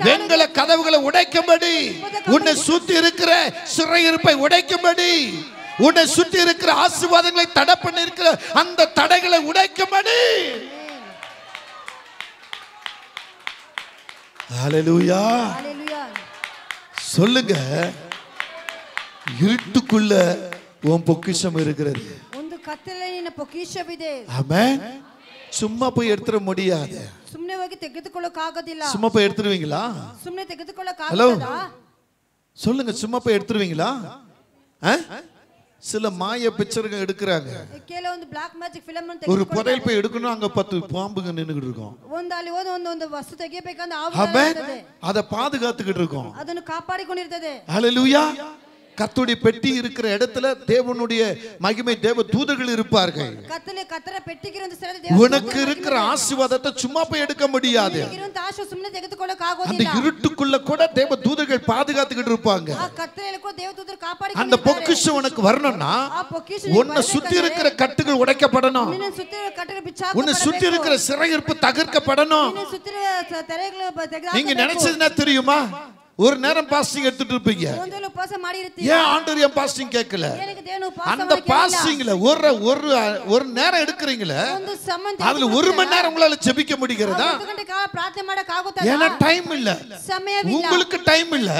வெண்கல கதவுகளை உடைக்கும்படி, உன்னை சுத்தி இருக்கிற சிறையிருப்பை உடைக்கும்படி, உன்னை சுத்தி இருக்கிற ஆசீர்வாதங்களை தடை பண்ணி இருக்கிற அந்த தடைகளை உடைக்கும்படி. ஹல்லேலூயா. ஹalleluya. சொல்லுங்க, இருட்டுக்குள்ள உன் பொக்கிஷம் இருக்கிறது. ಒಂದು ಕತ್ತಲೆ ನಿನ್ನ ಪೊಕಿಷವಿದೆ. ஆமென். சும்மா போய் எடுத்துட முடியாது. ಸುಮ್ಮನೆ ಹೋಗಿ ತೆಗೆದುಕೊಳ್ಳೋಕೆ ಆಗೋದಿಲ್ಲ. சும்மா போய் எடுத்துருவீங்களா? ಸುಮ್ಮನೆ ತೆಗೆದುಕೊಳ್ಳೋಕೆ ஹலோ ಆಗೋದಾ? சொல்லுங்க, சும்மா போய் எடுத்துருவீங்களா? சில மாய பிக்சருங்க எடுக்கிறாங்க. ಕೆಲವೊಂದು ಬ್ಲಾಕ್ ಮ್ಯಾಜಿಕ್ ಫಿಲಂ ಅನ್ನು ஒரு புதையல் போய் எடுக்கணும், அங்க 10 பாம்புங்க நின்னுகிட்டு இருக்கும். ಒಂದು ಅಲ್ಲಿ ಒಂದು ವಸ್ತು ತೆಗೆಯಬೇಕಂದ್ರೆ ஆமென். ಇರ್ತದೆ. அத பாதுகாத்துக்கிட்டு இருக்கும். ಅದನ್ನು ಕಾಪಾಡಿಕೊಂಡಿರ್ತದೆ. ஹல்லேலூயா. கர்த்தருடைய பெட்டி இருக்கிற இடத்துல தேவனுடைய மகிமை தேவ தூதர்கள் இருப்பார்கள். கத்தர பெட்டிகிற உனக்கு இருக்கிற ஆசீர்வாதத்தை சும்மா போய் எடுக்க முடியாது. ಸುಮ್ಮನೆ ತೆಗೆದುಕೊಳ್ಳೋಕೆ ಆಗೋದಿಲ್ಲ. அந்த இருட்டுக்குள்ள கூட தேவ தூதர்கள் பாதுகாத்துக்கிட்டு இருப்பாங்க. ಆ ಕತ್ತಲೆಯಲ್ಲಿ ಕೂಡ ದೇವದೂತರು ಕಾಪಾಡಿಕೊಂಡಿದ್ದಾರೆ. அந்த பொக்கிஷம் உனக்கு வரணும்னா உன்னை சுத்தி இருக்கிற கட்டுகள் உடைக்கப்படணும். ನಿನ್ನ ಸುತ್ತಿರುವ ಕಟ್ಟಡ ಬಿಚ್ಚಾಕಬೇಕು. உன்னை சுத்தி இருக்கிற சிறையிருப்பு தகர்க்கப்படணும். ನಿನ್ನ ಸುತ್ತಿರುವ ತೆರೆಗಳು ತೆಗೆದು நீங்க நினைச்சதுன்னா தெரியுமா, ஒரு நேரம் பாஸ்டிங் எடுத்துட்டு இருப்பீங்க. ಒಂದೊಂದು ಉಪವಾಸ ಮಾಡಿರ್ತೀವಿ. ஏன் ஆண்டவர் ஏன் பாஸ்டிங் கேட்கல? ಏನಕ್ಕೆ ದೇವರು ಉಪವಾಸ அந்த பாஸ்டிங்ல ஒரு நேரம் எடுக்கறீங்களே, ಒಂದು ಸಂಬಂಧ அதுல 1 மணி நேரம் உங்களால ஜெபிக்க முடிகிறதா? 1 ಗಂಟೆ ಕಾಲ ಪ್ರಾರ್ಥನೆ ಮಾಡಕ ಆಗುತ್ತಾ? ஏன்னா டைம் இல்ல, ಸಮಯವಿಲ್ಲ. உங்களுக்கு டைம் இல்ல.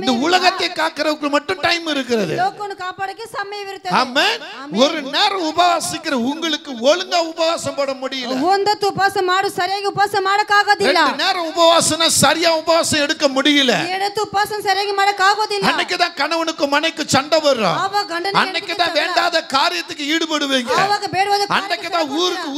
இந்த உலகத்தை காக்கறவங்களுக்கு மட்டும் டைம் இருக்கிறது. ಲೋಕವನ್ನು ಕಾಪಾಡಕ್ಕೆ ಸಮಯವಿರುತ್ತದೆ. ஆமென். ஒரு நேரம் உபவாசிக்கிற உங்களுக்கு ஒழுங்கா உபவாசம் போட முடியல. ಒಂದೊತ್ತು ಉಪವಾಸ ಮಾಡು ಸರಿಯಾಗಿ ಉಪವಾಸ ಮಾಡಕ ಆಗೋದಿಲ್ಲ. 2 நேரம் உபவாசனா சரியா உபவாசம் எடுக்க முடியல. ಏಳತ್ತು ಉಪವಾಸ ಸರಿಯಾಗಿ ಮಾಡಕ ಆಗೋದಿಲ್ಲ. அன்னைக்கு தான் கணவனுக்கு மனைக்கு சண்டை வரும். அன்னைக்கு தான் வேண்டாத காரியத்துக்கு ஈடுபடுவீங்க. ಆವಾಗ ಬೇಡವಾದ அன்னைக்கு தான்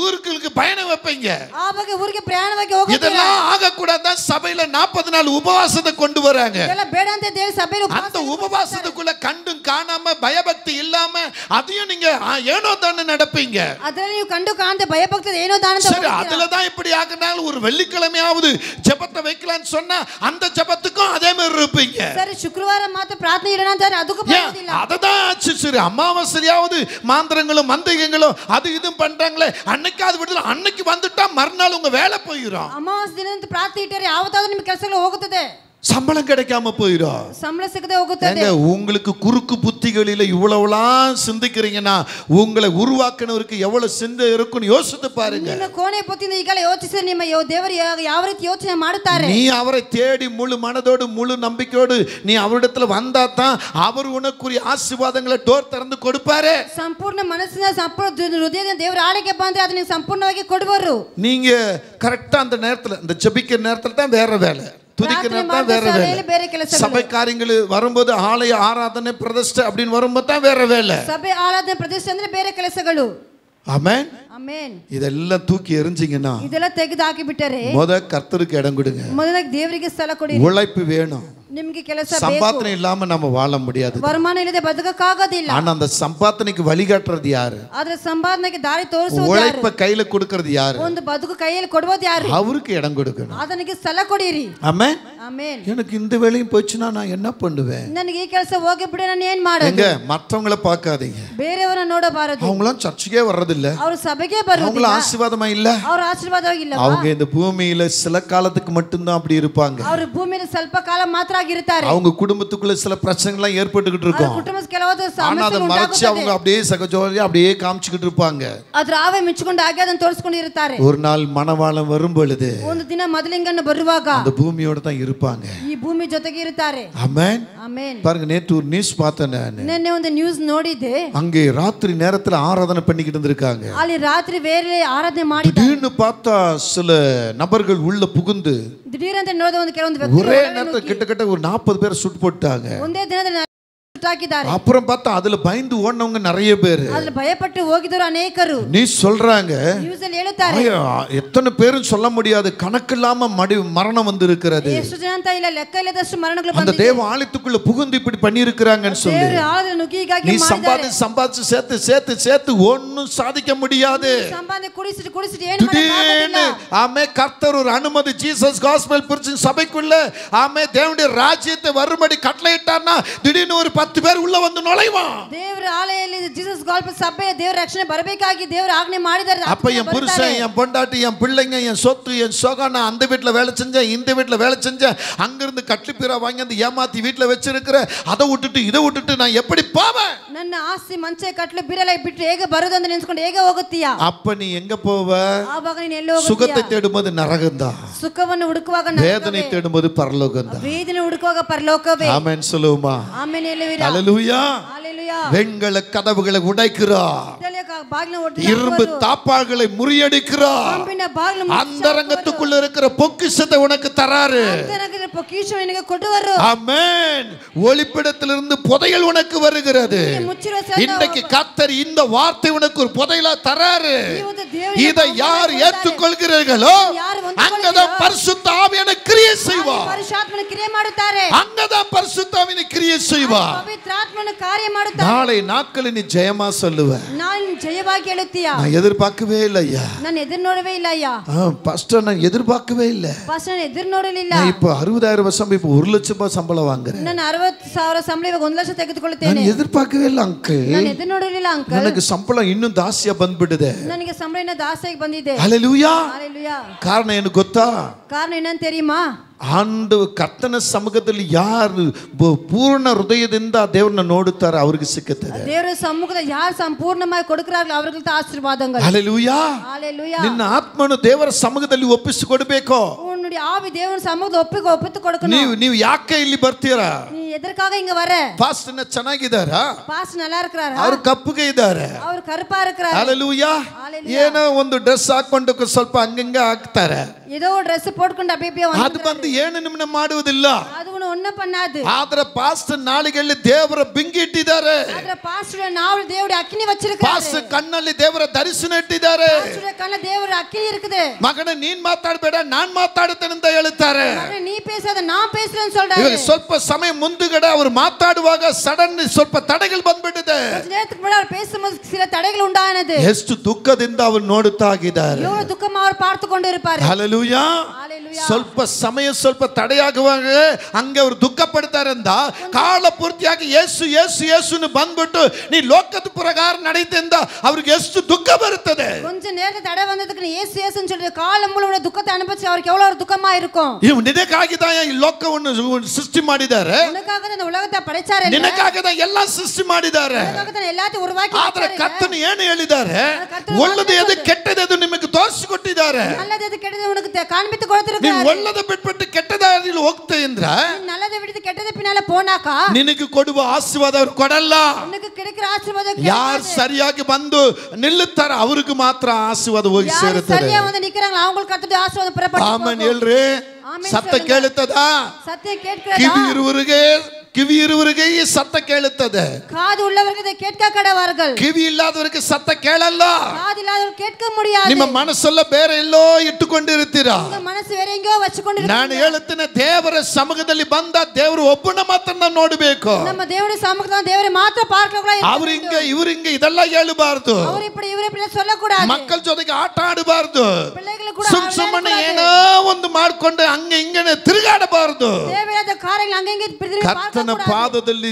ஊருக்கு பயணம் வைப்பீங்க. ಆವಾಗ ಊರಿಗೆ ಪ್ರಯಾಣವಾಗಿ ಹೋಗುತ್ತೀರಾ. இதெல்லாம் ஆக கூடாது தான் சபையில 40 நாள் உபவாசத்தை கொண்டு வராங்க. இதெல்லாம் ಬೇಡ ಅಂತ ದೇವರು ಸಭೆಯಲ್ಲಿ ಉಪವಾಸ அந்த உபவாசத்துக்குள்ள கண்டும் காணாம பயபக்தி இல்லாம அதையும் நீங்க ஏனோ தானே நடப்பீங்க. ಅದರಲ್ಲಿ ನೀವು ಕಂಡು ಕಾಣದೆ ಭಯಭಕ್ತಿ ಏನೋ ದಾನ ಅಂತ சரி, அதுல தான் இப்படி ஆகுனால ஒரு வெள்ளிக்கிழமையாவது ஜெபத்தை வைக்கலாம்னு சொன்னா அந்த ஜெபத்துக்கும் அதே மாதிரி இருப்பீங்க. சரி, ಶುಕ್ರವಾರ ಮಾತ್ರ ಪ್ರಾರ್ಥನೆ ಇಡೋಣ ಅಂತಾರೆ ಅದಕ್ಕೂ ಬರೋದಿಲ್ಲ. அததான் ஆச்சு. சரி, அமாவாசையாவது மாந்திரங்களும் மந்திரங்களும் அது இதுவும் பண்றாங்களே, அன்னைக்காவது விடல, அன்னைக்கு வந்துட்டா மறுநாள் உங்க வேலை போயிடும். ಅಮಾವಾಸ್ಯೆ ದಿನ ಪ್ರಾರ್ಥನೆ ಇಟ್ಟರೆ ಯಾವತ್ತಾದ್ರೂ ನಿಮ್ಮ ಕೆಲಸಗಳು ಹೋಗುತ್ತದೆ, சம்பளம் கிடைக்காம போயிடும், சம்பளம் ಸಿಗದೆ ಹೋಗುತ್ತದೆ. உங்களுக்கு குறுக்கு புத்திகளில இவ்வளவுலாம் சிந்திக்கிறீங்கன்னா உங்களை உருவாக்கினவருக்கு எவ்வளவு சிந்தை இருக்குன்னு யோசித்து பாருங்க. ನಿಮ್ಮ ಕೋಣೆ ಬುದ್ಧಿಯಿಂದ ಈಗಲೇ ಯೋಚಿಸಿ ನಿಮ್ಮ ದೇವರು ಯಾವ ರೀತಿ ಯೋಚನೆ ಮಾಡುತ್ತಾರೆ. நீ அவரை தேடி முழு மனதோடு முழு நம்பிக்கையோடு நீ அவரிடத்துல வந்தா தான் அவர் உனக்குரிய ஆசீர்வாதங்களை டோர் திறந்து கொடுப்பாரு. ಸಂಪೂರ್ಣ ಮನಸ್ಸಿನ ಸಂಪೂರ್ಣ ಹೃದಯದಿಂದ ದೇವರ ಆಳಿಕೆ ಬಂದ್ರೆ ಅದನ್ನ ಸಂಪೂರ್ಣವಾಗಿ ಕೊಡುವರು. நீங்க கரெக்டா அந்த நேரத்துல அந்த ஜெபிக்கிற நேரத்துல தான் வேற வேலை, துதிக்கிறதா வேற வேலை. சபை காரியங்கள் வரும்போது ஆலய ஆராதனை பிரதிஷ்டை அப்படின்னு வரும்போது தான் வேற வேலை. ಸಭೆ ಆರಾಧನೆ ಪ್ರತಿಷ್ಠೆ ಅಂದ್ರೆ ಬೇರೆ ಕೆಲಸಗಳು. ஆமென். ಆಮೆನ್. இதெல்லாம் தூக்கி எறிஞ்சிங்கன்னா ಇದೆಲ್ಲ ತೆಗೆದು ಹಾಕಿ ಬಿಟ್ಟರೆ கர்த்தருக்கு இடம் கொடுங்க. ಮೊದಲಾಗಿ ದೇವರಿಗೆ ಸ್ಥಳ ಕೊಡಿ. உழைப்பு வேணும். ನಿಮಗೆ ಕೆಲಸ ಬೇಕು. சம்பாதனை இல்லாம நம்ம வாழ முடியாது. வருமானம் ಇಲ್ಲದೆ ಬದುಕಕ್ಕಾಗೋದಿಲ್ಲ. ஆனா அந்த சம்பாதனைக்கு வழிகாட்டுறது யாரு? ಆದ್ರೆ ಸಂಪಾದನೆಗೆ ದಾರಿ ತೋರಿಸುವುದು ಯಾರು? உழைப்ப கையில கொடுக்கிறது யாரு? ಒಂದು ಬದುಕು ಕೈಯಲ್ಲಿ ಕೊಡುವುದು ಯಾರು? அவருக்கு இடம் கொடுக்கணும். ಅದನಿಗೆ ಸ್ಥಳ ಕೊಡಿರಿ. ஆமென். ಆಮೆನ್. எனக்கு இந்த வேலையும் போச்சுனா நான் என்ன பண்ணுவேன்? ನನಗೆ ಈ ಕೆಲಸ ಹೋಗಿ ಬಿಡಿ, ನಾನು ಏನು ಮಾಡೋದು? எங்க மற்றவங்கள பார்க்காதீங்க. ಬೇರೆಯವರನ್ನ ನೋಡಬಾರದು. அவங்களாம் சர்ச்சுக்கே வர்றது இல்ல, ಅವರು ಸಭೆಗೆ ನಮಗೆ ಬರುವುದಿಲ್ಲ ಆಶೀರ್ವಾದமா ಇಲ್ಲ ಅವರ ಆಶೀರ್ವಾದವಾಗಿಲ್ಲ அவங்க இந்த பூமியில சில காலத்துக்கு மட்டும் தான் அப்படி இருப்பாங்க ಅವರು ಭೂಮಿಯಲ್ಲಿ ಸ್ವಲ್ಪ ಕಾಲ ಮಾತ್ರ ಆಗಿರುತ್ತಾರೆ அவங்க குடும்பத்துக்குள்ள சில பிரச்சனைகள் எல்லாம் ஏற்பட்டுக்கிட்டு இருக்கும் ಕುಟುಂಬದ ಕೆಲವಾದ ஆனா அதை மறைச்சு அவங்க அப்படியே சகஜோரியா அப்படியே காமிச்சிட்டு இருப்பாங்க ಅದ್ರ ಆವೆ ಮಿಚ್ಚಿಕೊಂಡು ಹಾಗೆ ಅದನ್ನ ತೋರಿಸಿಕೊಂಡು ಇರುತ್ತಾರೆ ஒரு நாள் மணவாளன் வரும் பொழுது ಒಂದು ದಿನ ಮದಲಿಂಗನ ಬರುವಾಗ அந்த பூமியோட தான் இருப்பாங்க ಈ ಭೂಮಿ ಜೊತೆಗೆ ಇರುತ್ತಾರೆ ஆமென் ಆಮೆನ್ பாருங்க நேத்து ஒரு நியூஸ் பார்த்தேன் நான் ನಿನ್ನೆ ಒಂದು ನ್ಯೂಸ್ ನೋಡಿದೆ அங்கே ராத்திரி நேரத்துல ஆராதனை பண்ணிக்கிட்டு இருந்திருக்காங்க ಅಲ್ಲಿ ರಾತ್ರಿ ಬೇರೆ ಆರಾಧನೆ ಮಾಡಿದ್ದಾರೆ திடீர்னு பார்த்தா சில நபர்கள் உள்ள புகுந்து ದಿಢೀರಂತ ನೋಡಿದ ಒಂದು ಕೆಲವೊಂದು ವ್ಯಕ್ತಿ ஒரே நேரத்துல கிட்டத்தட்ட ஒரு 40 பேரை சுட்டு போட்டாங்க ಒಂದೇ ದಿನದಲ್ಲಿ ಹಾಕಿದ್ದಾರೆ அப்புறம் பார்த்தா அதுல பயந்து ஓடுனவங்க நிறைய பேர் அதுல பயப்பட்டு ಹೋಗಿದ್ರು ಅನೇಕರು நீ சொல்றாங்க ನ್ಯೂಸ್ ಅಲ್ಲಿ ಹೇಳುತ್ತಾರೆ எத்தனை பேரும் சொல்ல முடியாது கணக்கில்லாம மரணம் வந்திருக்கிறது ಎಷ್ಟು ಜನ ಅಂತ ಇಲ್ಲ ಲೆಕ್ಕ ಇಲ್ಲದಷ್ಟು ಮರಣಗಳು அந்த தேவ ஆலயத்துக்குள்ள புகுந்து இப்படி பண்ணி இருக்காங்கன்னு சொல்லி ದೇವರು ಆಳದ ನುಗ್ಗಿಗಾಗಿ நீ ಮಾಡಿದ್ದಾರೆ சம்பாதிச்சு சேர்த்து ஒண்ணும் சாதிக்க முடியாது ಸಂಪಾದನೆ ಕುಡಿಸಿட்டு ಏನು ಮಾಡಕ್ಕಾಗೋದಿಲ್ಲ ஆமே கர்த்தர் ஒரு அனுமதி ஜீசஸ் காஸ்பல் பிரீச்சிங் சபைக்குள்ள ஆமே தேவனுடைய ராஜ்யத்தை வரும்படி கட்டளையிட்டார்னா திடீர்னு ஒரு 10 பேர் உள்ள வந்து நுழைவான் ದೇವರ ಆಲಯದಲ್ಲಿ ಜೀಸಸ್ ಗಾಸ್ಪಲ್ ಸಭೆಯ ದೇವರ ರಕ್ಷಣೆ ಬರಬೇಕಾಗಿ ದೇವರು ಆಜ್ಞೆ ಮಾಡಿದ್ದಾರೆ அப்ப என் புருஷன் என் பொண்டாட்டி என் பிள்ளைங்க என் சொத்து என் சொகம் நான் அந்த வீட்டுல வேலை செஞ்சேன் இந்த வீட்டுல வேலை செஞ்சேன் அங்கிருந்து கட்டிப்பீரா வாங்கி அந்த ஏமாத்தி வீட்டுல வச்சிருக்கிற அதை விட்டுட்டு இதை விட்டுட்டு நான் எப்படி போவேன் ನನ್ನ ಆಸ್ತಿ ಮಂಚೆ ಕಟ್ಲೆ ಬಿರಲೈ ಬಿಟ್ಟು ಹೇಗೆ ಬರೋದು ಅಂತ ನೆನೆಸ್ಕೊಂಡು ಹೇಗೆ ಹೋಗುತ್ತೀಯಾ அப்ப நீ எங்க போவ ಆವಾಗ ನೀನು ಎಲ್ಲಿ ಹೋಗುತ್ತೀಯಾ சுகத்தை தேடும்போது நரகம்தான் ಸುಖವನ್ನು ಹುಡುಕುವಾಗ வேதனை தேடும்போது பரலோகம்தான் ವೇದನೆ ಹುಡುಕುವಾಗ ಪರಲೋಕವೇ ஆமென் சொல்லுமா ಆಮೆನ್ ಹೇಳುವಿರಾ ஹalleluya ஹalleluya வெண்கல கதவுகளை உடைக்கிறார் ಬಾಗಿಲು ಒಡೆದು இரும்பு தாப்பாள்களை முறியடிக்கிறார் ಕಂಬಿನ ಬಾಗಿಲು அந்தரங்கத்துக்குள்ள இருக்கிற பொக்கிஷத்தை உனக்கு தராரு ಅಂತರಂಗದ பொக்கிஷம் ನಿನಗೆ ಕೊಡುವರು ஆமென் ஒளிப்பிடத்திலிருந்து புதையல் உனக்கு வருகிறது இன்னைக்கு கர்த்தர் இந்த வார்த்தை உனக்கு ஒரு புதையலா தராரு இதை யார் ஏற்றுக்கொள்கிறீர்களோ அங்கதான் பரிசுத்த ஆவியான கிரியை செய்வார் ಪರಿಶುದ್ಧಾತ್ಮನ ಕ್ರಿಯೆ ಮಾಡುತ್ತಾರೆ அங்கதான் பரிசுத்த ஆவியான கிரியை செய்வார் ಪವಿತ್ರಾತ್ಮನ ಕಾರ್ಯ ಮಾಡುತ್ತಾರೆ நாளை நாட்களில் நீ ஜெயமா சொல்லுவ ನಾನು ಜಯವಾಗಿ ಹೇಳುತ್ತೀಯಾ நான் எதிர்பார்க்கவே இல்லை ஐயா ನಾನು ಎದುರು ನೋಡவே ಇಲ್ಲ ಅಯ್ಯ பாஸ்டர் நான் எதிர்பார்க்கவே இல்லை ಫಸ್ಟ್ ನಾನು ಎದುರು ನೋಡಲಿಲ್ಲ நான் இப்போ 60,000 வருஷம் இப்போ 1 லட்சம் ரூபாய் சம்பளம் வாங்குறேன் ನಾನು 60,000 ಸಂಬಳ ಇವಾಗ 1 ಲಕ್ಷ ತೆಗೆದುಕೊಳ್ಳುತ್ತೇನೆ நான் எதிர்பார்க்கவே இல்லை அங்கிள் ನಾನು ಎದುರು ನೋಡಲಿಲ್ಲ ಅಂಕಲ್ எனக்கு சம்பளம் இன்னும் ಜಾಸ್ತಿயா ಬಂದ್ಬಿಟ್ಟಿದೆ ನನಗೆ ಸಂಬಳ ಇನ್ನ ಜಾಸ್ತಿಯಾಗಿ ಬಂದಿದೆ ஹalleluya ஹalleluya காரணம் எனக்கு ಗೊತ್ತಾ ಕಾರಣ ಏನಂತ தெரியுமா ಆಂಡು ಕರ್ತನ ಸಮ್ಮುಖದಲ್ಲಿ ಯಾರು ಪೂರ್ಣ ಹೃದಯದಿಂದ ದೇವರನ್ನ ನೋಡುತ್ತಾರೆ ಅವರಿಗೆ ಸಿಕ್ಕುತ್ತದೆ ದೇವರ ಸಮ್ಮುಖದಲ್ಲಿ ಯಾರು ಸಂಪೂರ್ಣವಾಗಿ ಕೊಡುತ್ತಾರೆ ಅವರಿಗೆ ಆಶೀರ್ವಾದಗಳು ಹalleluya ಹalleluya ನಿನ್ನ ಆತ್ಮನು ದೇವರ ಸಮ್ಮುಖದಲ್ಲಿ ಒಪ್ಪಿಸಿಕೊಡಬೇಕು ನೋಡಿ ಆವಿ ದೇವರ ಸಮ್ಮುಖದಲ್ಲಿ ಒಪ್ಪಿತು ಕೊಡಬೇಕು ನೀವು ಯಾಕೆ ಇಲ್ಲಿ ಬರ್ತೀರಾ ನೀ ಎದರಕಾಗ ಹಿಂಗ ವರ ಪಾಸ್ಟರ್ ಚೆನ್ನಾಗಿದ್ದಾರಾ ಪಾಸ್ಟರ್ நல்லா இருக்கறாரா ಅವರು ಕಪ್ಪಗೆ ಇದ್ದಾರೆ ಅವರು ಕರುಪಾ இருக்கறாரு ಹalleluya ಏನೋ ಒಂದು ಡ್ರೆಸ್ ಹಾಕೊಂಡು ಸ್ವಲ್ಪ ಹಂಗಂಗ ಹಾಕ್ತಾರೆ ஏதோ ಡ್ರೆಸ್ போட்டுಕೊಂಡು ಅಬೇಬಿಯ ಅದು ಬಂದು ಏನು ನಿಮ್ಮನ್ನ ಮಾಡುವುದಿಲ್ಲ ಅದು ಒನ್ನ பண்ணாது ಆದ್ರೆ ಪಾಸ್ಟರ್ ನಾಲಿಗೆಯಲ್ಲಿ ದೇವರ ಬೆಂಕಿ ಇಟ್ಟಿದ್ದಾರೆ ಆದ್ರೆ ಪಾಸ್ಟರ್ ನಾವು ದೇವರ ಅಗ್ನಿ வச்சிருக்காரு ಪಾಸ್ಟರ್ ಕಣ್ಣಲ್ಲಿ ದೇವರ ದರ್ಶನ ಇಟ್ಟಿದ್ದಾರೆ ಪಾಸ್ಟರ್ ಕಣ್ಣ ದೇವರ ಅಗ್ನಿ இருக்குது ಮಗನೇ ನೀನ್ ಮಾತಾಡಬೇಡ ನಾನು ಮಾತಾಡುತ್ತೇನೆ ಅಂತ ಹೇಳುತ್ತಾರೆ ನೀ பேசாத ನಾನು பேசுறேன்னு சொல்றாரு ಇವಾಗ ಸ್ವಲ್ಪ ಸಮಯ ಮುಂದುಗಡೆ ಅವರು ಮಾತಾಡುವಾಗ ಸಡನ್ ಸ್ವಲ್ಪ ತಡೆಗಳು ಬಂದ್ಬಿಟ್ಟಿದೆ நேத்துக்கு முன்னாடி அவர் பேசும்போது சில தடைகள் உண்டானது ಎಷ್ಟು ದುಃಖದಿಂದ ಅವರು ನೋಡುತ್ತಾ ಇದ್ದಾರೆ எவ்வளவு துக்கமா அவர் பார்த்து கொண்டு இருப்பாரு ஹalleluya ಸ್ವಲ್ಪ ಸಮಯ ಸ್ವಲ್ಪ ತಡೆಯಾಗುವಾಗ ಹಂಗೆ ಅವರು ದುಃಖ ಪಡ್ತಾರೆ ಅಂತ ಕಾಲ ಪೂರ್ತಿಯಾಗಿ ಯೇಸು ಯೇಸು ಯೇಸುನು ಬಂದ್ಬಿಟ್ಟು ನೀ ಲೋಕದ ಪ್ರಕಾರ ನಡೀತೆ ಅಂತ ಅವ್ರಿಗೆ ಎಷ್ಟು ದುಃಖ ಬರುತ್ತದೆ கொஞ்ச நேரத்துல தடை வந்ததுக்கு ಯೇಸು ಯೇಸುன்னு சொல்லி காலம் முழுவதும் துக்கத்தை அனுபவிச்சு அவருக்கு எவ்வளவு துக்கமா இருக்கும் ಇವು ನಿನಗಾಗಿದಾಯ ಈ ಲೋಕವನ್ನು ಸೃಷ್ಟಿ ಮಾಡಿದ್ದಾರೆ உனக்காக இந்த உலகத்தை படைச்சாரே ನಿನಗಾಗದ ಎಲ್ಲ ಸೃಷ್ಟಿ ಮಾಡಿದ್ದಾರೆ உலகத்தை எல்லாத்தையும் உருவாக்கி ಆದ್ರೆ ಕರ್ತನು ಏನು ಹೇಳಿದ್ದಾರೆ ಒಳ್ಳೆದು ಎದು ಕೆಟ್ಟದು ಎದು ನಿಮಗೆ ತೋರಿಸಿಕೊಟ್ಟಿದ್ದಾರೆ நல்லது எது ಕೆಟ್ಟது உனக்கு காண்பித்து கொடுத்திருக்காரு ನೀ ಒಳ್ಳೆದು ಬಿಟ್ಬಿಟ್ಟು ಕೆಟ್ಟದಾರಿಯಲ್ಲಿ ಹೋಗ್ತಾ ಇದ್ರ நல்லதை விட்டு கெட்டது பின்னால போனாக்கா ನಿನಗೆ ಕೊಡುವ ಆಶೀರ್ವಾದ ಅವರು ಕೊಡಲ್ಲ உனக்கு கிடைக்கிற ஆசீர்வாதம் ಯಾರು ಸರಿಯಾಗಿ ಬಂದು ನಿಲ್ಲುತ್ತಾರೆ ಅವರಿಗೆ ಮಾತ್ರ ಆಶೀರ್ವಾದ ಹೋಗಿ யார் ಸೇರುತ್ತದೆ சரியா வந்து நிக்கறாங்க அவங்களுக்கு கர்த்தருடைய ஆசீர்வாதம் பெறப்படும் ಆಮೆನ್ ಹೇಳ್ರಿ ಸತ್ಯ ಕೇಳುತ್ತದಾ சத்தியம் கேட்கிறதா ಕಿವಿ ಇರುವವರಿಗೆ ಈ ಸತ್ತ ಕೇಳುತ್ತದೆ காது உள்ளவர்கள் இதை கேட்க கடவார்கள் ಕಿವಿ ಇಲ್ಲದವರಿಗೆ ಸತ್ತ ಕೇಳಲ್ಲ காது இல்லாதவர்கள் கேட்க முடியாது ನಿಮ್ಮ ಮನಸ್ಸೆಲ್ಲ ಬೇರೆ ಎಲ್ಲೋ ಇಟ್ಟುಕೊಂಡಿರುತ್ತೀರಾ உங்க மனசு வேற எங்கேயோ வச்சுಕೊಂಡಿருக்கீங்க ನಾನು ಹೇಳುತ್ತೇನೆ ದೇವರ ಸಮ್ಮುಖದಲ್ಲಿ ಬಂದ ದೇವರು ಒಬ್ಬನ ಮಾತನ್ನ ನೋಡಬೇಕು நம்ம தேவனுடைய சமூகத்துல தேவரை மாத்திர பார்க்கக்கூடாது ಅವರಿಂಗ ಇವರಿಂಗ ಇದೆಲ್ಲ ಹೇಳಬಾರದು அவர் இப்படி இவரை இப்படி சொல்ல கூடாது ಮಕ್ಕಳ ಜೊತೆಗೆ ಆಟ ಆಡಬಾರದು பிள்ளைகளை ಕೂಡ ಸುಮ್ಮನೆ ಏನೋ ಒಂದು ಮಾಡ್ಕೊಂಡು ಹಂಗೆ ಹಿಂಗನೆ ತಿರುಗಾಡಬಾರದು. ದೇವರಾದ ಕಾರ್ಯಗಳು ಹಂಗೆ ಹಿಂಗೆ ಕರ್ತನ ಪಾದದಲ್ಲಿ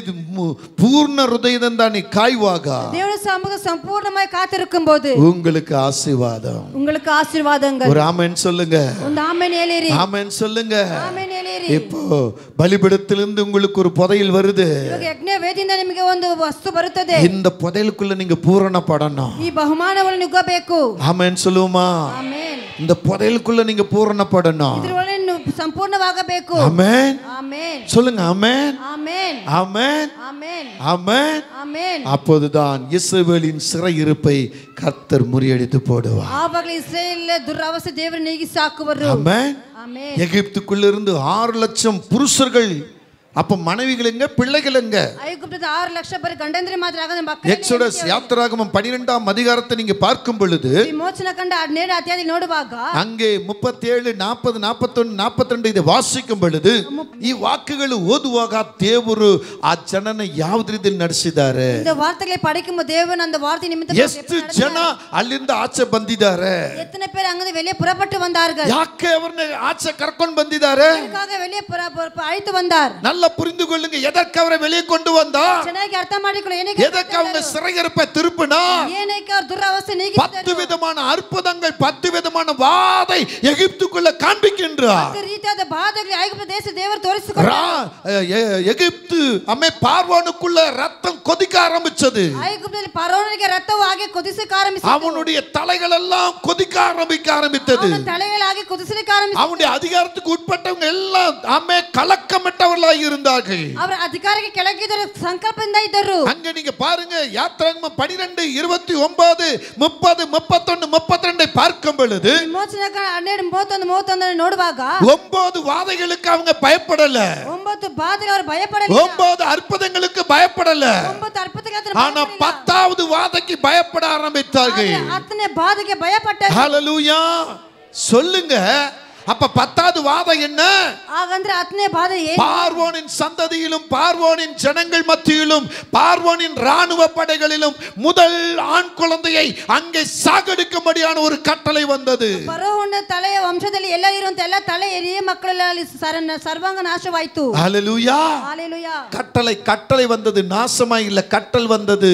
பூர்ண ஹிருதயದಿಂದ நீ காய்வாக தேவனுடைய சமூக சம்பூர்ணமாய் காத்திருக்கும்போது உங்களுக்கு ஆசீர்வாதம், உங்களுக்கு ஆசீர்வாதங்கள். ஒரு ஆமென் சொல்லுங்க. ಒಂದು ಆಮೆನ್ ಹೇಳಿರಿ. ஆமென் சொல்லுங்க. ಆಮೆನ್ ಹೇಳಿರಿ. இப்போ பலிபீடத்திலிருந்து உங்களுக்கு ஒரு புதையல் வருது. ಇವಾಗ ಯಜ್ಞ ವೇದಿಯಿಂದ ನಿಮಗೆ ಒಂದು ವಸ್ತು ಬರುತ್ತದೆ. இந்த புதையலுக்குள்ள நீங்க பூரண படணும். ಈ ಬಹುಮಾನವನ್ನು ನುಗ್ಗಬೇಕು. ஆமென் சொல்லுமா? ಆಮೆನ್. இந்த புதையலுக்குள்ள நீங்க பூரண படணும். ಇದರೊಳಗೆ ಸಂಪೂರ್ಣವಾಗಬೇಕು. ஆமென். ஆமென். சொல்லுங்க ஆமென். ஆமென். ஆமென். ஆமென். ஆமென். ஆமென். அப்போதுதான் இஸ்ரவேலின் சிறையிருப்பை கர்த்தர் முறியடித்து போடுவார். ಆವಾಗಲೇ ಇಸ್ರಾಯೇಲ್ ದುರವಸ್ಥೆ ದೇವರು ನೀಗಿಸಿ ಹಾಕುವರು. ஆமென். ஆமென். எகிப்துக்குள்ள இருந்து 6 லட்சம் புருஷர்கள், அப்ப மனைவிகள் எங்க, பிள்ளைகள் எங்க? ஐகுப்தದ 6 லட்சம் ಬರೀ ಗಂಡಂದ್ರೆ ಮಾತ್ರ ಆಗದ ಮಕ್ಕಳು. எக்ஸோடஸ் யாத்திராகமம் 12ஆம் அதிகாரத்தை நீங்க பார்க்கும் பொழுது விமோச்சன கண்ட 17 அத்தியாயத்தை ನೋಡುವಾಗ அங்கே 37 40 41 42 இதை வாசிக்கும் பொழுது ಈ ವಾಕ್ಯಗಳು ಓದುವಾಗ ದೇವರು ಆ ಜನನ ಯಾವ ರೀತಿಯಲ್ಲಿ ನಡೆಸಿದ್ದಾರೆ, இந்த வார்த்தைகளை படிக்கும் தேவன் அந்த வார்த்தை நிமித்தம் ಎಷ್ಟು ಜನ ಅಲ್ಲಿಂದ ಆಚೆ ಬಂದಿದ್ದಾರೆ, எத்தனை பேர் அங்க வெளியே புறப்பட்டு வந்தார்கள், ಯಾಕೆ ಅವರನ್ನ ಆಚೆ ಕರ್ಕೊಂಡು ಬಂದಿದ್ದಾರೆ, எதற்காக வெளியே அழைத்து வந்தார். நல்லா புரிந்து கொள்ளுங்க. எதற்கு அவரை வெளியே கொண்டு வந்தார், ಚೆನ್ನಾಗಿ ಅರ್ಥ ಮಾಡಿಕೊಳ್ಳಿ. ಏನಕ್ಕೆ எதற்கு அவங்க சிறையிருப்பை திருப்பினா, ಏನಕ್ಕೆ அவர் ದುರವಸ್ಥೆ ನೀಗಿಸಿದರು. 10 விதமான அற்புதங்கள் 10 விதமான வாதை எகிப்துக்குள்ள காண்பிக்கின்றார். 10 ರೀತಿಯಾದ ಬಾಧೆಗಳು ಐಗುಪ್ತ ದೇಶ ದೇವರು ತೋರಿಸಿಕೊಂಡರು. எகிப்து அம்மே பார்வோனுக்குள்ள ரத்தம் கொதிக்க ஆரம்பிச்சது. ஐகுப்தில் பார்வோனுக்கு ரத்தம் ஆகி கொதிக்க ஆரம்பிச்சது. அவனுடைய தலைகள் எல்லாம் கொதிக்க ஆரம்பித்தது. அவன் தலைகள் ஆகி கொதிக்க ஆரம்பிச்சது. அவனுடைய அதிகாரத்துக்கு உட்பட்டவங்க எல்லாம் அம்மே கலக்கமற்றவர்களாய் இருந்தார்கள். அவர் அதிகாரிக்கு ಕೆಳಗಿದ್ದರು, ಸಂಕಲ್ಪದಿಂದ ಇದ್ದರು. அங்க நீங்க பாருங்க, யாத்திராகமம் 12 29 30 31 32 பார்க்கும் பொழுது ವಿಮೋಚನ 12 31 31 ನೋಡುವಾಗ 9 வாதைகளுக்கு அவங்க பயப்படல, 9 ಬಾಧೆಗೆ ಅವರು ಭಯಪಡಲಿಲ್ಲ, 9 அற்புதங்களுக்கு பயப்படல. 9 ಅದ್ಭುತಗಳಿಗೆ ஆனா 10வது வாதைக்கு பயப்பட ஆரம்பித்தார்கள். 10ನೇ ಬಾಧೆಗೆ ಭಯಪಟ್ಟರು. ஹல்லேலூயா சொல்லுங்க. அப்ப 10வது வாதை என்ன? ಹಾಗಂದ್ರೆ 10ನೇ ಬಾಧೆ ಏನು? பார்வோனின் சந்ததியிலும் பார்வோனின் ஜனங்கள் மத்தியிலும் பார்வோனின் ராணுவ படைகளிலும் முதல் ஆண் குழந்தையை அங்கே சாகடிக்கும்படியான ஒரு கட்டளை வந்தது. ಫರೋಹನ ತಲೆಯ ವಂಶದಲ್ಲಿ ಎಲ್ಲ ಇರುವಂತ ಎಲ್ಲ ತಲೆ ಹಿರಿಯ ಮಕ್ಕಳಲ್ಲಿ ಸರ್ವಾಂಗ ನಾಶವಾಯಿತು. ஹல்லேலூயா. ஹalleluya. கட்டளை வந்தது, நாசமா இல்ல, கட்டளை வந்தது,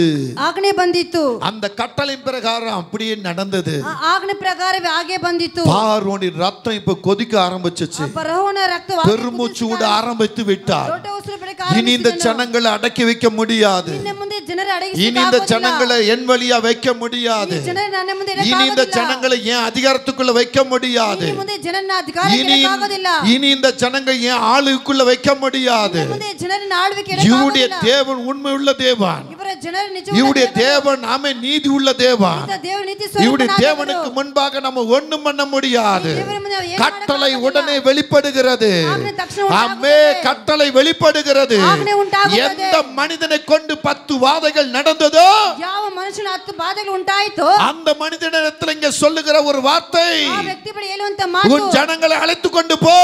ಆಜ್ಞೆ ಬಂದಿತ್ತು. அந்த கட்டளையின் பிரகாரம் அப்படியே நடந்தது. ಆಜ್ಞೆ ಪ್ರಕಾರವೇ ಹಾಗೆ ಬಂದಿತ್ತು. பார்வோனின் ரத்தம் இப்ப கொதிக்க ஆரம்பிச்சிச்சு. ಫರೋಹನ ರಕ್ತ பெருமூச்சு விட ஆரம்பித்து விட்டார். ದೊಡ್ಡ ಉಸಿರು ಬಿಡಕ್ಕೆ இனி இந்த ஜனங்களை அடக்கி வைக்க முடியாது. ಇನ್ನು ಮುಂದೆ ಜನರ ಅಡಗಿಸಿ இனி இந்த ஜனங்களை என் வழியா வைக்க முடியாது. ಜನರ ನನ್ನ ಮುಂದೆ இனி இந்த ஜனங்களை ஏன் அதிகாரத்துக்குள்ள வைக்க முடியாது. ಇನ್ನು ಮುಂದೆ ಜನರನ್ನ ಅಧಿಕಾರಕ್ಕೆ ಆಗೋದಿಲ್ಲ. இனி இந்த ஜனங்கள் ஏன் ஆளுக்குள்ள வைக்க முடியாது. ಇನ್ನು ಮುಂದೆ ಜನರನ್ನ ಆಳ್ವಿಕೆ இவருடைய தேவன் உண்மை உள்ள தேவன். ಇವರ ಜನರ ನಿಜವಾದ இவருடைய தேவன் நாமே நீதி உள்ள தேவன். ದೇವರು ನೀತಿ இவருடைய ಸ್ವರೂಪನಾದವರು. தேவனுக்கு முன்பாக நம்ம ஒண்ணும் பண்ண முடியாது. ದೇವರ ಮುಂದೆ ಏನು கட்டளை உடனே வெளிப்படுகிறது. ಆಜ್ಞೆ ತಕ್ಷಣ ஆமே, கட்டளை வெளிப்படுகிறது. ಆಜ್ಞೆ ಉಂಟಾಗುತ್ತದೆ. எந்த மனிதனை கொண்டு 10 வாதைகள் நடந்ததோ, ಯಾವ ಮನುಷ್ಯನ 10 ಬಾಧೆಗಳು ಉಂಟಾಯಿತು, அந்த மனிதனிடத்தில் இங்க சொல்லுகிற ஒரு வார்த்தை, ಆ ವ್ಯಕ್ತಿ ಬಳಿ ಹೇಳುವಂತ ಮಾತು, உன் ஜனங்களை அழைத்து கொண்டு போ,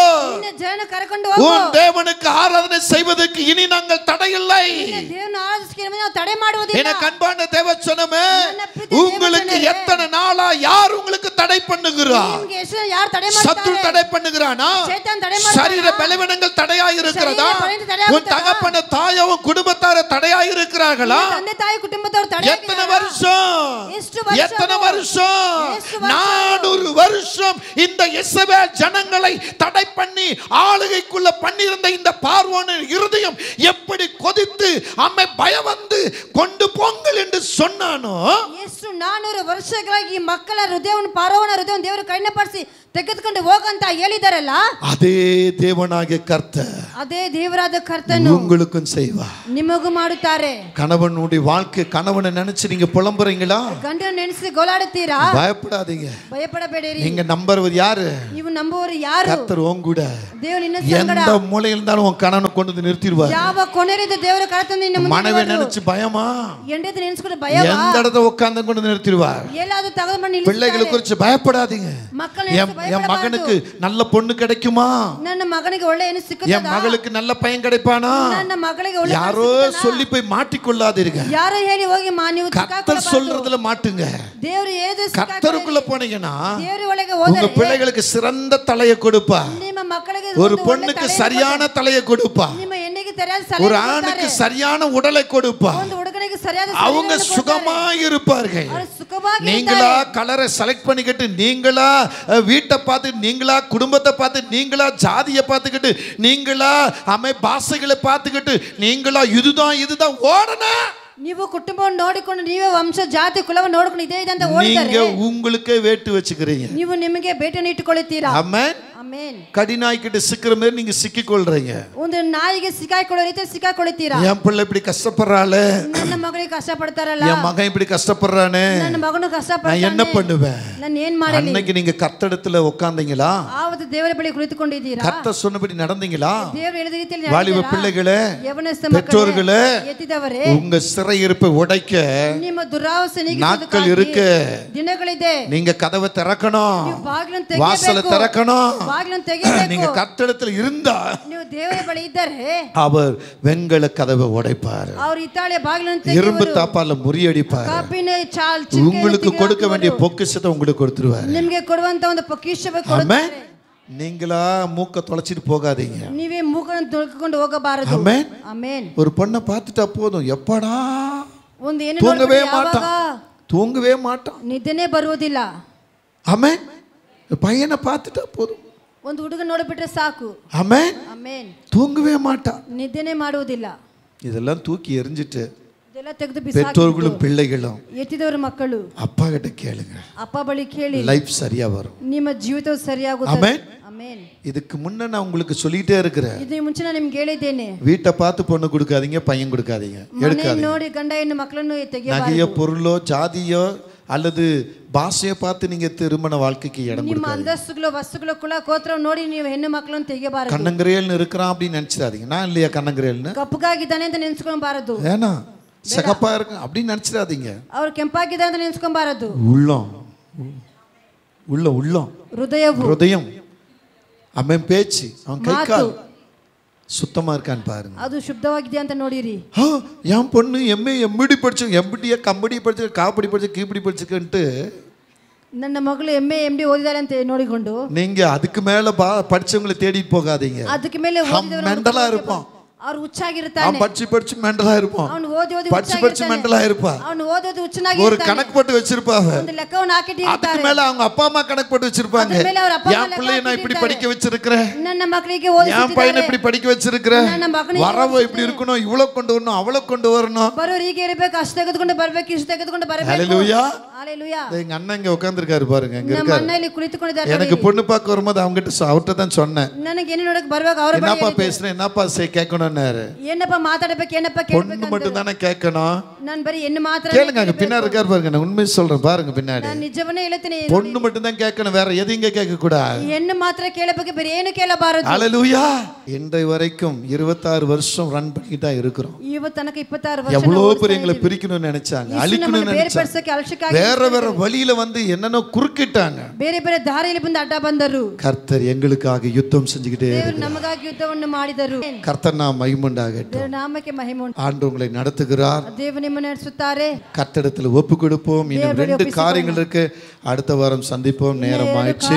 ನಿನ್ನ ಜನನ ಕರೆಕೊಂಡು ಹೋಗು, உன் தேவனுக்கு ஆராதனை செய்வதற்கு இனி நாங்கள் தடையில்லை. ದೇವರನ್ನು ಆರಾಧಿಸಕ್ಕೆ ನಾವು ತಡೆ ಮಾಡುವುದಿಲ್ಲ. எனக்கு அன்பான தேவச்சனமே, உங்களுக்கு எத்தனை நாளா யார் உங்களுக்கு தடை பண்ணுகிறா? ನಿಮಗೆ ಎಷ್ಟು ಯಾರು ತಡೆ சத்துரு ಮಾಡ್ತಾರೆ? தடை பண்ணுகிறானா? சைத்தான் தடை ಮಾಡ್ತಾನಾ? சரீர பலவீனங்கள் தடையாய் இருக்கிறதா? சரீர பலவீனம் தடையாகுதா? உன் தகப்பன தாயவும் குடும்பத்தார தடையாய் இருக்கிறார்களா? ತಂದೆ ತಾಯಿ ಕುಟುಂಬದವರು ತಡೆ எத்தனை வருஷம்? ಎಷ್ಟು ವರ್ಷ? எத்தனை வருஷம்? ಎಷ್ಟು ವರ್ಷ? 400 வருஷம் இந்த இஸ்ரவேல் ஜனங்களை தடை பண்ணி ஆளுகைக்குள்ள பண்ணியிருந்த இந்த பார்வோனின் இருதயம் எப்படி கொதித்து அம்மை பயம் வந்து கொண்டு போங்கள் என்று சொன்னானோ, ಎಷ್ಟು 400 ವರ್ಷಗಳಾಗಿ ಈ ಮಕ್ಕಳ ಹೃದಯವನ್ನು ಪಾರೋವನ ಹೃದಯವನ್ನು ದೇವರು ಕಣ್ಣಪಡಿಸಿ ತೆಗೆದುಕೊಂಡು ಹೋಗಂತ ಹೇಳಿದಾರಲ್ಲ, அதே தேவனாகிய கர்த்தர் ಅದೇ ದೇವರಾದ ಕರ್ತನು உங்களுக்கும் செய்வார். ನಿಮಗೂ ಮಾಡುತ್ತಾರೆ. கணவனுடைய வாழ்க்கை, கணவனை நினைச்சு நீங்க புலம்புறீங்களா? ಗಂಡನ ನೆನೆಸಿ ಗೋಳಾಡುತ್ತೀರಾ? பயப்படாதீங்க. ಭಯಪಡಬೇಡಿರಿ. நீங்க நம்புறது யாரு? ನೀವು ನಂಬುವವರು ಯಾರು? கர்த்தர் உன் கூட ದೇವರು ನಿನ್ನ ಸಂಗಡ எந்த மூலையில இருந்தாலும் உன் கணவனை கொண்டு வந்து நிறுத்திடுவார். ಯಾವ ಕೊನೆರಿದ ದೇವರು ಕರ್ತನು ನಿನ್ನ ಮುಂದೆ மனைவி நினைச்சு பயமா? ಎಂಡೆದು ನೆನೆಸಿಕೊಂಡು ಭಯವಾ? எந்த இடத்துல உட்கார்ந்து கொண்டு நிறுத்திடுவார். ಎಲ್ಲಾದರೂ ತಗೊಂಡು ಬಂದು ನಿಲ್ಲಿಸ್ತಾರೆ. பிள்ளைகளை குறித்து பயப்படாதீங்க. ಮಕ್ಕಳನ್ನ என் மகனுக்கு நல்ல பொண்ணு கிடைக்குமா, ನನ್ನ ಮಗನಿಗೆ ಒಳ್ಳೆ ಹೆಣ್ಣು ಸಿಕ್ಕುತ್ತದಾ, என் மகளுக்கு நல்ல பையன் கிடைப்பானா, ನನ್ನ ಮಗಳಿಗೆ ಒಳ್ಳೆ யாரோ சொல்லி போய் மாட்டிக்கொள்ளாதீங்க. ಯಾರೋ ಹೇಳಿ ಹೋಗಿ ನೀವು கர்த்தர் சொல்றதுல மாட்டுங்க. ದೇವರು ಏದು கர்த்தருக்குள்ள போனீங்கன்னா ದೇವರ ಒಳಗೆ உங்க ಹೋದರೆ பிள்ளைகளுக்கு சிறந்த தலையை கொடுப்பா, ನಿಮ್ಮ ಮಕ್ಕಳಿಗೆ ஒரு பொண்ணுக்கு சரியான தலையை கொடுப்பா, ನಿಮ್ಮ ಹೆಣ್ಣಿಗೆ ಸರಿಯಾದ ஒரு ಸಲಹೆ ஆணுக்கு சரியான உடலை கொடுப்பா, ಒಂದು ಹುಡುಗನಿಗೆ ಸರಿಯಾದ அவங்க சுகமாய் இருப்பார்கள். ಅವರು ಸುಖವಾಗಿ நீங்களா கலரை செலக்ட் பண்ணிக்கிட்டு, நீங்களா வீட்டை பார்த்து, நீங்களா குடும்பத்தை பார்த்து, நீங்களா ஜாதியை பார்த்துக்கிட்டு, நீங்களா பாஷைகளை பார்த்துக்கிட்டு, நீங்களா இதுதான் ஓடணும். ನೀವು ಕುಟುಂಬವನ್ನು ನೋಡಿಕೊಂಡು ನೀವೇ ವಂಶ ಜಾತಿ ಕುಲವನ್ನು ನೋಡಿಕೊಂಡು ಇದೇ ಇದೆ ಅಂತ ಓಡಿದರೆ நீங்க உங்களுக்கே வேட்டு வச்சுக்கிறீங்க. ನೀವು ನಿಮಗೆ ಬೇಟೆಯನ್ನು ಇಟ್ಟುಕೊಳ್ಳುತ್ತೀರಾ. ಆಮೆನ್. ಆಮೆನ್. கடிநாய்க்கிட்ட சிக்கிற மாதிரி நீங்க சிக்கிக்கொள்றீங்க. ಒಂದು ನಾಯಿಗೆ ಸಿಕ್ಕಾಕೊಳ್ಳೋ ರೀತಿ ಸಿಕ್ಕಾಕೊಳ್ಳುತ್ತೀರಾ. என் பிள்ளை இப்படி கஷ்டப்படுறாளே, ನನ್ನ ಮಗಳಿಗೆ ಕಷ್ಟಪಡ್ತಾರಲ್ಲ, என் மகன் இப்படி கஷ்டப்படுறானே, ನನ್ನ ಮಗನು நான் ಕಷ್ಟಪಡ್ತಾನೆ, என்ன பண்ணுவேன்? ನಾನು ಏನ್ ಮಾಡಲಿ? அன்னைக்கு நீங்க கர்த்தரிடத்துல உட்கார்ந்தீங்களா? ಆವತ್ತು ದೇವರ ಬಳಿ ಕುಳಿತುಕೊಂಡಿದ್ದೀರಾ? கர்த்தர் சொன்னபடி நடந்தீங்களா? ದೇವರು ಹೇಳಿದ ರೀತಿಯಲ್ಲಿ வாலிப ನಡೆದಿರಾ? பிள்ளைகளே, ಯವನಸ್ಥ பெற்றோர்களே, ಎತ್ತಿದವರೇ, உங்க சிறையிருப்பை உடைக்க ನಿಮ್ಮ ದುರಾವಸೆ நாட்கள் இருக்கு. ದಿನಗಳಿದೆ. நீங்க கதவை திறக்கணும், ನೀವು ಬಾಗಿಲನ್ನು வாசலை ತೆಗೆಯಬೇಕು, திறக்கணும். ಬಾಗಿಲನ್ನು ತೆಗೆಯಬೇಕು. நீங்க கர்த்தரிடத்துல இருந்தா ನೀವು ದೇವರ ಬಳಿ ಇದ್ದರೆ அவர் வெண்கல கதவை உடைப்பார், ಅವರು ಇತ್ತಾಳೆ ಬಾಗಿಲನ್ನು இரும்பு ತೆಗೆಯುವರು, தாப்பால முறியடிப்பார், ಕಾಪಿನ ಚಾಲ್ உங்களுக்கு கொடுக்க வேண்டிய பொக்கிஷத்தை உங்களுக்கு கொடுத்துருவார். ನಿಮಗೆ ಕೊಡುವಂತ ಒಂದು ಪೊಕಿಷವ ஆமென். ಕೊಡುತ್ತಾರೆ. நீங்களா மூக்க தொலைச்சிட்டு போகாதீங்க. ನೀವೇ ಮೂಗನ್ನು ತೊಳ್ಕೊಂಡು ಹೋಗಬಾರದು. ஆமென். ಆಮೆನ್. ஒரு பொண்ணை பார்த்துட்டா போதும், எப்படா ಒಂದು ಏನು தூங்கவே ನೋಡ್ಬಿಟ್ಟು மாட்டான், ಯಾವಾಗ தூங்கவே மாட்டான். ನಿದ್ದೆನೇ ಬರುವುದಿಲ್ಲ. ஆமென். பையனை பார்த்துட்டா போதும், ಒಂದು ಹುಡುಗ ನೋಡಿಬಿಟ್ರೆ ಸಾಕು. ஆமென். ಆಮೆನ್. தூங்கவே மாட்டான். ನಿದ್ದೆನೇ ಮಾಡುವುದಿಲ್ಲ. இதெல்லாம் தூக்கி எறிஞ்சிட்டு ಇದೆಲ್ಲ ತೆಗೆದು பெற்றோர்களும் ಬಿಸಾಕಿ பிள்ளைகளும் ಎತ್ತಿದವರ ಮಕ್ಕಳು அப்பா கிட்ட கேளுங்க, ಅಪ್ಪ ಬಳಿ ಕೇಳಿ, லைஃப் சரியா வரும். ನಿಮ್ಮ ಜೀವಿತವು ಸರಿಯಾಗುತ್ತದೆ. ஆமென். ಆಮೆನ್. இதுக்கு முன்ன நான் உங்களுக்கு சொல்லிட்டே இருக்கிறேன், ಇದು ಮುಂಚೆ ನಾನು ನಿಮ್ಗೆ ಹೇಳಿದ್ದೇನೆ, வீட்டை பார்த்து பொண்ணு கொடுக்காதீங்க, பையன் கொடுக்காதீங்க, ಮನೆ எடுக்காதீங்க. ನೋಡಿ ಗಂಡ ಹೆಣ್ಣು ಮಕ್ಕಳನ್ನು நகையோ ತೆಗೆಯಬಾರದು. பொருளோ ஜாதியோ அல்லது பாஷையை பார்த்து நீங்க திருமண வாழ்க்கைக்கு இடம் ನಿಮ್ಮ கொடுக்காதீங்க. ಅಂತಸ್ತುಗಳು ವಸ್ತುಗಳು ಕುಲ ಗೋತ್ರ ನೋಡಿ ನೀವು ಹೆಣ್ಣು ಮಕ್ಕಳನ್ನು ತೆಗೆಯಬಾರದು. கண்ணங்கரையல்னு இருக்கிறான் அப்படின்னு நினைச்சிடாதீங்க. நான் இல்லையா கண்ணங்கரையல்னு, ಕಪ್ಪಗಾಗಿದ್ದಾನೆ ಅಂತ ನೆನ್ಸ್ಕೊಬಾರದು. ஏன்னா சகப்பா இருக்கு அப்படின்னு நினைச்சிடாதீங்க. ಅವ್ರು ಕೆಂಪಾಗಿದ್ದಾರೆ ಅಂತ ನೆನ್ಸ್ಕೊಬಾರದು. உள்ளம் உள்ளம் ಹೃದಯವು, ஹிருதயம், அவன் பேச்சு, அவன் கை ಮಾತು கால் சுத்தமா இருக்கான்னு பாருங்க. ಅದು ಶುದ್ಧವಾಗಿದೆ ಅಂತ ನೋಡಿರಿ. என் பொண்ணு எம்ஏ எம்பிடி படிச்சு, எம்பிடியா கம்படி படிச்சு, காப்படி படிச்சு, கீப்படி படிச்சுக்கிட்டு ನನ್ನ ಮಗಳು MA MD ಓದಿದಾಳೆ ಅಂತ ನೋಡಿಕೊಂಡು நீங்க அதுக்கு மேல படிச்சவங்களை தேடிட்டு போகாதீங்க. ಅದಕ್ಕೆ ಮೇಲೆ மெண்டலா இருப்பான், ಅವ್ರು ಹುಚ್ಚಾಗಿರ್ತಾನೆ. அவன் படிச்சு மெண்டலா இருப்பான், ಅವನು ಓದಿ படிச்சு மெண்டலா இருப்பா. ಅವನು ಓದೋದು ஒரு ಹುಚ್ಚನಾಗಿರ್ತಾನೆ. கணக்கு போட்டு வச்சிருப்பாங்க, ಒಂದು ಲೆಕ್ಕವನ್ನು அதுக்கு ಹಾಕಿಟ್ಟಿರ್ತಾರೆ. மேல அவங்க அப்பா அம்மா கணக்கு போட்டு வச்சிருப்பாங்க. அதுக்கு மேல அவர் அப்பா அம்மா என் பிள்ளைய நான் இப்படி ಲೆಕ್ಕ படிக்க வச்சிருக்கிறேன், ನನ್ನ ಮಕ್ಕಳಿಗೆ என் பையனை ಓದಿಸಿದ್ದಾರೆ. இப்படி படிக்க வச்சிருக்கிறேன், ನನ್ನ ಮಗನಿಗೆ வரவு இப்படி இருக்கணும், இவ்வளவு கொண்டு வரணும், அவ்வளவு கொண்டு வரணும். ಬರೋರು ಹೀಗೆ ಇರಬೇಕು, ಅಷ್ಟು ತೆಗೆದುಕೊಂಡು ಬರಬೇಕು, ಇಷ್ಟು ತೆಗೆದುಕೊಂಡು ಬರಬೇಕು. ஹல்லேலூயா. ஹalleluya. எங்க அண்ணன் இங்க உட்கார்ந்திருக்காரு பாருங்க, இங்க ನಮ್ಮ இருக்காரு. ಅಣ್ಣ ಇಲ್ಲಿ ಕುಳಿತುಕೊಂಡಿದ್ದಾರೆ. எனக்கு பொண்ணு பார்க்க வரும்போது அவர்கிட்ட தான் சொன்னேன், ನನಗೆ ಏನು ನೋಡಕ್ಕೆ ಬರಬೇಕು, ಅವರ ಬಳಿ என்னப்பா பேசுறேன், என்னப்பா கேட்கணும்னாரு. ಏನಪ್ಪ ಮಾತಾಡಬೇಕು, ಏನಪ್ಪ பொண்ணு ಕೇಳಬೇಕು. மட்டும் தானே கேட்கணும், ನಾನು ಬರೀ ಹೆಣ್ಣು ಮಾತ್ರ கேளுங்க. அங்க பின்னாடி இருக்காரு பாருங்க, நான் உண்மையை சொல்றேன் பாருங்க பின்னாடி. ನಾನು ನಿಜವನ್ನೇ ಹೇಳ್ತೀನಿ. பொண்ணு மட்டும் தான் கேட்கணும், வேற எதையும் கேட்க கூடாது. ಹೆಣ್ಣು ಮಾತ್ರ ಕೇಳಬೇಕು, ಬೇರೆ ಏನು ಕೇಳಬಾರದು. ஹல்லேலூயா. இன்றைய வரைக்கும் 26 வருஷம் ரன் பண்ணிட்டு தான் இருக்கிறோம். ಇವತ್ತು ತನಕ 26 ವರ್ಷ எவ்வளவு பேர் எங்களை பிரிக்கணும்னு நினைச்சாங்க, அழிக்கணும்னு நினைச்சாங்க, ಬೇರ್ಪಡಿಸಕ್ಕೆ ಅಳಶಕ್ಕಾಗಿ வேற வழியில வந்து என்னென்ன குறுக்கிட்டாங்க. ಬೇರೆ ಬೇರೆ ದಾರಿಯಲ್ಲಿ ಬಂದು ಅಡ್ಡ ಬಂದರು. கர்த்தர் எங்களுக்காக யுத்தம் செஞ்சுக்கிட்டே ದೇವರು இருக்கிறார். ನಮಗಾಗಿ ಯುದ್ಧವನ್ನು ಮಾಡಿದರು. கர்த்தர் நாம் மகிமுண்டாகட்டும். ದೇವರ ನಾಮಕ್ಕೆ ಮಹಿಮೆ ಉಂಟು. ஆண்டு உங்களை நடத்துகிறார். ದೇವರು ನಿಮ್ಮನ್ನು ನಡೆಸುತ್ತಾರೆ. கர்த்தரிடத்தில் ஒப்பு கொடுப்போம். இன்னும் 2 காரியங்கள் இருக்கு, அடுத்த வாரம் சந்திப்போம். நேரம் ஆயிடுச்சு.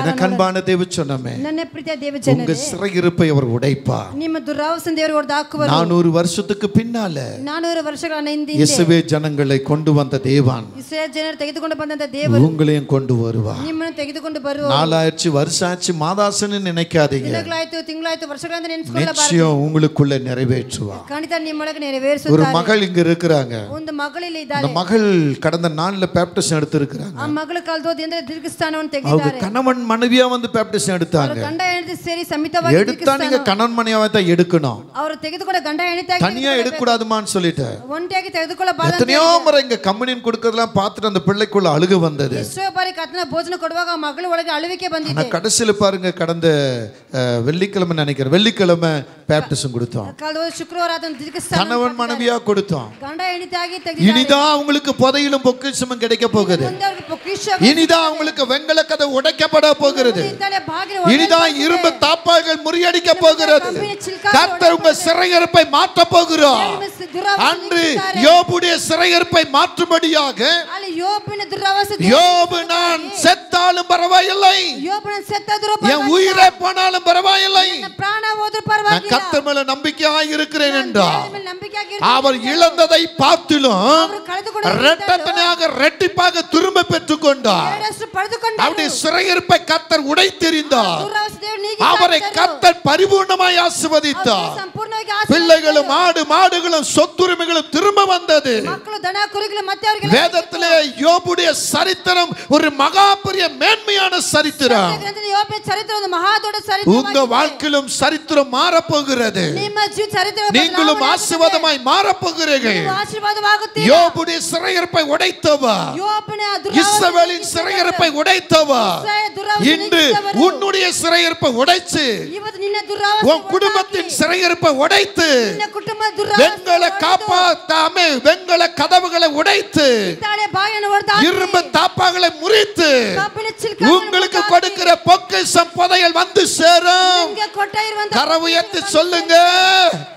எனக்கு அன்பான தேவ சொன்னமே, ನನ್ನ ಪ್ರೀತಿಯ ದೇವ உங்க ಜನರೇ, சிறையிருப்பை அவர் உடைப்பார். ನಿಮ್ಮ ದುರಾವಸನ ದೇವರು ಹೊಡೆದು ಹಾಕುವರು. 400 வருஷத்துக்கு பின்னால 400 ವರ್ಷಗಳ ಹಿಂದೆ இயேசுவே ஜனங்களை கொண்டு வந்த தேவன் ಇಸ್ರಾಯೇಲ್ ಜನರು ತೆಗೆದುಕೊಂಡು ಬಂದಂತ ದೇವರು உங்களையும் கொண்டு வருவார். ನಿಮ್ಮನ್ನು ತೆಗೆದುಕೊಂಡು ಬರುವ. 4 ஆச்சு வருஷம் ஆச்சு மாதாசன்னு நினைக்காதீங்க, ದಿನಗಳಾಯ್ತು, ತಿಂಗಳಾಯ್ತು, ವರ್ಷಗಳಿಂದ ನೆನೆಸಿಕೊಳ್ಳಬಾರದು. நிச்சயம் உங்களுக்குள்ள நிறைவேற்றுவார். ಖಂಡಿತ ನಿಮ್ಮೊಳಗೆ ஒரு ನೆರವೇರಿಸುತ್ತಾರೆ. மகள் இங்க இருக்கிறாங்க, ಒಂದು ಮಗಳು ಇಲ್ಲಿ அந்த ಇದ್ದಾಳೆ. மகள் கடந்த நாள்ல பேப்டிசம் எடுத்திருக்கிறாங்க. ಆ ಮಗಳು ಕಳೆದೋದ್ರಿಂದ ದೀರ್ಘಸ್ಥಾನವನ್ನು அவங்க ತೆಗೆದಿದ್ದಾರೆ. கணவன் மனைவியா வந்து பேப்டிசம் எடுத்தாங்க. ಗಂಡ ಹೆಂಡತಿ ಸೇರಿ ಸಮಿತವಾಗಿ எடுத்தா நீங்க கணவன் மனைவியாவே தான் எடுக்கணும், ಅವರು ತೆಗೆದುಕೊಂಡ ಗಂಡ ಹೆಂಡತಿಯಾಗಿ தனியா எடுக்க கூடாதுமான்னு சொல்லிட்டு ಒಂಟಿಯಾಗಿ ತೆಗೆದುಕೊಳ್ಳಬಾರದು. எத்தனையோ முறை இங்க கம்பெனின் கொடுக்கறதெல்லாம் பார்த்துட்டு அந்த பிள்ளைக்குள்ள அழுக வந்தது. ಎಷ್ಟೋ ಬಾರಿ ಕರ್ತನ ಭೋಜನ ಕೊಡುವಾಗ ಮಗಳ ಒಳಗೆ ಅಳುವಿಕೆ ஆனா ಬಂದಿದೆ. கடைசியில பாருங்க, கடந்த வெள்ளிக்கிழமை நினைக்கிறேன், வெள்ளிக்கிழமை பேப்டிசம் கொடுத்தோம். ಕಳೆದ ಶುಕ್ರವಾರ ಅದನ್ನು ದೀರ್ಘಸ್ಥಾನ கணவன் மனைவியா கொடுத்தோம். ಗಂಡ ಹೆಂಡತಿಯಾಗಿ ತೆಗೆದಿದ್ದಾರೆ. இனிதான் உங்களுக்கு புதையிலும் பொக்கிஷமும் கிடைக்க போகுது. ಮುಂದೆ ಅವರಿಗೆ பொக்கிஷ இனிதான் உங்களுக்கு வெங்கல கதவு உடைக்கப்பட போகிறது. ಇದ್ದಾಳೆ ಬಾಗಿಲು இனிதான் இரும்பு தாப்பாள்கள் முறியடிக்க போகிறது. கர்த்தர் உங்க சிறையிருப்பை மாற்ற போகிறார். அன்று யோபுடைய சிறையிருப்பை மாற்றும்படியாக ಅಲ್ಲಿ ಯೋಬನ ದುರವಸ್ಥೆ யோபு நான் செத்தாலும் பரவாயில்லை, ಯೋಬನ ಸತ್ತದರೂ என் உயிரே போனாலும் பரவாயில்லை, ಪ್ರಾಣ ಹೋದರೂ நான் ಪರವಾಗಿಲ್ಲ, கர்த்தர் மேல நம்பிக்கையாய் இருக்கிறேன் என்றார். ನಂಬಿಕೆಯಾಗಿ அவர் இழந்ததை பார்த்திலும் ಅವರು ಕಳೆದುಕೊಂಡು இரட்டத்தனையாக இரட்டிப்பாக திரும்ப பெற்றுக் கொண்டார். ಎರಡಷ್ಟು ಪಡೆದುಕೊಂಡರು. அவருடைய சிறையிருப்பை கர்த்தர் உடைத்தெறிந்தார். ದುರವಸ್ಥೆ ದೇವರು ನೀಗಿ அவரை கர்த்தர் பரிபூர்ணமாய் ஆசீர்வதித்தார். ಸಂಪೂರ್ಣವಾಗಿ பிள்ளைகளும் ஆடு மாடுகளும் சொத்துரிமைகளும் திரும்ப வந்தது. ಮಕ್ಕಳು ದನ ಕುರಿಗಳು ಮತ್ತೆ ಅವರಿಗೆ வேதத்திலே யோபுடைய சரித்திரம் ஒரு மகா பெரிய மேன்மையான சரித்திரம். ಯೋಬನ ಚರಿತ್ರೆ ಒಂದು ಮಹಾ ದೊಡ್ಡ ಚರಿತ್ರೆ. உங்க வாழ்க்கையிலும் சரித்திரம் மாறப் போகிறது. ನಿಮ್ಮ ಜೀವ ಚರಿತ್ರೆ நீங்களும் ஆசீர்வாதமாய் மாறப் போகிறீர்கள். ಆಶೀರ್ವಾದವಾಗುತ್ತೀರಿ. யோபுடைய சிறையிருப்பை உடைத்தவர், ಯೋಬನ இஸ்ரவேலின் சிறையிருப்பை உடைத்தவர், இன்று உன்னுடைய சிறையிருப்பை உடைச்சு ಇವತ್ತು ನಿನ್ನ ದುರವಸ್ಥೆ உன் குடும்பத்தின் சிறையிருப்பை உடைத்து ನಿನ್ನ ಕುಟುಂಬ வெங்கல காப்பாத்தாமே வெங்கல கதவுகளை உடைத்து ತಾಳೆ ಬಾಯನ್ನು ಹೊಡೆದ இரும்பு தாப்பாகளை முறித்து ಕಬ್ಬಿಣ ಚಿಲ್ಕ உங்களுக்கு கொடுக்கிற பொக்கிஷம் புதையல் வந்து சேரும். ನಿಮಗೆ ಕೊಟ್ಟ ಇರುವಂತ கரவு எத்து சொல்லுங்க,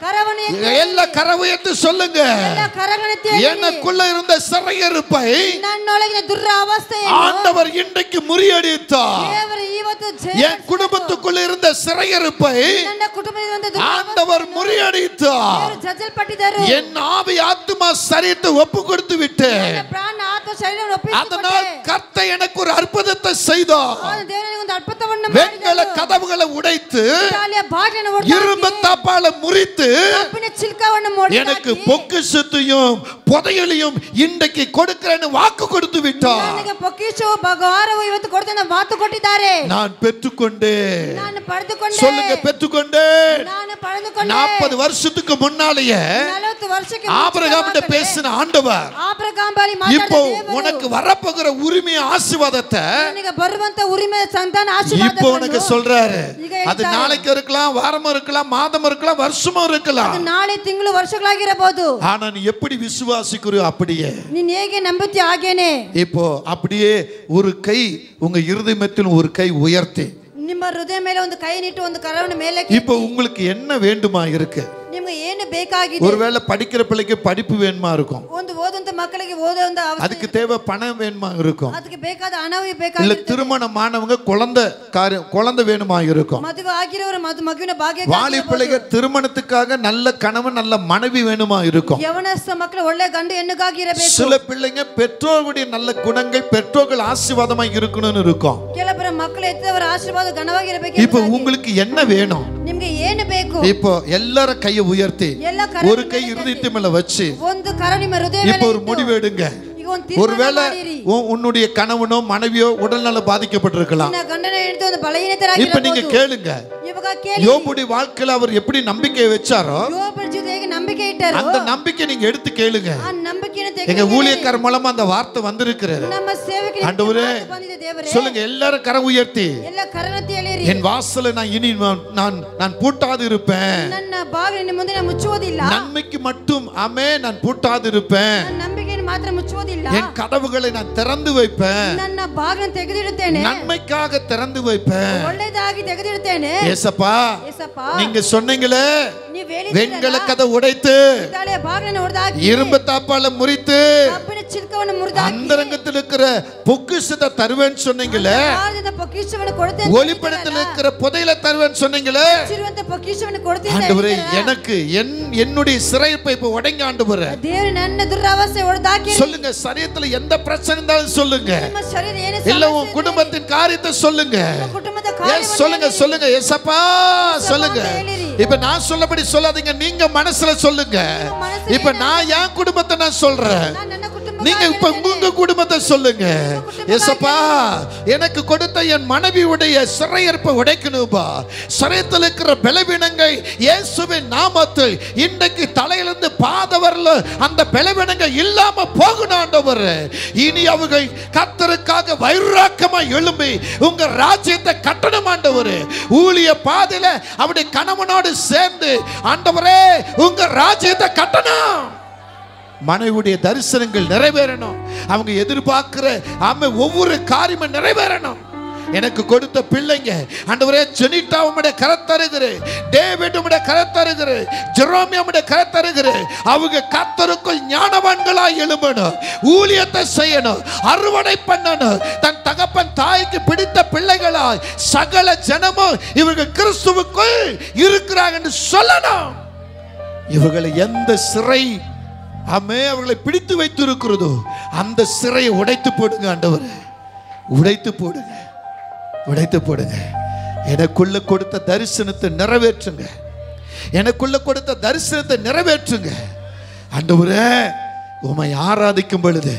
ಕರವಣೆ எல்லா கரவு எத்து சொல்லுங்க. ಎಲ್ಲ ಕರಗಣತೆ எனக்குள்ள இருந்த சிறையிருப்பை ನನ್ನೊಳಗಿನ ದುರವಸ್ಥೆಯನ್ನು ஆண்டவர் இன்றைக்கு முறியடித்தார். ದೇವರು ಇವತ್ತು என் குடும்பத்துக்குள்ள இருந்த சிறையிருப்பை ನನ್ನ ಕುಟುಂಬದ ஆண்டவர் முறியடித்தார். ಜಜ್ಜಲ್ಪಟ್ಟಿದ್ದರು. என் ஆவி ஆத்துமா சரீரத்தை ஒப்பு கொடுத்து விட்டேன். ಪ್ರಾಣ ಆತ್ಮ ಶರೀರವನ್ನು அதனால் ಒಪ್ಪಿಸಿಕೊಟ್ಟೆ. கர்த்தர் எனக்கு ஒரு அற்புதத்தை செய்தார். ದೇವರು ನನಗೆ ಒಂದು ಅದ್ಭುತವನ್ನು வெங்கல ಮಾಡಿದನು. கதவுகளை உடைத்து ತಾಳಿಯ ಬಾಗಿಲನ್ನು ಹೊಡೆದು இரும்பு தாப்பால முறித்து ಕಬ್ಬಿಣ ಚಿಲ್ಕವನ್ನು ಮುರಿದು எனக்கு பொக்கிஷத்தையும் புதையலையும் இன்றைக்கு கொடுக்கிறேன்னு வாக்கு கொடுத்து விட்டார். ನನಗೆ ಪೊಕಿಶವು ಭಗವಾರವು ಇವತ್ತು ಕೊಡ್ತೇನೆ ಮಾತು ಕೊಟ್ಟಿದ್ದಾರೆ. நான் பெற்றுக்கொண்டேன். ನಾನು ಪಡೆದುಕೊಂಡೆ. சொல்லுங்க பெற்றுக்கொண்டேன். ನಾನು ಪಡೆದುಕೊಂಡೆ. 40 வருஷத்துக்கு முன்னாலேயே 40 ವರ್ಷಕ್ಕೆ ஆபிரகாம்கிட்ட பேசின ஆண்டவர் ಆಬ್ರಹಾಂ ಬಳಿ ಮಾತಾಡಿದ இப்போ ದೇವರು உனக்கு வரப்போகிற உரிமை ஆசீர்வாதத்தை ನನಗೆ ಬರುವಂತ ಉರಿಮೆ ಸಂತಾನ இப்போ உனக்கு ಆಶೀರ್ವಾದವನ್ನು சொல்றாரு. ಈಗ அது ಹೇಳ್ತಾರೆ. நாளைக்கு இருக்கலாம், வாரமும் இருக்கலாம், மாதமும் இருக்கலாம், வருஷமும் இருக்கலாம். ಅದು ನಾಳೆ ತಿಂಗಳು ವರ್ಷಗಳಾಗಿರಬಹುದು. ஆனா நீ எப்படி விசுவாசிக்கிறியோ அப்படியே ನೀನ್ ಹೇಗೆ ನಂಬುತ್ತೀಯ ಹಾಗೇನೆ இப்போ அப்படியே ஒரு கை உங்க இருதயத்தில் ஒரு கை உயர்த்தி ನಿಮ್ಮ ಹೃದಯ ಮೇಲೆ ಒಂದು ಕೈ ನಿಟ್ಟು ಒಂದು ಕರವನ್ನು ಮೇಲೆ இப்போ உங்களுக்கு என்ன வேண்டுமா இருக்கு? ನಿಮಗೆ ಏನು ಬೇಕಾಗಿದೆ? ஒருவேளை படிக்கிற பிள்ளைக்கு படிப்பு வேணுமா இருக்கும், ಒಂದು ಓದುವಂತ ಮಕ್ಕಳಿಗೆ ಓದುವಂತ அதுக்கு தேவை பணம் வேணுமா இருக்கும், ಅದಕ್ಕೆ ಬೇಕಾದ ಹಣವೇ இல்ல ಬೇಕಾಗಿರುತ್ತೆ. திருமணமானவங்க குழந்தை வேணுமா இருக்கும், ಮದುವೆ ಆಗಿರೋರು ಮಗುವಿನ ಭಾಗ್ಯ வாலி பிள்ளைங்க திருமணத்துக்காக நல்ல கணவன் நல்ல மனைவி வேணுமா இருக்கும், ಯವನಸ್ಥ ಮಕ್ಕಳು ಒಳ್ಳೆ ಗಂಡು ಹೆಣ್ಣುಗಾಗಿ ಇರಬೇಕು. சில பிள்ளைங்க பெற்றோர்களுடைய நல்ல குணங்கள் பெற்றோர்கள் ஆசீர்வாதமா இருக்கணும்னு இருக்கும். ಕೆಲವರ ಮಕ್ಕಳು ಎತ್ತವರ ಆಶೀರ್ವಾದ ಘನವಾಗಿರಬೇಕು. இப்போ உங்களுக்கு என்ன வேணும்? ನಿಮ್ಗೆ ಏನು ಬೇಕು? இப்போ எல்லார கையை உயர்த்தி ಎಲ್ಲ ஒரு கை இருதயத்து மேல வச்சு ಒಂದು ಕರ ನಿಮ್ಮ ಹೃದಯ இப்போ ஒரு முடிவு எடுங்க. ಈಗ ಒಂದು ತೀರ್ಮಾನ ஒருவேளை ಮಾಡಿರಿ. உன்னுடைய கணவனோ மனைவியோ உடல்நல பாதிக்கப்பட்டிருக்கலாம். ನಿನ್ನ ಗಂಡನ ಹೆಂಡತಿ ಒಂದು இப்ப நீங்க ಬಲಹೀನತರಾಗಿರಬಹುದು. கேளுங்க, ಇವಾಗ ಕೇಳಿ யோபுடைய வாழ்க்கையில அவர் எப்படி நம்பிக்கை வச்சாரோ ಯೋಬನ ಜೊತೆ ಹೇಗೆ ನಂಬಿಕೆ ಇಟ್ಟರು அந்த நம்பிக்கை நீங்க எடுத்து கேளுங்க. ಆ ನಂಬಿಕೆಯನ್ನು எங்க ತೆಗೆದು ஊழியக்கார மூலமா அந்த வார்த்தை வந்திருக்கிறது. ನಮ್ಮ ಸೇವಕರಿಗೆ ஆண்டவரே ಬಂದಿದೆ. ದೇವರೇ சொல்லுங்க, எல்லாரும் கரம் உயர்த்தி ಎಲ್ಲ ಕರನತಿ ಹೇಳಿರಿ. என் வாசலை நான் இனி நான் பூட்டாது இருப்பேன், ನನ್ನ ಬಾಗಿಲಿನ ಮುಂದೆ ನಾನು ಮುಚ್ಚುವುದಿಲ್ಲ. நன்மைக்கு மட்டும் ஆமே நான் பூட்டாது இருப்பேன், ನನ್ನ ನಂಬಿಕೆಯನ್ನು ಮಾತ್ರ ಮುಚ್ಚುವುದಿಲ್ಲ. என் கதவுகளை நான் திறந்து வைப்பேன், ನನ್ನ ಬಾಗಿಲನ್ನು ತೆಗೆದಿಡುತ್ತೇನೆ. நன்மைக்காக திறந்து வைப்பேன். ಒಳ್ಳೆಯದಾಗಿ ತೆಗೆದಿಡುತ್ತೇನೆ. ஏசப்பா ಯೇಸಪ್ಪ நீங்க சொன்னீங்களே ನೀವು வெண்கல ಹೇಳಿದ್ದೀರಲ್ಲ, கதை உடைத்து ತಾಳೆಯ ಬಾಗಿಲನ್ನು ಹೊಡೆದಾಕಿ இரும்பு தாப்பால முறித்து ಕಬ್ಬಿಣ ಚಿಲ್ಕವನ್ನು ಮುರಿದಾಕಿ அந்தரங்கத்தில் இருக்கிற பொக்கிஷத்தை தருவேன்னு சொன்னீங்களே, ಆಳದಿಂದ ಪೊಕಿಷವನ್ನು ಕೊಡುತ್ತೇನೆ. ஒளிப்படத்தில் இருக்கிற புதையல தருவேன்னு சொன்னீங்களே. ಮುಚ್ಚಿರುವಂತ ಪೊಕಿಷವನ್ನು ಕೊಡುತ್ತೇನೆ. ஆண்டவரே எனக்கு என்னுடைய சிறைப்பை இப்ப உடைங்க ஆண்டவரே. ದೇವರು ನನ್ನ ದುರವಸ್ಥೆ ಹೊಡೆದಾಕಿ. சொல்லுங்க, சரீரத்துல எந்த பிரச்சனை இருந்தாலும் சொல்லுங்க, ನಿಮ್ಮ ಶರೀರ ಏನೇ இல்ல உன் குடும்பத்தின் காரியத்தை சொல்லுங்க. ಕುಟುಂಬದ எஸ் சொல்லுங்க சொல்லுங்க ஏசப்பா சொல்லுங்க. இப்ப நான் சொல்லபடி சொல்லாதீங்க, நீங்க மனசுல சொல்லுங்க. இப்ப நான் என் குடும்பத்தை நான் சொல்றேன், ನನ್ನ ಕುಟುಂಬ நீங்க இப்ப உங்க குடும்பத்தை சொல்லுங்க, ஏசப்பா எனக்கு கொடுத்த என் மனைவியுடைய சிறையிருப்பை உடைக்கணும்பா. சிறையில் இருக்கிற பலவீனங்கள் இயேசுவின் நாமத்தில் இன்றைக்கு தலையிலிருந்து பாதவர்ல அந்த பலவீனங்கள் இல்லாம போகணும் ஆண்டவரே. இனி அவர்கள் கர்த்தருக்காக வைராக்கமா எழும்பி உங்க ராஜ்யத்தை கட்டணும் ஆண்டவரே. ஊழிய பாதையில அவருடைய கணவனோடு சேர்ந்து ஆண்டவரே உங்க ராஜ்யத்தை கட்டணும். மனைவியுடைய தரிசனங்கள் நிறைவேறணும். அவங்க எதிர்பார்க்கிற ஒவ்வொரு காரியமும் நிறைவேறணும். எனக்கு கொடுத்த பிள்ளைங்க ஆண்டவரே, ஜெனிட்டா உம்முடைய கரத்தருகிறே, டேவிட் உம்முடைய கரத்தருகிறே, ஜெரோமி உம்முடைய கரத்தருகிறே. அவங்க கர்த்தருக்குள் ஞானவான்களாய் எழும்பணும், ஊழியத்தை செய்யணும், அறுவடை பண்ணணும். தன் தகப்பன் தாய்க்கு பிடித்த பிள்ளைகளாய் சகல ஜனமும் இவர்கள் கிறிஸ்துவுக்குள் இருக்கிறாங்க என்று சொல்லணும். இவர்களை எந்த சிறை அவர்களை பிடித்து வைத்திருக்கிறதோ அந்த சிறையை உடைத்து போடுங்க ஆண்டவரே, உடைத்து போடுங்க, உடைத்து போடுங்க. எனக்குள்ள கொடுத்த தரிசனத்தை நிறைவேற்றுங்க, எனக்குள்ள கொடுத்த தரிசனத்தை நிறைவேற்றுங்க ஆண்டவரே. உம்மை ஆராதிக்கும் பொழுது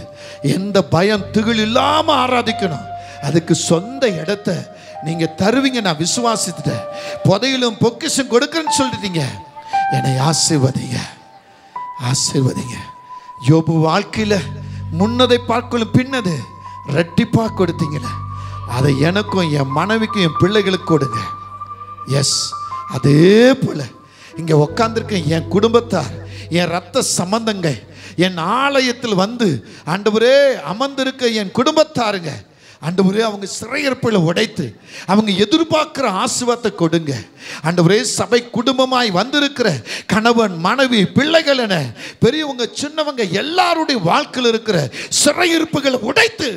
எந்த பயம் திகில் இல்லாம ஆராதிக்கணும். அதுக்கு சொந்த இடத்தை நீங்க தருவீங்க. நான் விசுவாசித்துட்டேன். புதையிலும் பொக்கிஷம் கொடுக்கறேன்னு சொல்லிட்டீங்க. என்னை ஆசீர்வதிங்க, ஆசீர்வதிங்க. யோபு வாழ்க்கையில முன்னதை பார்க்கலும் பின்னது ரெட்டிப்பா கொடுத்தீங்களே, அதை எனக்கும் என் மனைவிக்கும் என் பிள்ளைகளுக்கு கொடுங்க. எஸ், அதே போல இங்க உட்கார்ந்திருக்க என் குடும்பத்தார், என் ரத்த சம்பந்தங்கள், என் ஆலயத்தில் வந்து ஆண்டவரே அமர்ந்திருக்க என் குடும்பத்தாருங்க ஆண்டவரே, அவங்க சிறையிருப்பை உடைத்து அவங்க எதிர்பார்க்கிற ஆசீர்வாதத்தை கொடுங்க ஆண்டவரே. சபை குடும்பமாய் வந்திருக்கிற கணவன் மனைவி பிள்ளைகள் என பெரியவங்க சின்னவங்க எல்லாருடைய வாழ்க்கையில் இருக்கிற சிறையிருப்புகளை உடைத்து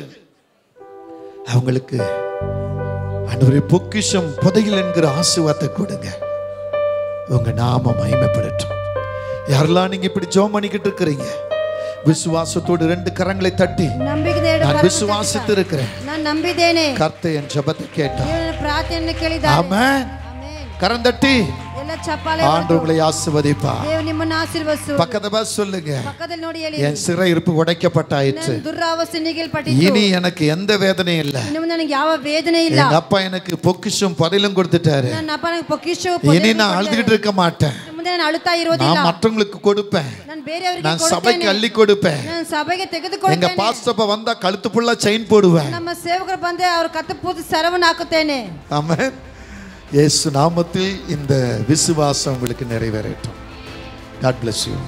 அவங்களுக்கு ஆண்டவரே பொக்கிஷம் புதையல் என்கிற ஆசீர்வாதத்தை கொடுங்க. உங்க நாம மகிமைப்படட்டும். யாரெல்லாம் நீங்க இப்படி ஜெபம் பண்ணிக்கிட்டு இருக்கிறீங்க, விசுவாசத்தோடு ரெண்டு கரங்களை தட்டி நான் விசுவாசித்து இருக்கிறேன், நான் நம்பிதேனே, கர்த்தர் என் ஜெபத்தை கேட்டார். ಪ್ರಾರ್ಥನೆ ಕೇಳಿದ್ದಾರೆ. ஆமென். கரம் தட்டி ಎಲ್ಲ ಚಪ್ಪಾಳೆ ஆண்டவர் உங்களை ஆசீர்வதிப்பார். ದೇವರು ನಿಮ್ಮನ್ನು ಆಶೀರ್ವದಿಸು. பக்கத்துல பாத்து சொல்லுங்க, பக்கத்தில் ನೋಡಿ ಹೇಳಿ, என் சிறையிருப்பு உடைக்கப்பட்டாயிற்று, ದುರಾವಸ್ಥೆ ನೀಗಲ್ಪಟ್ಟಿತು, இனி எனக்கு எந்த வேதனையும் இல்ல, ಇನ್ನು ನನಗೆ ಯಾವ ವೇದನೆ ಇಲ್ಲ. எங்க அப்பா எனக்கு பொக்கிஷம் புதையலும் கொடுத்துட்டாரு, ನನ್ನ ಅಪ್ಪ ನನಗೆ ಪೊಕ್ಕಿಶು இனி நான் அழுதுகிட்டு இருக்க மாட்டேன், ಮುಂದೆ ನಾನು ಅಳುತ್ತಾ ಇರೋದಿಲ್ಲ, நான் மற்றவங்களுக்கு கொடுப்பேன், ನಾನು ಬೇರೆಯವರಿಗೆ நான் சபைக்கு அள்ளி கொடுப்பேன், ನಾನು ಸಭೆಗೆ ತೆಗೆದುಕೊಳ್ತೇನೆ. எங்க பாஸ்டர் வந்தா கழுத்து ஃபுல்லா செயின் போடுவேன், ನಮ್ಮ ಸೇವಕರು ಬಂದ್ರೆ ಅವರ ಕತ್ತು ಪೂಜೆ ಸರವನ್ನು ಹಾಕುತ್ತೇನೆ. ஆமென். இயேசு நாமத்தில் இந்த விசுவாசம் உங்களுக்கு நிறைவேறட்டும். God bless you.